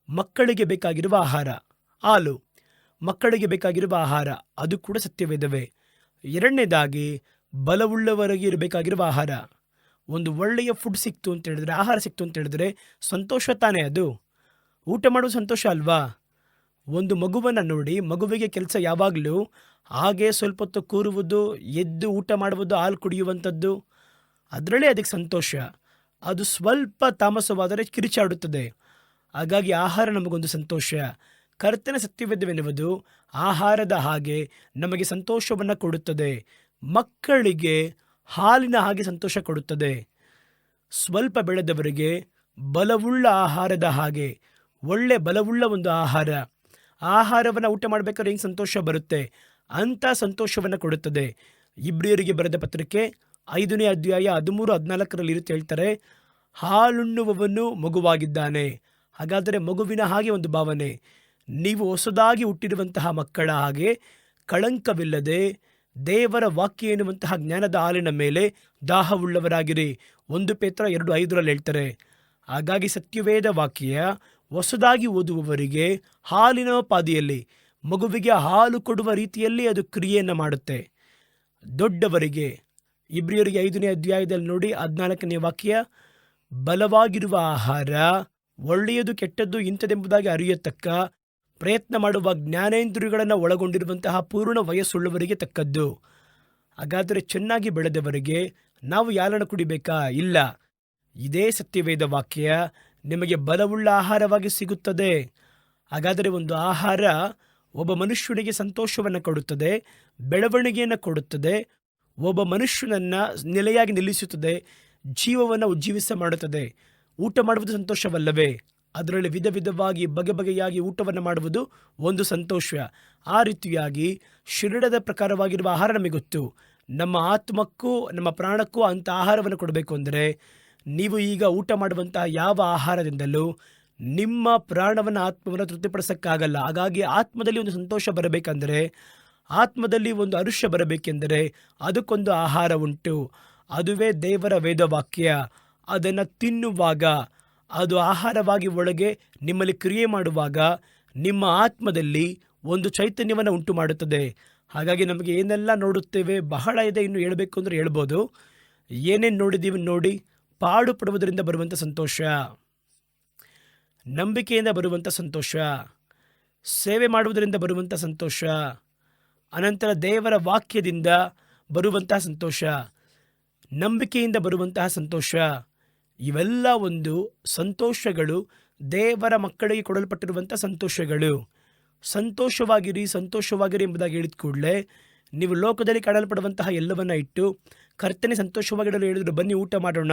ಮಕ್ಕಳಿಗೆ ಬೇಕಾಗಿರುವ ಆಹಾರ ಹಾಲು, ಮಕ್ಕಳಿಗೆ ಬೇಕಾಗಿರುವ ಆಹಾರ ಅದು ಕೂಡ ಸತ್ಯವೇದವೇ. 2ನೇದಾಗಿ ಬಲವುಳ್ಳವರಿಗೆ ಇರಬೇಕಾಗಿರುವ ಆಹಾರ. ಒಂದು ಒಳ್ಳೆಯ ಫುಡ್ ಸಿಕ್ತು ಅಂತ ಹೇಳಿದ್ರೆ, ಆಹಾರ ಸಿಕ್ತು ಅಂತ ಹೇಳಿದ್ರೆ ಸಂತೋಷ ತಾನೇ. ಅದು ಊಟ ಮಾಡುವ ಸಂತೋಷ ಅಲ್ವಾ? ಒಂದು ಮಗುವನ್ನು ನೋಡಿ, ಮಗುವಿಗೆ ಕೆಲಸ ಯಾವಾಗಲೂ ಹಾಗೆ ಸ್ವಲ್ಪ ಹೊತ್ತು ಕೂರುವುದು, ಎದ್ದು ಊಟ ಮಾಡುವುದು, ಹಾಲು ಕುಡಿಯುವಂಥದ್ದು, ಅದರಲ್ಲೇ ಅದಕ್ಕೆ ಸಂತೋಷ. ಅದು ಸ್ವಲ್ಪ ತಾಮಸವಾದರೆ ಕಿರಿಚಾಡುತ್ತದೆ. ಹಾಗಾಗಿ ಆಹಾರ ನಮಗೊಂದು ಸಂತೋಷ. ಕರ್ತನ ಸತ್ಯವೇದವೆನ್ನುವುದು ಆಹಾರದ ಹಾಗೆ ನಮಗೆ ಸಂತೋಷವನ್ನು ಕೊಡುತ್ತದೆ. ಮಕ್ಕಳಿಗೆ ಹಾಲಿನ ಹಾಗೆ ಸಂತೋಷ ಕೊಡುತ್ತದೆ. ಸ್ವಲ್ಪ ಬೆಳೆದವರಿಗೆ ಬಲವುಳ್ಳ ಆಹಾರದ ಹಾಗೆ, ಒಳ್ಳೆ ಬಲವುಳ್ಳ ಒಂದು ಆಹಾರವನ್ನು ಊಟ ಮಾಡಬೇಕಾದ್ರೆ ಹೆಂಗೆ ಸಂತೋಷ ಬರುತ್ತೆ, ಅಂಥ ಸಂತೋಷವನ್ನು ಕೊಡುತ್ತದೆ. ಇಬ್ರಿಯರಿಗೆ ಬರೆದ ಪತ್ರಿಕೆ 5ನೇ ಅಧ್ಯಾಯ 13-14 ಇರುತ್ತೆ. ಹೇಳ್ತಾರೆ, ಹಾಲುಣ್ಣುವವನು ಮಗುವಾಗಿದ್ದಾನೆ. ಹಾಗಾದರೆ ಮಗುವಿನ ಹಾಗೆ ಒಂದು ಭಾವನೆ, ನೀವು ಹೊಸದಾಗಿ ಹುಟ್ಟಿರುವಂತಹ ಮಕ್ಕಳ ಹಾಗೆ ಕಳಂಕವಿಲ್ಲದೆ ದೇವರ ವಾಕ್ಯ ಎನ್ನುವಂತಹ ಜ್ಞಾನದ ಹಾಲಿನ ಮೇಲೆ ದಾಹವುಳ್ಳವರಾಗಿರಿ. 1 ಪೇತ್ರ 2:5 ಹೇಳ್ತಾರೆ. ಹಾಗಾಗಿ ಸತ್ಯವೇದ ವಾಕ್ಯ ಹೊಸದಾಗಿ ಓದುವವರಿಗೆ ಹಾಲಿನ ಪಾದಿಯಲ್ಲಿ, ಮಗುವಿಗೆ ಹಾಲು ಕೊಡುವ ರೀತಿಯಲ್ಲಿ ಅದು ಕ್ರಿಯೆಯನ್ನು ಮಾಡುತ್ತೆ. ದೊಡ್ಡವರಿಗೆ ಇಬ್ರಿಯರಿಗೆ 5ನೇ ಅಧ್ಯಾಯದಲ್ಲಿ ನೋಡಿ 14ನೇ ವಾಕ್ಯ, ಬಲವಾಗಿರುವ ಆಹಾರ ಒಳ್ಳೆಯದು ಕೆಟ್ಟದ್ದು ಇಂಥದೆಂಬುದಾಗಿ ಅರಿಯತಕ್ಕ ಪ್ರಯತ್ನ ಮಾಡುವ ಜ್ಞಾನೇಂದ್ರಿಯಗಳನ್ನು ಒಳಗೊಂಡಿರುವಂತಹ ಪೂರ್ಣ ವಯಸ್ಸುಳ್ಳವರಿಗೆ ತಕ್ಕದ್ದು. ಹಾಗಾದರೆ ಚೆನ್ನಾಗಿ ಬೆಳೆದವರಿಗೆ ನಾವು ಯಾಲನ್ನು ಕುಡಿಬೇಕಾ? ಇಲ್ಲ. ಇದೇ ಸತ್ಯವೇದ ವಾಕ್ಯ ನಿಮಗೆ ಬಲವುಳ್ಳ ಆಹಾರವಾಗಿ ಸಿಗುತ್ತದೆ. ಹಾಗಾದರೆ ಒಂದು ಆಹಾರ ಒಬ್ಬ ಮನುಷ್ಯನಿಗೆ ಸಂತೋಷವನ್ನು ಕೊಡುತ್ತದೆ, ಬೆಳವಣಿಗೆಯನ್ನು ಕೊಡುತ್ತದೆ, ಒಬ್ಬ ಮನುಷ್ಯನನ್ನು ನೆಲೆಯಾಗಿ ನಿಲ್ಲಿಸುತ್ತದೆ, ಜೀವವನ್ನು ಉಜ್ಜೀವಿಸ ಮಾಡುತ್ತದೆ. ಊಟ ಮಾಡುವುದು ಸಂತೋಷವಲ್ಲವೇ? ಅದರಲ್ಲಿ ವಿಧ ವಿಧವಾಗಿ ಬಗೆ ಬಗೆಯಾಗಿ ಊಟವನ್ನು ಮಾಡುವುದು ಒಂದು ಸಂತೋಷ. ಆ ರೀತಿಯಾಗಿ ಶರೀರದ ಪ್ರಕಾರವಾಗಿರುವ ಆಹಾರ ನಮಗೆ ಗೊತ್ತು. ನಮ್ಮ ಆತ್ಮಕ್ಕೂ ನಮ್ಮ ಪ್ರಾಣಕ್ಕೂ ಅಂಥ ಆಹಾರವನ್ನು ಕೊಡಬೇಕು ಅಂದರೆ ನೀವು ಈಗ ಊಟ ಮಾಡುವಂತಹ ಯಾವ ಆಹಾರದಿಂದಲೂ ನಿಮ್ಮ ಪ್ರಾಣವನ್ನು ಆತ್ಮವನ್ನು ತೃಪ್ತಿಪಡಿಸೋಕ್ಕಾಗಲ್ಲ. ಹಾಗಾಗಿ ಆತ್ಮದಲ್ಲಿ ಒಂದು ಸಂತೋಷ ಬರಬೇಕಂದರೆ, ಆತ್ಮದಲ್ಲಿ ಒಂದು ಹರುಷ ಬರಬೇಕೆಂದರೆ ಅದಕ್ಕೊಂದು ಆಹಾರ ಉಂಟು. ಅದುವೇ ದೇವರ ವೇದವಾಕ್ಯ. ಅದನ್ನು ತಿನ್ನುವಾಗ, ಅದು ಆಹಾರವಾಗಿ ಒಳಗೆ ನಿಮ್ಮಲ್ಲಿ ಕ್ರಿಯೆ ಮಾಡುವಾಗ ನಿಮ್ಮ ಆತ್ಮದಲ್ಲಿ ಒಂದು ಚೈತನ್ಯವನ್ನು ಉಂಟು ಮಾಡುತ್ತದೆ. ಹಾಗಾಗಿ ನಮಗೆ ಏನೆಲ್ಲ ನೋಡುತ್ತೇವೆ ಬಹಳ ಇದೆ, ಇನ್ನು ಹೇಳಬೇಕು ಅಂದರೆ ಹೇಳ್ಬೋದು. ಏನೇನು ನೋಡಿದ್ದೀವಿ ನೋಡಿ. ಪಾಡು ಪಡುವುದರಿಂದ ಬರುವಂಥ ಸಂತೋಷ, ನಂಬಿಕೆಯಿಂದ ಬರುವಂಥ ಸಂತೋಷ, ಸೇವೆ ಮಾಡುವುದರಿಂದ ಬರುವಂಥ ಸಂತೋಷ, ಅನಂತರ ದೇವರ ವಾಕ್ಯದಿಂದ ಬರುವಂತಹ ಸಂತೋಷ, ನಂಬಿಕೆಯಿಂದ ಬರುವಂತಹ ಸಂತೋಷ, ಇವೆಲ್ಲ ಒಂದು ಸಂತೋಷಗಳು, ದೇವರ ಮಕ್ಕಳಿಗೆ ಕೊಡಲ್ಪಟ್ಟಿರುವಂಥ ಸಂತೋಷಗಳು. ಸಂತೋಷವಾಗಿರಿ, ಸಂತೋಷವಾಗಿರಿ ಎಂಬುದಾಗಿ ಹೇಳಿದ ಕೂಡಲೇ ನೀವು ಲೋಕದಲ್ಲಿ ಕಾಣಲ್ಪಡುವಂತಹ ಎಲ್ಲವನ್ನ ಇಟ್ಟು ಕರ್ತನೆ ಸಂತೋಷವಾಗಿಡಲು ಹೇಳಿದ್ರು, ಬನ್ನಿ ಊಟ ಮಾಡೋಣ,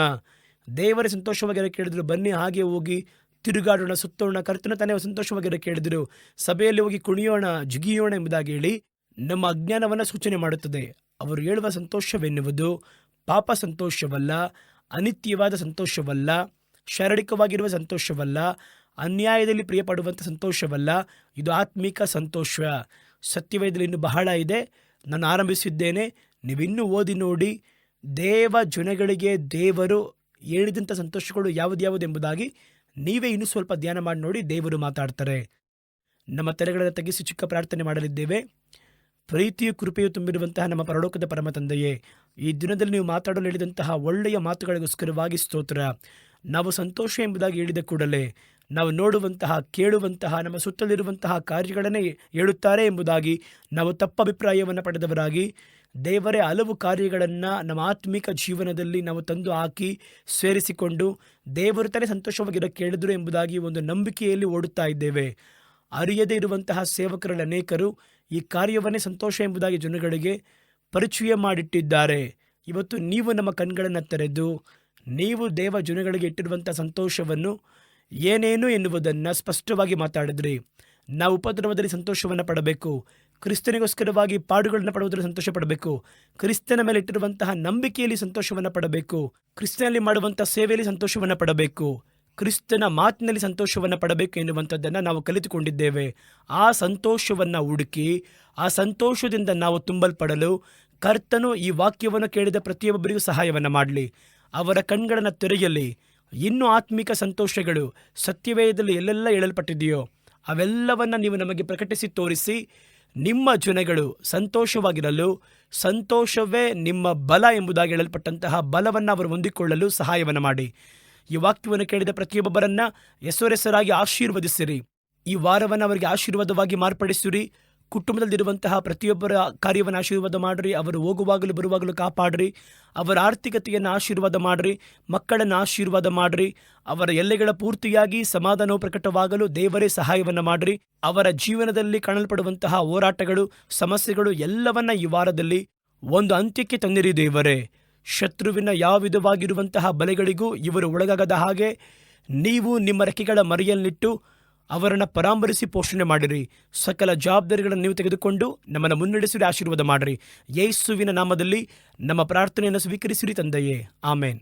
ದೇವರೇ ಸಂತೋಷವಾಗಿರೋ ಕೇಳಿದ್ರು. ಬನ್ನಿ ಹಾಗೆ ಹೋಗಿ ತಿರುಗಾಡೋಣ, ಸುತ್ತೋಣ, ಕರ್ತನ ತಾನೇ ಸಂತೋಷವಾಗಿರೋ ಕೇಳಿದ್ರು. ಸಭೆಯಲ್ಲಿ ಹೋಗಿ ಕುಣಿಯೋಣ, ಜಿಗಿಯೋಣ ಎಂಬುದಾಗಿ ಹೇಳಿ ನಮ್ಮ ಅಜ್ಞಾನವನ್ನು ಸೂಚನೆ ಮಾಡುತ್ತದೆ. ಅವರು ಹೇಳುವ ಸಂತೋಷವೆನ್ನುವುದು ಪಾಪ ಸಂತೋಷವಲ್ಲ, ಅನಿತ್ಯವಾದ ಸಂತೋಷವಲ್ಲ, ಶಾರೀರಿಕವಾಗಿರುವ ಸಂತೋಷವಲ್ಲ, ಅನ್ಯಾಯದಲ್ಲಿ ಪ್ರಿಯಪಡುವಂಥ ಸಂತೋಷವಲ್ಲ. ಇದು ಆತ್ಮಿಕ ಸಂತೋಷ. ಸತ್ಯವೇದದಲ್ಲಿ ಇನ್ನೂ ಬಹಳ ಇದೆ. ನಾನು ಆರಂಭಿಸಿದ್ದೇನೆ, ನೀವಿನ್ನೂ ಓದಿ ನೋಡಿ. ಜನಗಳಿಗೆ ದೇವರು ಹೇಳಿದಂಥ ಸಂತೋಷಗಳು ಯಾವುದೆಂಬುದಾಗಿ ನೀವೇ ಇನ್ನೂ ಸ್ವಲ್ಪ ಧ್ಯಾನ ಮಾಡಿ ನೋಡಿ. ದೇವರು ಮಾತಾಡ್ತಾರೆ. ನಮ್ಮ ತಲೆಗಳನ್ನು ತಗ್ಗಿಸಿ ಚಿಕ್ಕ ಪ್ರಾರ್ಥನೆ ಮಾಡಲಿದ್ದೇವೆ. ಪ್ರೀತಿಯು ಕೃಪೆಯು ತುಂಬಿರುವಂತಹ ನಮ್ಮ ಪರಲೋಕದ ಪರಮ ತಂದೆಯೇ, ಈ ದಿನದಲ್ಲಿ ನೀವು ಮಾತಾಡಲು ಹೇಳಿದಂತಹ ಒಳ್ಳೆಯ ಮಾತುಗಳಿಗೋಸ್ಕರವಾಗಿ ಸ್ತೋತ್ರ. ನಾವು ಸಂತೋಷ ಎಂಬುದಾಗಿ ಹೇಳಿದ ಕೂಡಲೇ ನಾವು ನೋಡುವಂತಹ, ಕೇಳುವಂತಹ, ನಮ್ಮ ಸುತ್ತಲಿರುವಂತಹ ಕಾರ್ಯಗಳನ್ನೇ ಹೇಳುತ್ತಾರೆ ಎಂಬುದಾಗಿ ನಾವು ತಪ್ಪ ಅಭಿಪ್ರಾಯವನ್ನು ಪಡೆದವರಾಗಿ, ದೇವರೇ ಹಲವು ಕಾರ್ಯಗಳನ್ನು ನಮ್ಮ ಆತ್ಮಿಕ ಜೀವನದಲ್ಲಿ ನಾವು ತಂದು ಹಾಕಿ ಸೇರಿಸಿಕೊಂಡು ದೇವರು ತಾನೇ ಸಂತೋಷವಾಗಿರೋ ಕೇಳಿದ್ರು ಎಂಬುದಾಗಿ ಒಂದು ನಂಬಿಕೆಯಲ್ಲಿ ಓಡುತ್ತಾ ಇದ್ದೇವೆ. ಅರಿಯದೇ ಇರುವಂತಹ ಸೇವಕರಲ್ಲಿ ಅನೇಕರು ಈ ಕಾರ್ಯವನ್ನೇ ಸಂತೋಷ ಎಂಬುದಾಗಿ ಜನಗಳಿಗೆ ಪರಿಚಯ ಮಾಡಿಟ್ಟಿದ್ದಾರೆ. ಇವತ್ತು ನೀವು ನಮ್ಮ ಕಣ್ಗಳನ್ನು ತೆರೆದು ನೀವು ಜನಗಳಿಗೆ ಇಟ್ಟಿರುವಂಥ ಸಂತೋಷವನ್ನು ಏನೇನು ಎನ್ನುವುದನ್ನು ಸ್ಪಷ್ಟವಾಗಿ ಮಾತಾಡಿದ್ರಿ. ನಾವು ಉಪದ್ರವದಲ್ಲಿ ಸಂತೋಷವನ್ನು ಪಡಬೇಕು, ಕ್ರಿಸ್ತನಿಗೋಸ್ಕರವಾಗಿ ಪಾಡುಗಳನ್ನು ಪಡುವುದರಲ್ಲಿ ಸಂತೋಷ ಪಡಬೇಕು, ಕ್ರಿಸ್ತನ ಮೇಲೆ ಇಟ್ಟಿರುವಂತಹ ನಂಬಿಕೆಯಲ್ಲಿ ಸಂತೋಷವನ್ನು ಪಡಬೇಕು, ಕ್ರಿಸ್ತನಲ್ಲಿ ಮಾಡುವಂಥ ಸೇವೆಯಲ್ಲಿ ಸಂತೋಷವನ್ನು ಪಡಬೇಕು, ಕ್ರಿಸ್ತನ ಮಾತಿನಲ್ಲಿ ಸಂತೋಷವನ್ನು ಪಡಬೇಕು ಎನ್ನುವಂಥದ್ದನ್ನು ನಾವು ಕಲಿತುಕೊಂಡಿದ್ದೇವೆ. ಆ ಸಂತೋಷವನ್ನು ಹುಡುಕಿ ಆ ಸಂತೋಷದಿಂದ ನಾವು ತುಂಬಲ್ಪಡಲು ಕರ್ತನು ಈ ವಾಕ್ಯವನ್ನು ಕೇಳಿದ ಪ್ರತಿಯೊಬ್ಬರಿಗೂ ಸಹಾಯವನ್ನು ಮಾಡಲಿ. ಅವರ ಕಣ್ಗಳನ್ನು ತೆರೆಯಲಿ. ಇನ್ನೂ ಆತ್ಮಿಕ ಸಂತೋಷಗಳು ಸತ್ಯವೇದದಲ್ಲಿ ಎಲ್ಲೆಲ್ಲ ಹೇಳಲ್ಪಟ್ಟಿದೆಯೋ ಅವೆಲ್ಲವನ್ನು ನೀವು ನಮಗೆ ಪ್ರಕಟಿಸಿ ತೋರಿಸಿ, ನಿಮ್ಮ ಜನಗಳು ಸಂತೋಷವಾಗಿರಲು, ಸಂತೋಷವೇ ನಿಮ್ಮ ಬಲ ಎಂಬುದಾಗಿ ಹೇಳಲ್ಪಟ್ಟಂತಹ ಬಲವನ್ನು ಅವರು ಹೊಂದಿಕೊಳ್ಳಲು ಸಹಾಯವನ್ನು ಮಾಡಿ. ಈ ವಾಕ್ಯವನ್ನು ಕೇಳಿದ ಪ್ರತಿಯೊಬ್ಬರನ್ನ ಹೆಸರಾಗಿ ಆಶೀರ್ವದಿಸಿರಿ. ಈ ವಾರವನ್ನು ಅವರಿಗೆ ಆಶೀರ್ವಾದವಾಗಿ ಮಾರ್ಪಡಿಸಿರಿ. ಕುಟುಂಬದಲ್ಲಿರುವಂತಹ ಪ್ರತಿಯೊಬ್ಬರ ಕಾರ್ಯವನ್ನು ಆಶೀರ್ವಾದ ಮಾಡಿರಿ. ಅವರು ಹೋಗುವಾಗಲೂ ಬರುವಾಗಲೂ ಕಾಪಾಡ್ರಿ. ಅವರ ಆರ್ಥಿಕತೆಯನ್ನು ಆಶೀರ್ವಾದ ಮಾಡಿರಿ. ಮಕ್ಕಳನ್ನು ಆಶೀರ್ವಾದ ಮಾಡಿರಿ. ಅವರ ಎಲ್ಲೆಗಳ ಪೂರ್ತಿಯಾಗಿ ಸಮಾಧಾನವು ಪ್ರಕಟವಾಗಲು ದೇವರೇ ಸಹಾಯವನ್ನು ಮಾಡಿರಿ. ಅವರ ಜೀವನದಲ್ಲಿ ಕಾಣಲ್ಪಡುವಂತಹ ಹೋರಾಟಗಳು, ಸಮಸ್ಯೆಗಳು ಎಲ್ಲವನ್ನ ಈ ವಾರದಲ್ಲಿ ಒಂದು ಅಂತ್ಯಕ್ಕೆ ತಂದಿರಿ ದೇವರೇ. ಶತ್ರುವಿನ ಯಾವ ವಿಧವಾಗಿರುವಂತಹ ಬಲೆಗಳಿಗೂ ಇವರು ಒಳಗಾಗದ ಹಾಗೆ ನೀವು ನಿಮ್ಮ ರೆಕ್ಕೆಗಳ ಮರೆಯಲ್ಲಿಟ್ಟು ಅವರನ್ನು ಪರಾಮರಿಸಿ ಪೋಷಣೆ ಮಾಡಿರಿ. ಸಕಲ ಜವಾಬ್ದಾರಿಗಳನ್ನು ನೀವು ತೆಗೆದುಕೊಂಡು ನಮ್ಮನ್ನು ಮುನ್ನಡೆಸಿರಿ, ಆಶೀರ್ವಾದ ಮಾಡಿರಿ. ಯೇಸುವಿನ ನಾಮದಲ್ಲಿ ನಮ್ಮ ಪ್ರಾರ್ಥನೆಯನ್ನು ಸ್ವೀಕರಿಸಿರಿ ತಂದೆಯೇ, ಆಮೇನ್.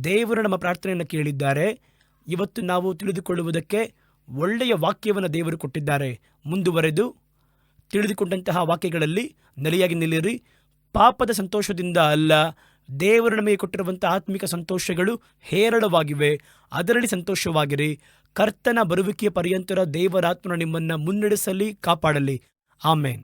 ದೇವರು ನಮ್ಮ ಪ್ರಾರ್ಥನೆಯನ್ನು ಕೇಳಿದ್ದಾರೆ. ಇವತ್ತು ನಾವು ತಿಳಿದುಕೊಳ್ಳುವುದಕ್ಕೆ ಒಳ್ಳೆಯ ವಾಕ್ಯವನ್ನು ದೇವರು ಕೊಟ್ಟಿದ್ದಾರೆ. ಮುಂದುವರೆದು ತಿಳಿದುಕೊಂಡಂತಹ ವಾಕ್ಯಗಳಲ್ಲಿ ನೆಲೆಯಾಗಿ ನಿಲ್ಲಿರಿ. ಪಾಪದ ಸಂತೋಷದಿಂದ ಅಲ್ಲ, ದೇವರು ನಮಗೆ ಕೊಟ್ಟಿರುವಂಥ ಆತ್ಮಿಕ ಸಂತೋಷಗಳು ಹೇರಳವಾಗಿವೆ. ಅದರಲ್ಲಿ ಸಂತೋಷವಾಗಿರಿ. ಕರ್ತನ ಬರುವಿಕೆಯ ಪರ್ಯಂತರ ದೇವರಾತ್ಮನ ನಿಮ್ಮನ್ನು ಮುನ್ನಡೆಸಲಿ, ಕಾಪಾಡಲಿ. ಆಮೇನ್.